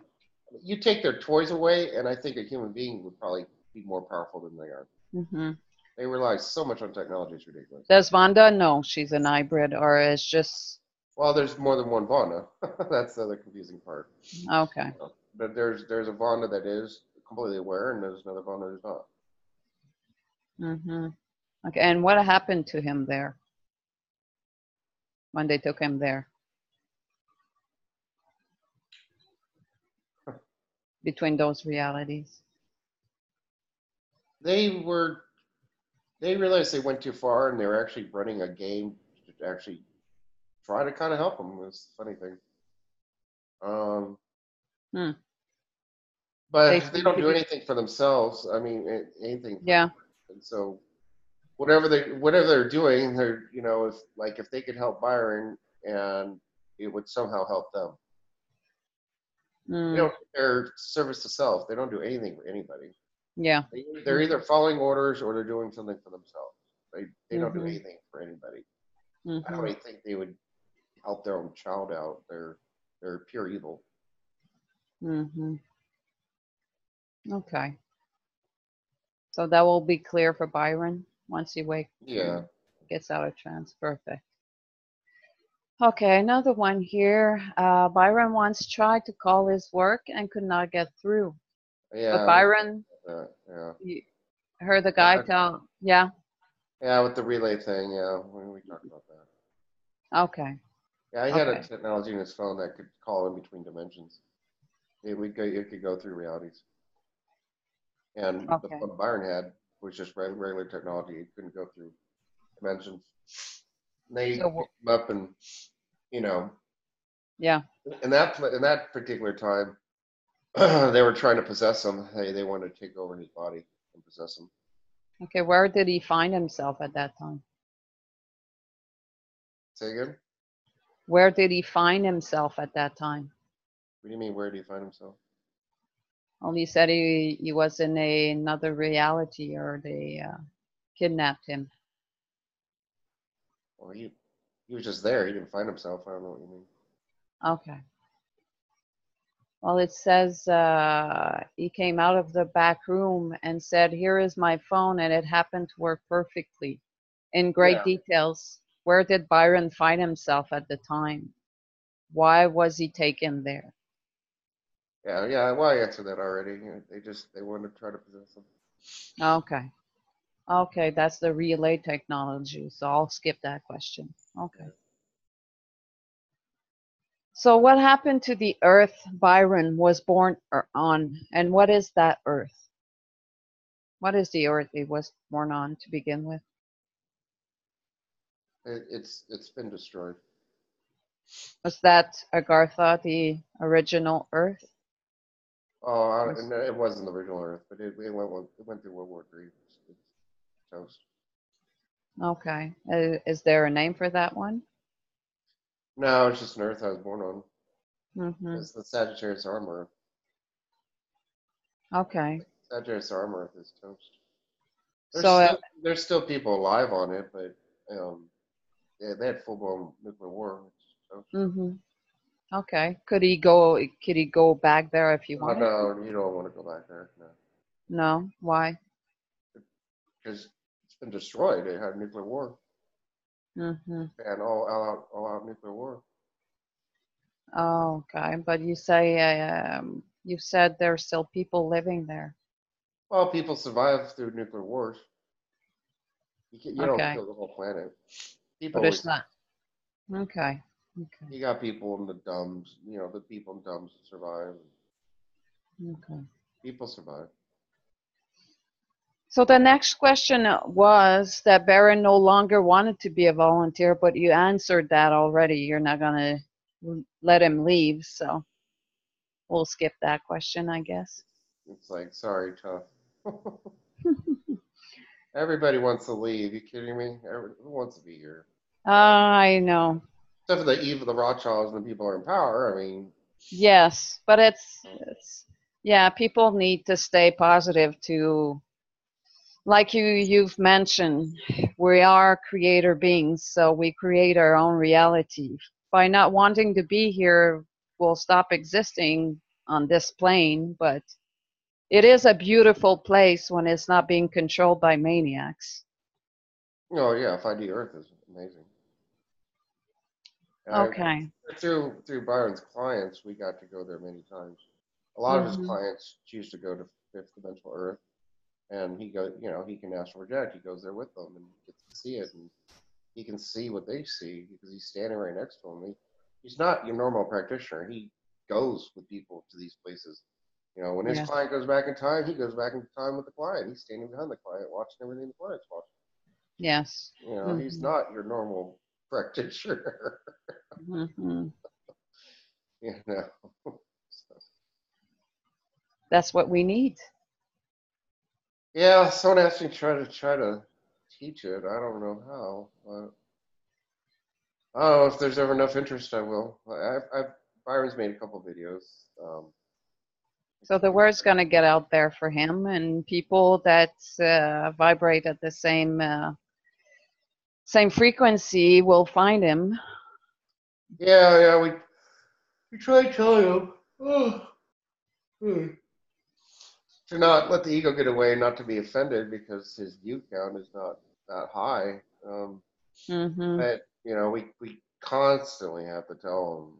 You take their toys away, and I think a human being would probably be more powerful than they are. Mm-hmm. They rely so much on technology; it's ridiculous. Does Vonda know she's an hybrid or is just Well, there's more than one Vonda. That's the other confusing part. okay? But there's a Vonda that is completely aware, and there's another Vonda who's not. Mm-hmm. Okay. And what happened to him there when they took him there between those realities? They were they realized they went too far, and they were actually running a game to actually try to kind of help them. It's the funny thing. Um, Hmm. They but they seem don't to do be. anything for themselves. I mean, anything for Yeah. anybody. And so whatever they're doing, they're if they could help Byron, and it would somehow help them. They Mm, don't they're service to self. They don't do anything for anybody. yeah. They're either following orders or they're doing something for themselves. They don't do Mm-hmm. anything for anybody. I Mm-hmm. don't even think they would help their own child out. They're pure evil. Mm-hmm. Okay. So that will be clear for Byron once he Yeah. gets out of trance. Perfect. Okay, another one here. Byron once tried to call his work and could not get through. But Yeah. Byron, Yeah. you heard the guy Yeah. tell, yeah, Yeah, with the relay thing, yeah, we talked about that. okay, Yeah, he had a okay, technology in his phone that could call in between dimensions. It could go through realities. And the okay. phone Byron had was just regular technology. It couldn't go through dimensions. And they So, picked him up, and you know, yeah, in that particular time, they were trying to possess him. They wanted to take over his body and possess him. okay. Where did he find himself at that time? Say again? Where did he find himself at that time? What do you mean, where do you find himself? Well, he said he was in another reality, or they kidnapped him. Well, he was just there. He didn't find himself. I don't know what you mean. Okay. Well, it says he came out of the back room and said, "Here is my phone," and it happened to work perfectly. In great Yeah. details, where did Byron find himself at the time? Why was he taken there? Yeah. Well, I answered that already. They wanted to try to possess him. Okay. Okay, that's the relay technology, so I'll skip that question. Okay. Yeah. So what happened to the Earth Byron was born on, and what is that Earth? What is the Earth he was born on to begin with? It's been destroyed. Was that Agartha, the original Earth? And it wasn't the original Earth, but it went through World War III. It's toast. Okay. Is there a name for that one? No, it's just an Earth I was born on. Mm-hmm. It's the Sagittarius armor. Okay. Sagittarius armor is toast. So, There's still people alive on it, but they had full blown nuclear war. mm-hmm. Okay. Could he go back there if he Oh wanted to? no, you don't want to go back there. No, No. Why? because it's been destroyed. It had nuclear war Mm-hmm. and all out nuclear war. Oh, okay. But you said there's still people living there. Well, people survive through nuclear wars. You don't Okay. kill the whole planet. People But it's always. not. Okay. Okay. You got people in the dumbs. The people in dumbs survive. Okay. People survive. So the next question was that Baron no longer wanted to be a volunteer, but you answered that already. You're not gonna let him leave, so we'll skip that question, I guess. It's like, sorry, tough. Everybody wants to leave. You kidding me? Who wants to be here? I know. Except for the eve of the Rothschilds and the people who are in power. I mean, Yes, but it's yeah, people need to stay positive to, like you've mentioned, we are creator beings, so we create our own reality. By not wanting to be here, we'll stop existing on this plane, but it is a beautiful place when it's not being controlled by maniacs. oh yeah, 5D Earth is amazing. I, Okay. through Byron's clients, we got to go there many times. A lot of his Mhm. clients choose to go to fifth dimensional Earth, and he can astral project. He goes there with them and gets to see it, and he can see what they see because he's standing right next to them. He's not your normal practitioner. He goes with people to these places. When his Yes. client goes back in time, he goes back in time with the client. He's standing behind the client, watching everything the client's watching. Yes. He's Mhm. not your normal practitioner. Mhm. you know. So, That's what we need. yeah, someone asked me to try to teach it. I don't know how, but I don't know if there's ever enough interest. I will. Byron's made a couple videos. So the word's going to get out there for him, and people that vibrate at the same frequency will find him. Yeah. We tried telling him to not let the ego get away, not to be offended because his view count is not that high. Mm-hmm. But we constantly have to tell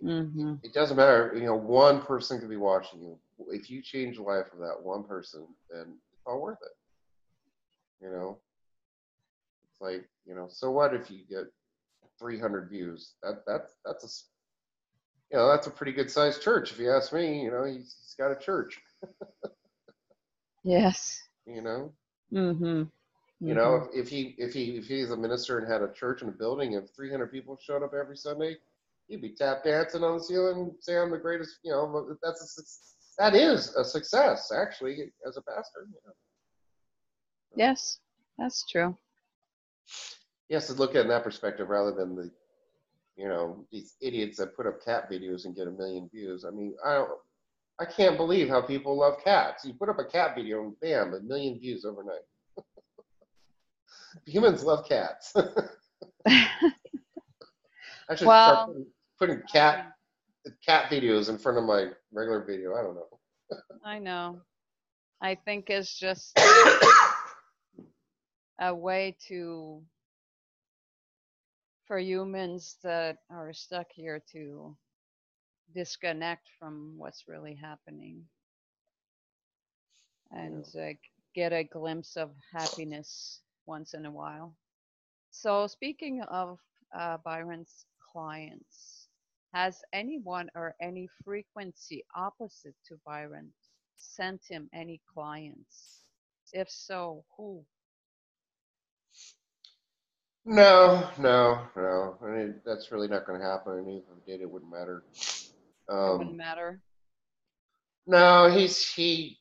him. Mm-hmm. It doesn't matter. One person could be watching you. If you change the life of that one person, then it's all worth it. It's like So what if you get 300 views? That's a pretty good sized church, if you ask me. He's got a church. Yes. You know. Mm-hmm. Mm-hmm. If he's a minister and had a church and a building, if 300 people showed up every Sunday, he'd be tap dancing on the ceiling, say I'm the greatest. That is a success actually as a pastor. Yes, that's true. he has to look at it in that perspective rather than the, these idiots that put up cat videos and get 1 million views. I mean, I can't believe how people love cats. You put up a cat video and bam, 1 million views overnight. Humans love cats. I should start Well, putting I mean, cat videos in front of my regular video. I don't know. I know. I think it's just a way for humans that are stuck here to disconnect from what's really happening and get a glimpse of happiness once in a while. So, speaking of Byron's clients, has anyone or any frequency opposite to Byron sent him any clients? If so, who? No. I mean, that's really not going to happen. And even if it did, it wouldn't matter. It wouldn't Um, matter. no, he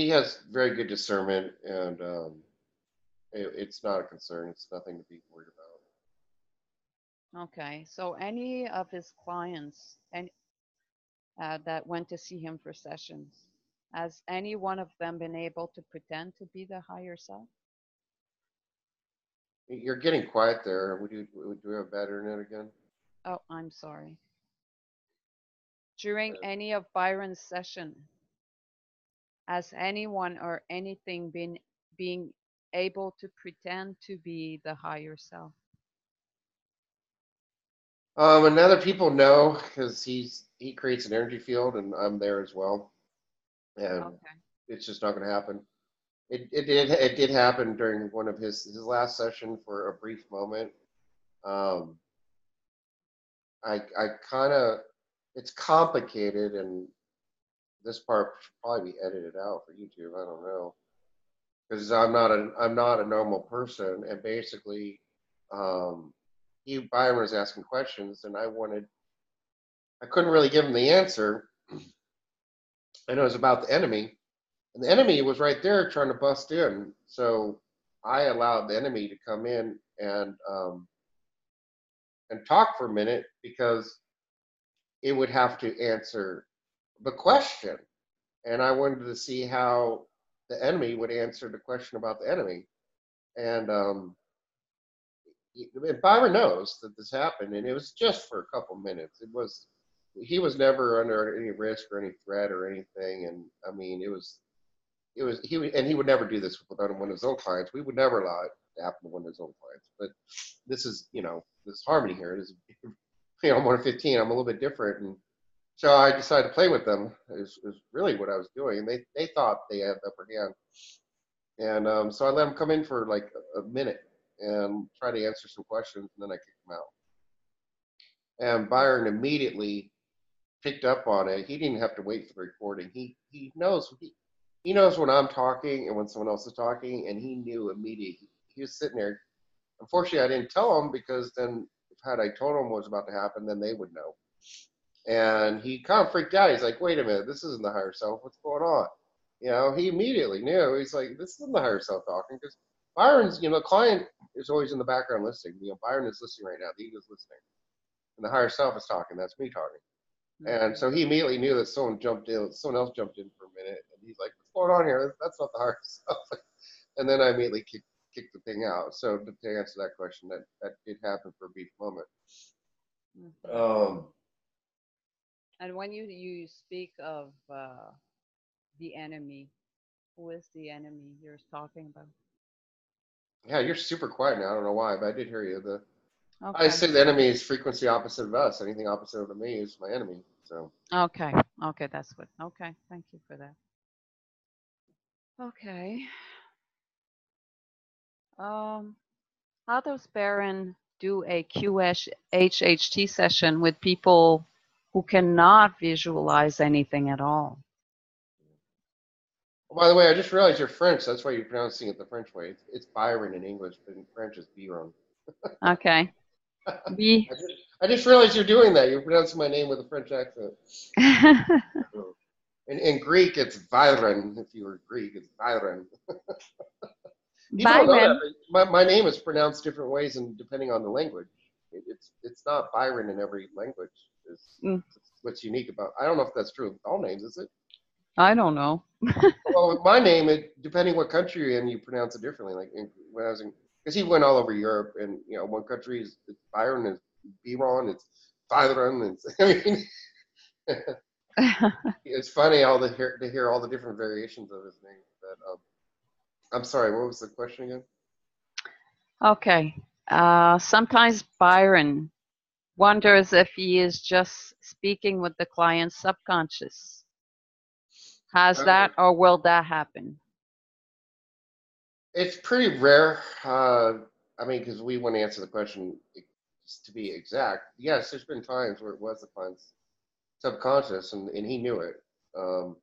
has very good discernment, and it's not a concern. It's nothing to be worried Okay, so any of his clients and that went to see him for sessions, has any one of them been able to pretend to be the higher self? about. You're getting quiet there. Do we have bad internet again? Oh, I'm sorry. During Uh, any of Byron's session, has anyone or anything been being able to pretend to be the higher self? and other people know because he creates an energy field, and I'm there as well, and Okay. it's just not going to happen. It did happen during one of his last session for a brief moment. Um, I kind of it's complicated, and this part should probably be edited out for YouTube. I don't know because I'm not a normal person, and basically, um, Byron was asking questions, and I couldn't really give him the answer, and it was about the enemy, and the enemy was right there trying to bust in, so I allowed the enemy to come in and talk for a minute because it would have to answer the question. And I wanted to see how the enemy would answer the question about the enemy. And Byron knows that this happened, and it was just for a couple minutes. He was never under any risk or any threat or anything. And I mean, he would never do this with one of his own clients. We would never allow it to happen to one of his own clients. But this is, this harmony here. It is, I'm 115. I'm a little bit different, and so I decided to play with them. Is really what I was doing, and they thought they had the upper hand, and so I let them come in for like a minute and try to answer some questions, and then I kicked them out. And Byron immediately picked up on it. He didn't have to wait for the recording. He knows when I'm talking and when someone else is talking, and he knew immediately. He was sitting there. Unfortunately, I didn't tell him because then, had I told him what was about to happen, then they would know. And he kind of freaked out. He's like, wait a minute, this isn't the higher self. What's going on? He immediately knew. He's like, this isn't the higher self talking because Byron's, the client is always in the background listening. Byron is listening right now. The ego's listening. And the higher self is talking. That's me talking. And Mhm. so he immediately knew that someone else jumped in for a minute. And he's like, what's going on here? That's not the higher self. And then I immediately kicked the thing out. So to answer that question, that did happen for a brief moment. Mhm. Um, And when you speak of the enemy, who is the enemy you're talking about? yeah, you're super quiet now. I don't know why, but I did hear you. I Okay. say the enemy is frequency opposite of us. Anything opposite of me is my enemy. So Okay. Okay, that's what. Okay, thank you for that. Okay. Um, how does Baron do a QHHT session with people who cannot visualize anything at all? oh, by the way, I just realized you're French. That's why you're pronouncing it the French way. It's Byron in English, but in French it's Byron. Okay. We. I just realized you're doing that. You're pronouncing my name with a French accent. In Greek, it's Byron. If you were Greek, it's Byron. People don't know that. Byron. But my name is pronounced different ways, and depending on the language, it's not Byron in every language. Is Mm, what's unique about. I don't know if that's true of all names, is it? I don't know. Well, with my name, depending what country you're in, you pronounce it differently. Like when I was in, because he went all over Europe, and one country is it's Byron, it's Byron, it's Byron, it's I mean, it's funny all to hear all the different variations of his name. But I'm sorry, what was the question again? Okay. Sometimes Byron wonders if he is just speaking with the client's subconscious. Has Uh, that or will that happen? it's pretty rare. I mean, because we want to answer the question to be exact. Yes, there's been times where it was the client's subconscious, and he knew it. Um,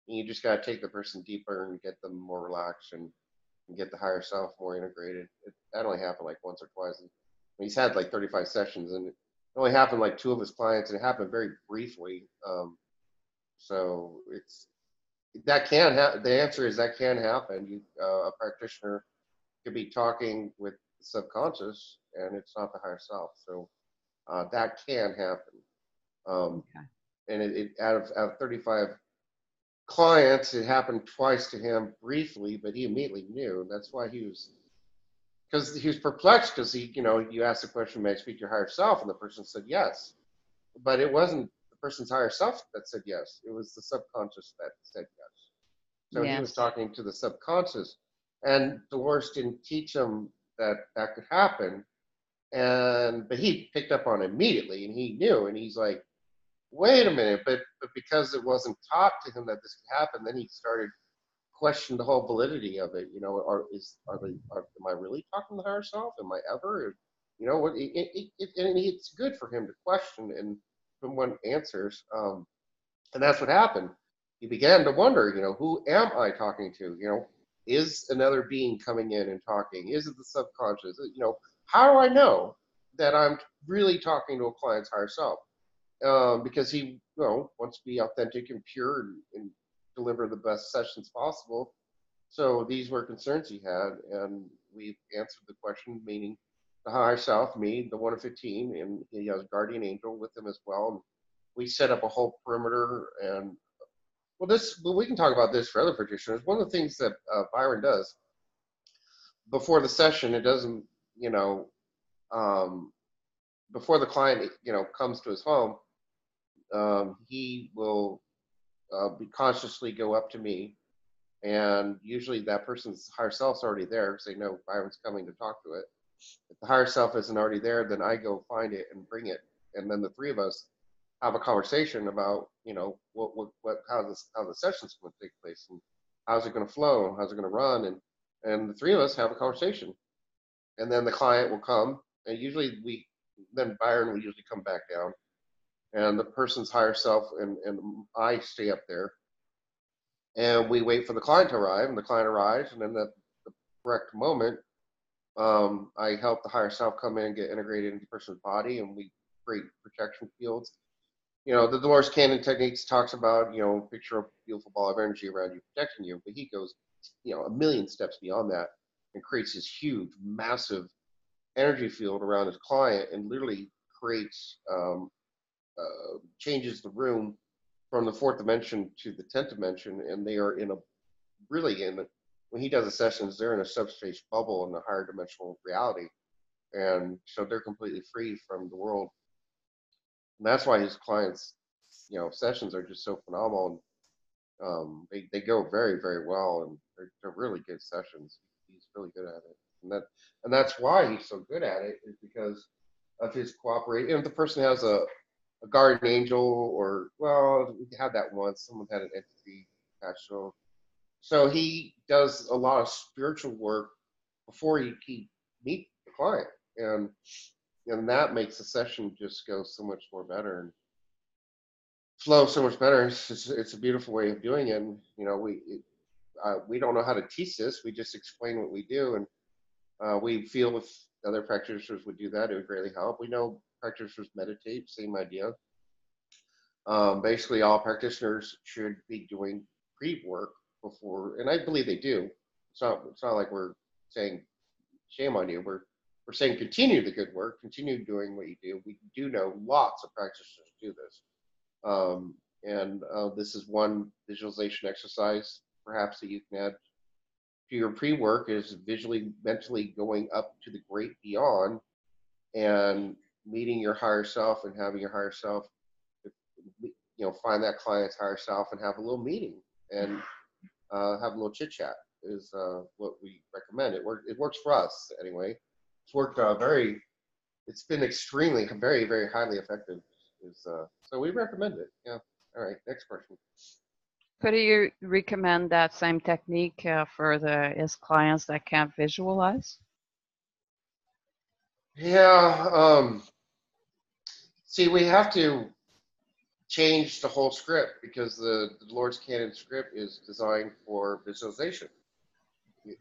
you just got to take the person deeper and get them more relaxed and get the higher self more integrated. That only happened like once or twice. And he's had like 35 sessions, and it only happened like 2 of his clients, and it happened very briefly. So it's that can happen. The answer is that can happen. A practitioner could be talking with the subconscious, and it's not the higher self. So that can happen. Okay. And out of 35 clients, it happened twice to him briefly, but he immediately knew. That's why because he was perplexed because you asked the question, may I speak to your higher self? And the person said yes. But it wasn't the person's higher self that said yes. It was the subconscious that said yes. So he was Yes. talking to the subconscious. And Dolores didn't teach him that that could happen. But he picked up on it immediately and he knew. And he's like, wait a minute. But because it wasn't taught to him that this could happen, then he started question the whole validity of it. Am I really talking to higher self? Am I ever? What? And it's good for him to question and someone answers. And that's what happened. He began to wonder, who am I talking to? Is another being coming in and talking? Is it the subconscious? How do I know that I'm really talking to a client's higher self? Because he, wants to be authentic and pure and deliver the best sessions possible. So these were concerns he had, and we answered the question, meaning the higher self, me, the 1 of 15, and he has a guardian angel with him as well. And we set up a whole perimeter, and well, we can talk about this for other practitioners. One of the things that Byron does before the session, it doesn't, um, before the client, comes to his home, he will be consciously go up to me. And usually that person's higher self's already there because they know Byron's coming to talk to it. If the higher self isn't already there, then I go find it and bring it. And then the three of us have a conversation about, how the session's going to take place and how's it going to flow, how's it going to run. And the three of us have a conversation. And then the client will come. And usually then Byron will usually come back down. And the person's higher self and I stay up there and we wait for the client to arrive, and the client arrives, and then at the correct moment, I help the higher self come in and get integrated into the person's body, and we create protection fields. The Dolores Cannon techniques talks about, picture a beautiful ball of energy around you protecting you, but he goes, a million steps beyond that and creates this huge, massive energy field around his client and literally creates, changes the room from the fourth dimension to the 10th dimension, and they are when he does the sessions, they're in a subspace bubble in a higher dimensional reality. And so they're completely free from the world. And that's why his clients, sessions are just so phenomenal. And they go very, very well, and they're really good sessions. He's really good at it. And that's why he's so good at it, is because of his cooperation. If the person has a guardian angel, or, well, we had that once, someone had an entity attached to him. So he does a lot of spiritual work before he meet the client, and that makes the session just go so much more better and flow so much better. It's a beautiful way of doing it. And, we don't know how to teach this. We just explain what we do, and we feel if other practitioners would do that, it would greatly help. We know practitioners meditate, same idea. Basically, all practitioners should be doing pre-work before, and I believe they do. It's not like we're saying shame on you. We're saying continue the good work, continue doing what you do. We do know lots of practitioners do this. And this is one visualization exercise perhaps that you can add to your pre-work is visually, mentally going up to the great beyond and meeting your higher self and having your higher self, find that client's higher self and have a little meeting and have a little chit chat is what we recommend. It works for us anyway. It's worked it's been extremely, very, very highly effective. So we recommend it. Yeah. All right. Next question. Could you recommend that same technique for his clients that can't visualize? Yeah. See, we have to change the whole script because the Lord's Canon script is designed for visualization.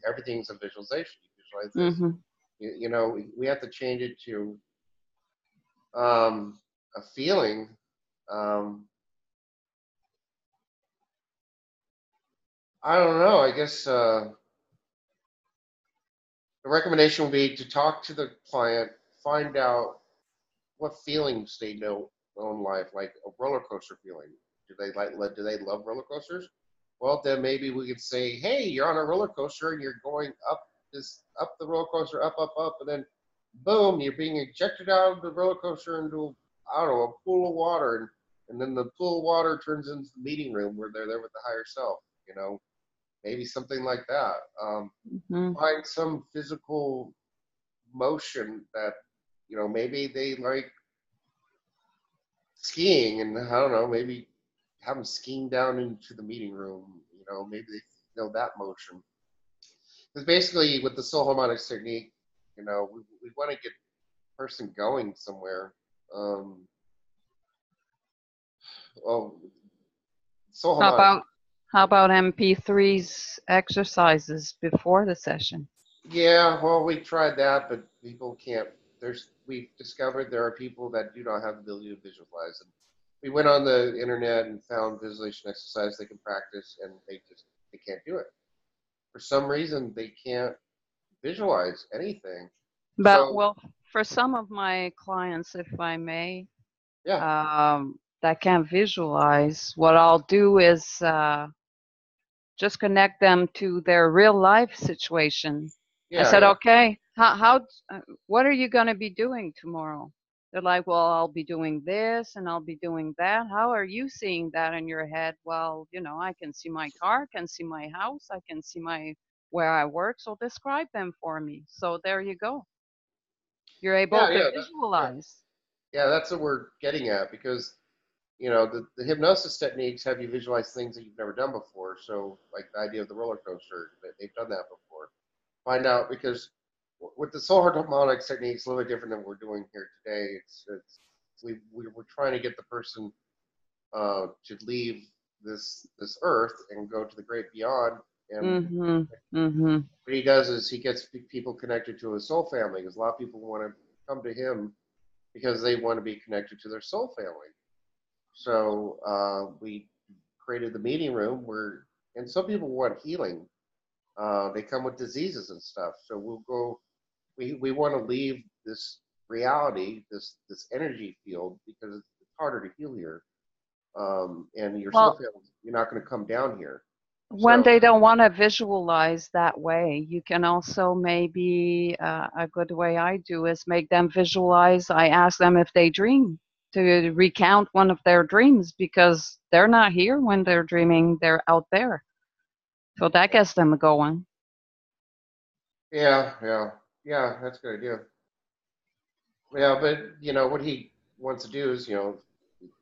Everything's a visualization. You visualize this. Mm-hmm. We have to change it to a feeling. I don't know. I guess the recommendation would be to talk to the client, find out what feelings they know in life, like a roller coaster feeling. Do they love roller coasters? Well, then maybe we could say, hey, you're on a roller coaster and you're going up the roller coaster, up, and then boom, you're being ejected out of the roller coaster into, I don't know, a pool of water, and then the pool of water turns into the meeting room where they're there with the higher self. Maybe something like that. Find some physical motion that, maybe they like skiing, and I don't know, maybe have them skiing down into the meeting room. Maybe they know that motion. Because basically, with the soul harmonics technique, we want to get the person going somewhere. Well, soul How harmonics. about how about MP3s exercises before the session? Yeah, well, we tried that, but people can't. We've discovered there are people that do not have the ability to visualize. And we went on the internet and found visualization exercise they can practice, and they can't do it. For some reason, they can't visualize anything. But So well, for some of my clients, if I may, yeah, that can't visualize, what I'll do is just connect them to their real life situation. I yeah, said, yeah, okay, what are you going to be doing tomorrow? They're like, well, I'll be doing this and I'll be doing that. How are you seeing that in your head? Well, I can see my car, I can see my house, I can see where I work. So describe them for me. So there you go. You're able yeah, to yeah, visualize. yeah. That's what we're getting at because the hypnosis techniques have you visualize things that you've never done before. So like the idea of the roller coaster, they've done that before. Find out because with the soul harmonics technique, it's a little bit different than what we're doing here today. We're trying to get the person to leave this earth and go to the great beyond. And Mm-hmm. Mm-hmm. what he does is he gets people connected to his soul family because a lot of people want to come to him because they want to be connected to their soul family. So we created the meeting room and some people want healing. They come with diseases and stuff. So we'll go. We want to leave this reality, this energy field, because it's harder to heal here. And your soul Well, family, you're not going to come down here. when So they don't want to visualize that way, you can also maybe a good way I do is make them visualize. I ask them if they dream to recount one of their dreams because they're not here when they're dreaming, they're out there. So that gets them going. yeah, yeah, yeah, that's a good idea. Yeah, but what he wants to do is,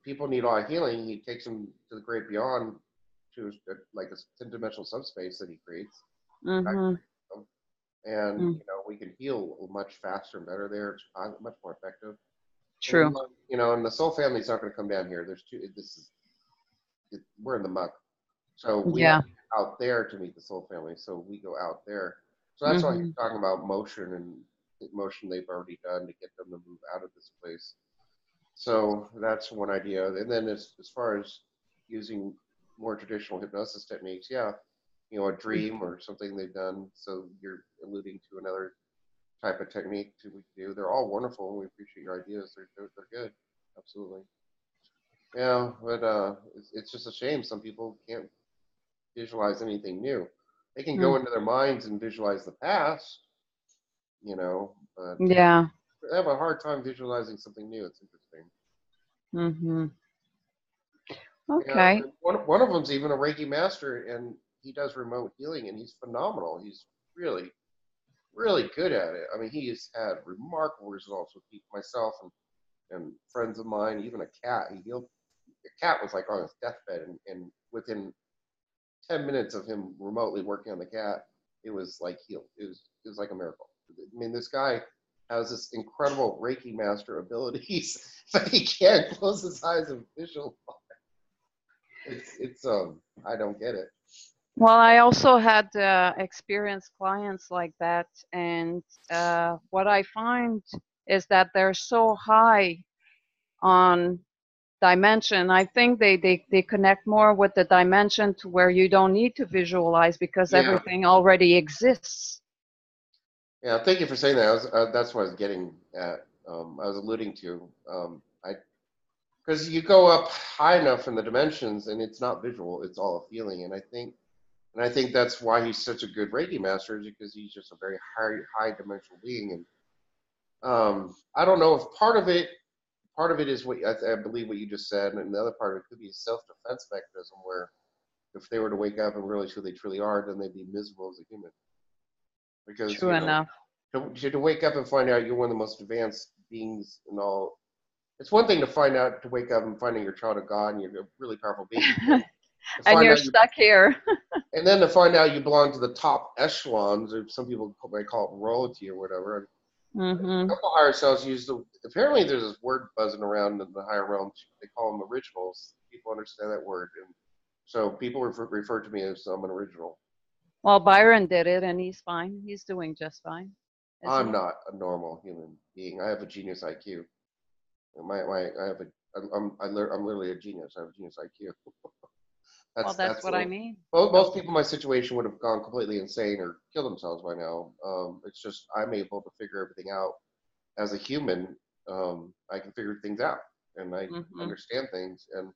people need a lot of healing. He takes them to the great beyond, to like a 10-dimensional subspace that he creates, Mm-hmm. and Mm. we can heal much faster and better there. It's much more effective. And we True. love, and the soul family's not going to come down here. There's two. We're in the muck, so we have Yeah. to get out there to meet the soul family. So we go out there. So that's why he's Mm-hmm. talking about motion and motion they've already done to get them to move out of this place. So that's one idea. And then as far as using more traditional hypnosis techniques, yeah, a dream or something they've done. So you're alluding to another type of technique we can do. They're all wonderful, and we appreciate your ideas. They're good, absolutely. Yeah, but it's just a shame some people can't visualize anything new. They can go Mm. into their minds and visualize the past, but Yeah. they have a hard time visualizing something new. It's interesting. Mm-hmm. Yeah, Okay. and one of them's even a Reiki master, and he does remote healing, and he's phenomenal. He's really, really good at it. I mean, he has had remarkable results with people, myself and friends of mine, even a cat. He healed. The cat was like on his deathbed, and within 10 minutes of him remotely working on the cat, it was like healed. It was like a miracle. I mean, this guy has this incredible Reiki master abilities that he can't close his eyes and visualize. It's I don't get it. Well, I also had experienced clients like that, and what I find is that they're so high on dimension. I think they connect more with the dimension to where you don't need to visualize because Yeah, everything already exists. yeah. Thank you for saying that. That's what I was getting at. I was alluding to. I Because you go up high enough in the dimensions, and it's not visual; it's all a feeling. And I think that's why he's such a good Reiki master, is because he's just a very high dimensional being. And I don't know if part of it is what I believe what you just said, and the other part of it could be a self-defense mechanism where if they were to wake up and realize who they truly are, then they'd be miserable as a human. Because True enough. to wake up and find out you're one of the most advanced beings in all. It's one thing to find out, to wake up and finding you're a child of God and you're a really powerful being, but then to And find you're out you stuck here. and then to find out you belong to the top echelons, or some people might call it royalty or whatever. And a Mm-hmm. couple higher selves use apparently there's this word buzzing around in the higher realms. They call them originals. People understand that word, and so people refer to me as I'm an original. Well, Byron did it, and he's fine. He's doing just fine, isn't I'm he? not a normal human being. I have a genius IQ. I have I'm literally a genius. I have a genius IQ. Well, that's That's what I mean. most Okay. people in my situation would have gone completely insane or killed themselves by now. It's just I'm able to figure everything out as a human. I can figure things out, and I Mm-hmm. understand things, and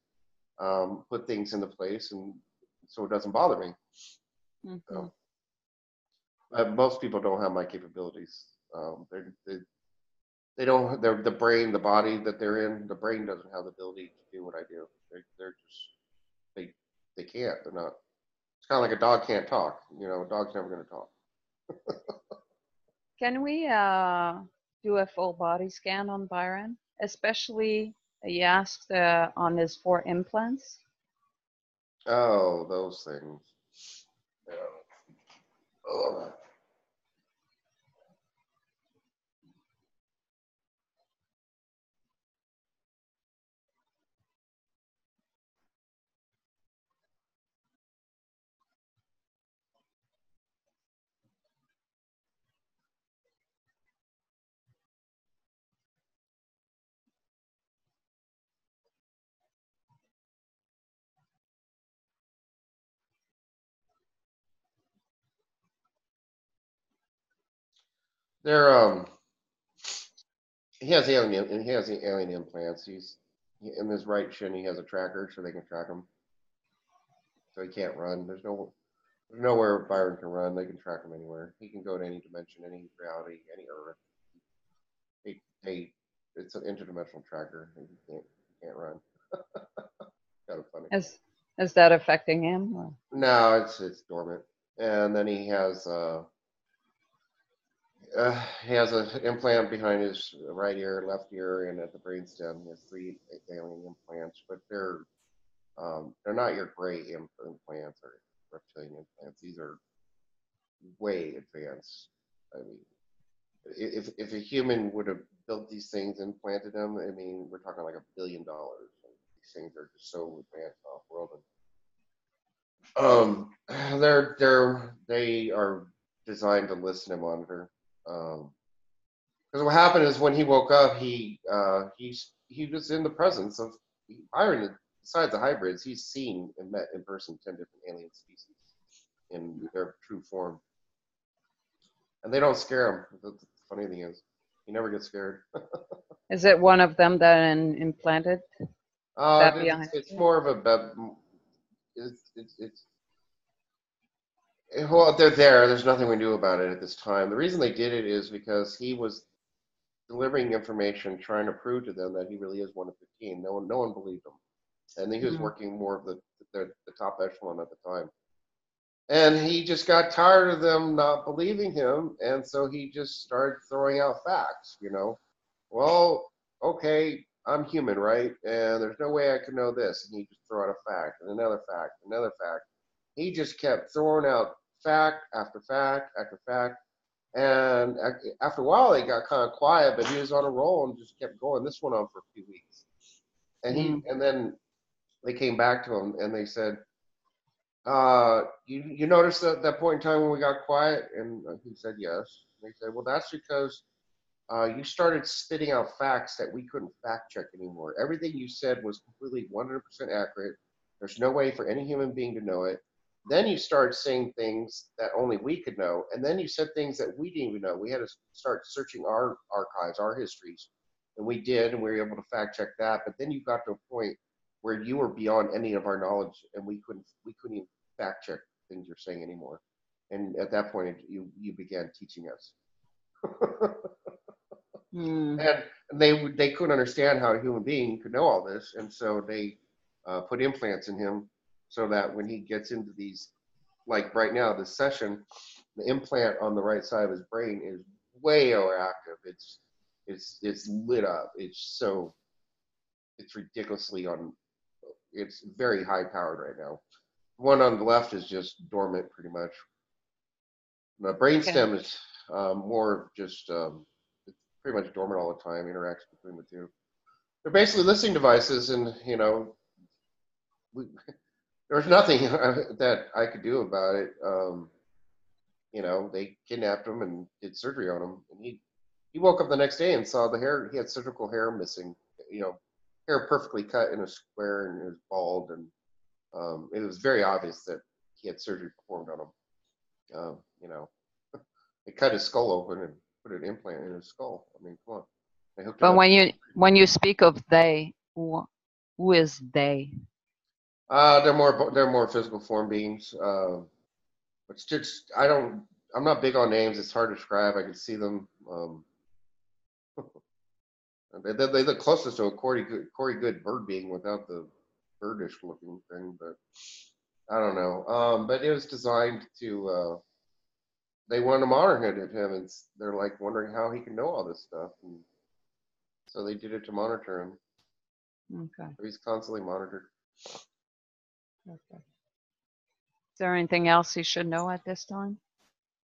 put things into place, and so it doesn't bother me. Mm-hmm. So, most people don't have my capabilities. They don't. They're the brain, the body that they're in. The brain doesn't have the ability to do what I do. They're just they they can't. They're not. It's kind of like a dog can't talk. A dog's never going to talk. Can we do a full body scan on Byron? Especially, he asked on his 4 implants. Oh, those things. Yeah. Oh. They're he has the alien implants. In his right shin. He has a tracker, so they can track him. So he can't run. There's nowhere Byron can run. They can track him anywhere. He can go to any dimension, any reality, any Earth. They it's an interdimensional tracker. He can't run. Kind of funny. Is that affecting him? Or? No, it's dormant. And then he has an implant behind his right ear, left ear, and at the brainstem. He has three alien implants, but they're not your gray implants or reptilian implants. These are way advanced. I mean, if a human would have built these things and planted them, I mean, we're talking like $1 billion. These things are just so advanced off world. They are designed to listen and monitor. Because what happened is when he woke up, he was in the presence of Byron. Besides the hybrids, he's seen and met in person 10 different alien species. in their true form. And they don't scare him. The funny thing is, he never gets scared. Is it one of them that implanted that behind? It's more of a, it's well, they're there. There's nothing we can do about it at this time. The reason they did it is because he was delivering information, trying to prove to them that he really is one of 15. No one believed him, and he was working more of the top echelon at the time. And he just got tired of them not believing him, and so he just started throwing out facts. Well, okay, I'm human, right? And there's no way I could know this. And he just throw out a fact and another fact, another fact. He just kept throwing out fact after fact after fact. And after a while, they got kind of quiet, but he was on a roll and just kept going. This went on for a few weeks. And then they came back to him and they said, you noticed that point in time when we got quiet? And he said, yes. And they said, well, that's because you started spitting out facts that we couldn't fact check anymore. Everything you said was completely 100% accurate. There's no way for any human being to know it. Then you started saying things that only we could know. And then you said things that we didn't even know. We had to start searching our archives, our histories. And we did, and we were able to fact check that. But then you got to a point where you were beyond any of our knowledge, and we couldn't even fact check things you're saying anymore. And at that point, you began teaching us. And they couldn't understand how a human being could know all this, and so they put implants in him so that when he gets into these, like right now, this session, the implant on the right side of his brain is way overactive. It's lit up. It's ridiculously it's very high powered right now. One on the left is just dormant, pretty much. The brainstem is more just it's pretty much dormant all the time. Interacts between the two. They're basically listening devices, and there's nothing that I could do about it. They kidnapped him and did surgery on him, and he woke up the next day and saw the hair. He had surgical hair missing. Hair perfectly cut in a square, and it was bald, and it was very obvious that he had surgery performed on him. They cut his skull open and put an implant in his skull. I mean, come on. They hooked it But up. when you speak of they, who is they? They're more physical form beings. It's just I'm not big on names. It's hard to describe. I can see them. They look closest to a Corey Good bird being without the birdish looking thing, but I don't know. But it was designed to. They wanted to monitor him, and they're like wondering how he can know all this stuff, and so they did it to monitor him. Okay. So he's constantly monitored. Okay. Is there anything else he should know at this time?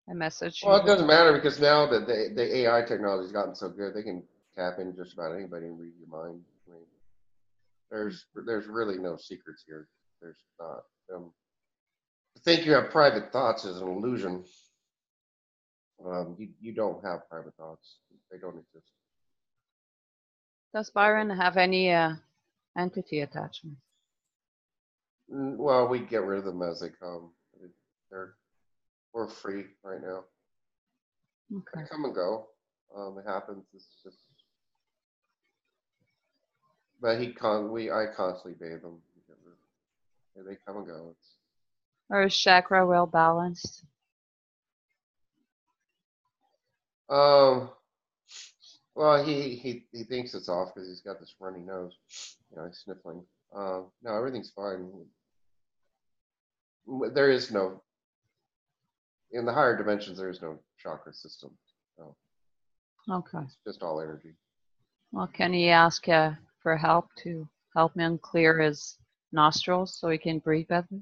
A message? Well, it doesn't matter because now that the AI technology has gotten so good, they can tap into just about anybody and read your mind. I mean, there's really no secrets here. There's not. To think you have private thoughts is an illusion. You don't have private thoughts. They don't exist. Does Byron have any entity attachments? Well, we get rid of them as they come. We're free right now. Okay. They come and go. It happens. It's just. But I constantly bathe them. They come and go. Or is chakra well balanced? Well, he thinks it's off because he's got this runny nose. He's sniffling. No, everything's fine. There is no, in the higher dimensions, there is no chakra system. So Okay. it's just all energy. Well, can he ask for help to help him clear his nostrils so he can breathe better?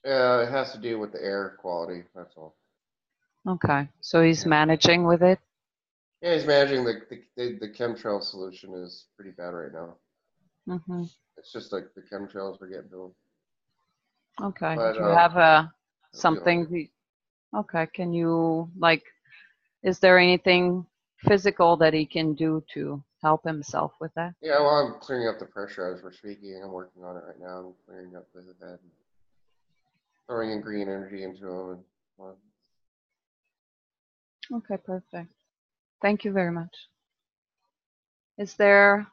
It has to do with the air quality. That's all. Okay. So he's managing with it? Yeah, he's managing the chemtrail solution is pretty bad right now. Mm-hmm. It's just like the chemtrails we're getting to him. Okay. But, do you have something? Okay. Can you, is there anything physical that he can do to help himself with that? Yeah, well, I'm clearing up the pressure as we're speaking. I'm working on it right now. I'm clearing up the head. throwing in green energy into them. And, well, Okay, perfect. Thank you very much. Is there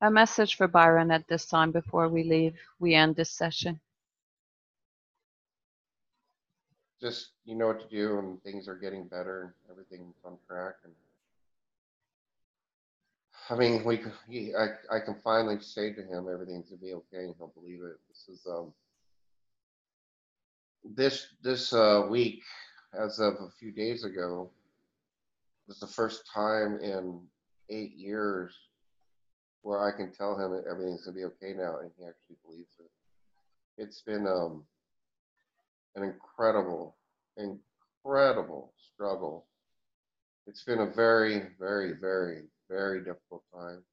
a message for Byron at this time before we end this session? just you know what to do, and things are getting better, and everything's on track. And I mean, I can finally say to him everything's gonna be okay, and he'll believe it. This week, as of a few days ago, was the first time in 8 years where I can tell him that everything's gonna be okay now, and he actually believes it. It's been an incredible struggle. It's been a very, very, very, very difficult time,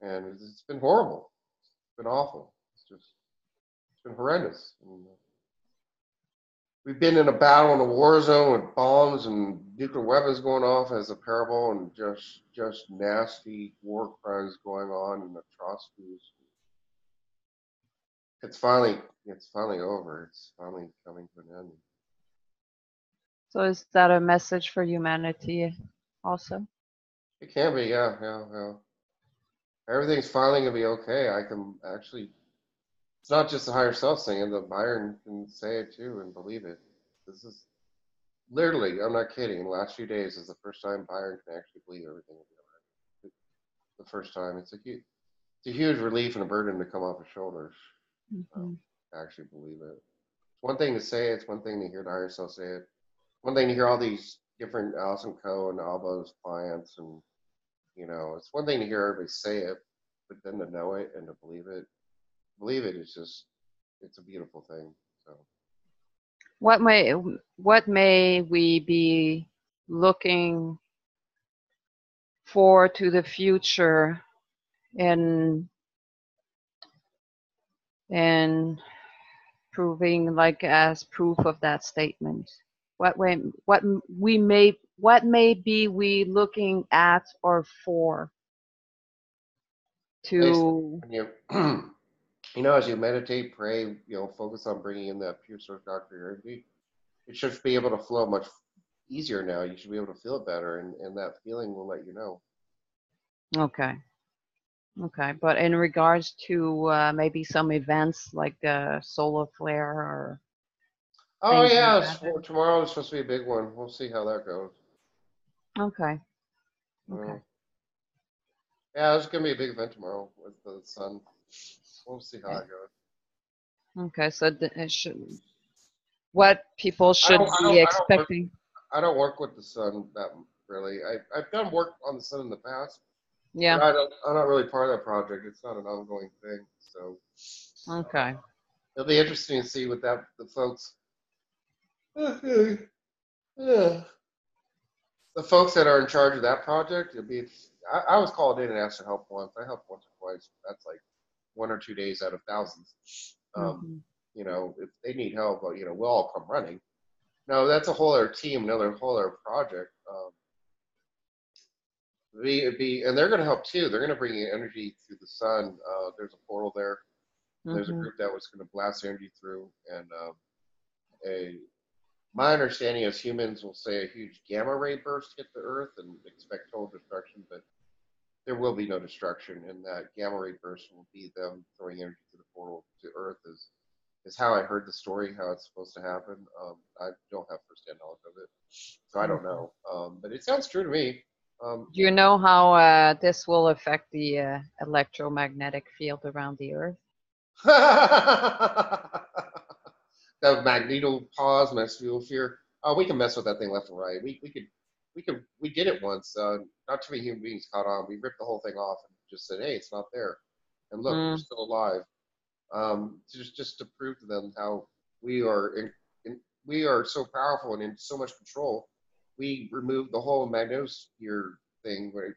and it's been horrible. It's been awful. It's been horrendous. And we've been in a battle in a war zone with bombs and nuclear weapons going off as a parable, and just nasty war crimes going on and atrocities. It's finally over. It's finally coming to an end. So is that a message for humanity also? It can be, yeah, yeah, yeah. Everything's finally gonna be okay. I can actually. It's not just the higher self saying. The Byron can say it too and believe it. This is literally. I'm not kidding. The last few days is the first time Byron can actually believe everything will be all right. The first time. It's a huge relief and a burden to come off his shoulders. Mm-hmm. To actually believe it. It's one thing to say it. It's one thing to hear the higher self say it. One thing to hear all these different Allison Co. and Albo's clients, and it's one thing to hear everybody say it, but then to know it and to believe it is just, it's a beautiful thing. So What may we be looking for to the future in in proving, like, as proof of that statement? What may be we looking at or for basically, to? when as you meditate, pray, focus on bringing in that pure source doctor energy, it should be able to flow much easier now. You should be able to feel it better, and that feeling will let you know. Okay. Okay, but in regards to maybe some events like the solar flare or Oh things like yeah, that. tomorrow is supposed to be a big one. We'll see how that goes. Okay. Okay. Uh, yeah, it's gonna be a big event tomorrow with the sun. We'll see how Okay. that goes. Okay. So what people I should don't, I be don't, I don't work. expecting? I don't work with the sun that really. I've done work on the sun in the past, but Yeah. I'm not really part of that project. It's not an ongoing thing, so Okay. it'll be interesting to see what the folks, yeah, the folks that are in charge of that project. It'll be. I was called in and asked for help once. I helped once or twice. That's like 1 or 2 days out of thousands. Um, Hmm. if they need help, we'll all come running. No, that's a whole other team, another whole other project. And they're going to help too. They're going to bring in energy through the sun. There's a portal there, and there's a Hmm. group that was going to blast energy through. And a my understanding is humans will say a huge gamma ray burst hit the Earth and expect total destruction, but there will be no destruction, and that gamma ray burst will be them throwing energy to the portal to Earth. Is how I heard the story, how it's supposed to happen. I don't have firsthand knowledge of it, so I don't Okay. know. But it sounds true to me. Do you know how this will affect the electromagnetic field around the Earth? The magnetosphere. We can mess with that thing left and right. We did it once. Not too many human beings caught on. We ripped the whole thing off and just said, "Hey, it's not there." And look, we're Mm. still alive. Just to prove to them how we are we are so powerful and in so much control. We removed the whole magnetosphere thing, where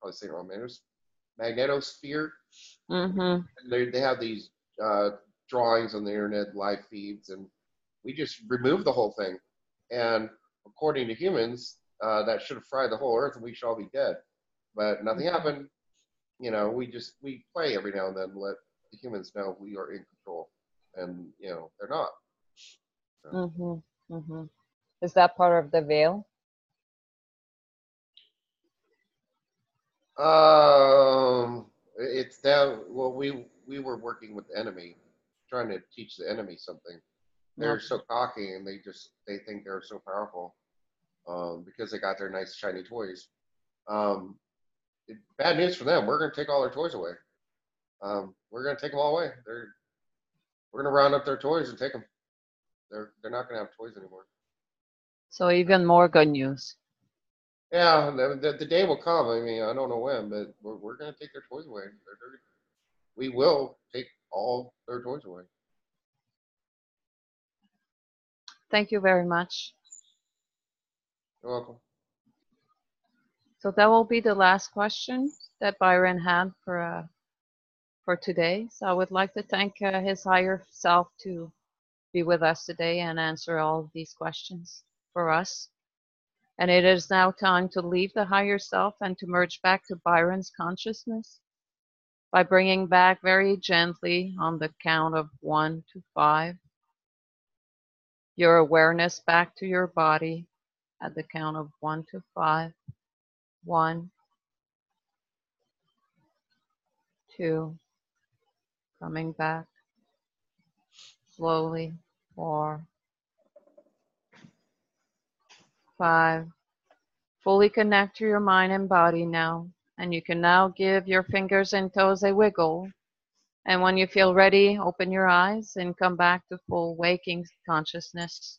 probably saying it wrong, magnetosphere. Mm-hmm. And they have these uh, drawings on the internet, live feeds, and we just removed the whole thing. And according to humans, that should have fried the whole earth, and we should all be dead. But nothing happened. We play every now and then, let the humans know we are in control. and they're not. So. Is that part of the veil? It's down. Well, we were working with the enemy, trying to teach the enemy something. They're Okay. so cocky, and they think they're so powerful, because they got their nice shiny toys. Bad news for them. We're going to take all their toys away. We're going to take them all away. We're going to round up their toys and take them. They're not going to have toys anymore. So even more good news. Yeah, the day will come. I mean, I don't know when, but we're going to take their toys away. We will take all their toys away. Thank you very much. You're welcome. So that will be the last question that Byron had for today. So I would like to thank his higher self to be with us today and answer all of these questions for us. And it is now time to leave the higher self and to merge back to Byron's consciousness by bringing back very gently on the count of 1 to 5 your awareness back to your body at the count of 1 to 5. 1, 2, coming back slowly. 4, 5. Fully connect to your mind and body now. And you can now give your fingers and toes a wiggle. And when you feel ready, open your eyes and come back to full waking consciousness.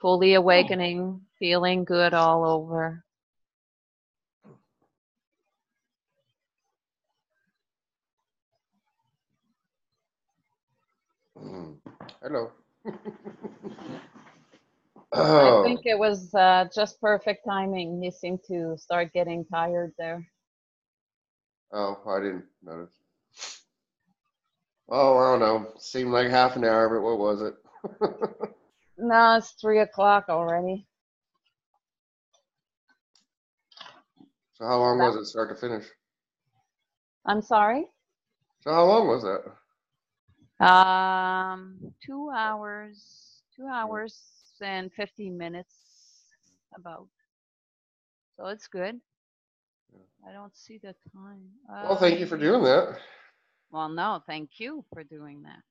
Fully awakening, feeling good all over. Hello. I think Oh, it was just perfect timing. He seemed to start getting tired there. I didn't notice. Oh, I don't know. Seemed like half an hour, but what was it? No, it's 3 o'clock already. So how long was it start to finish? I'm sorry? So how long was that? 2 hours and 15 minutes about. So it's good. I don't see the time. Well, thank you for doing that. Well, no, thank you for doing that.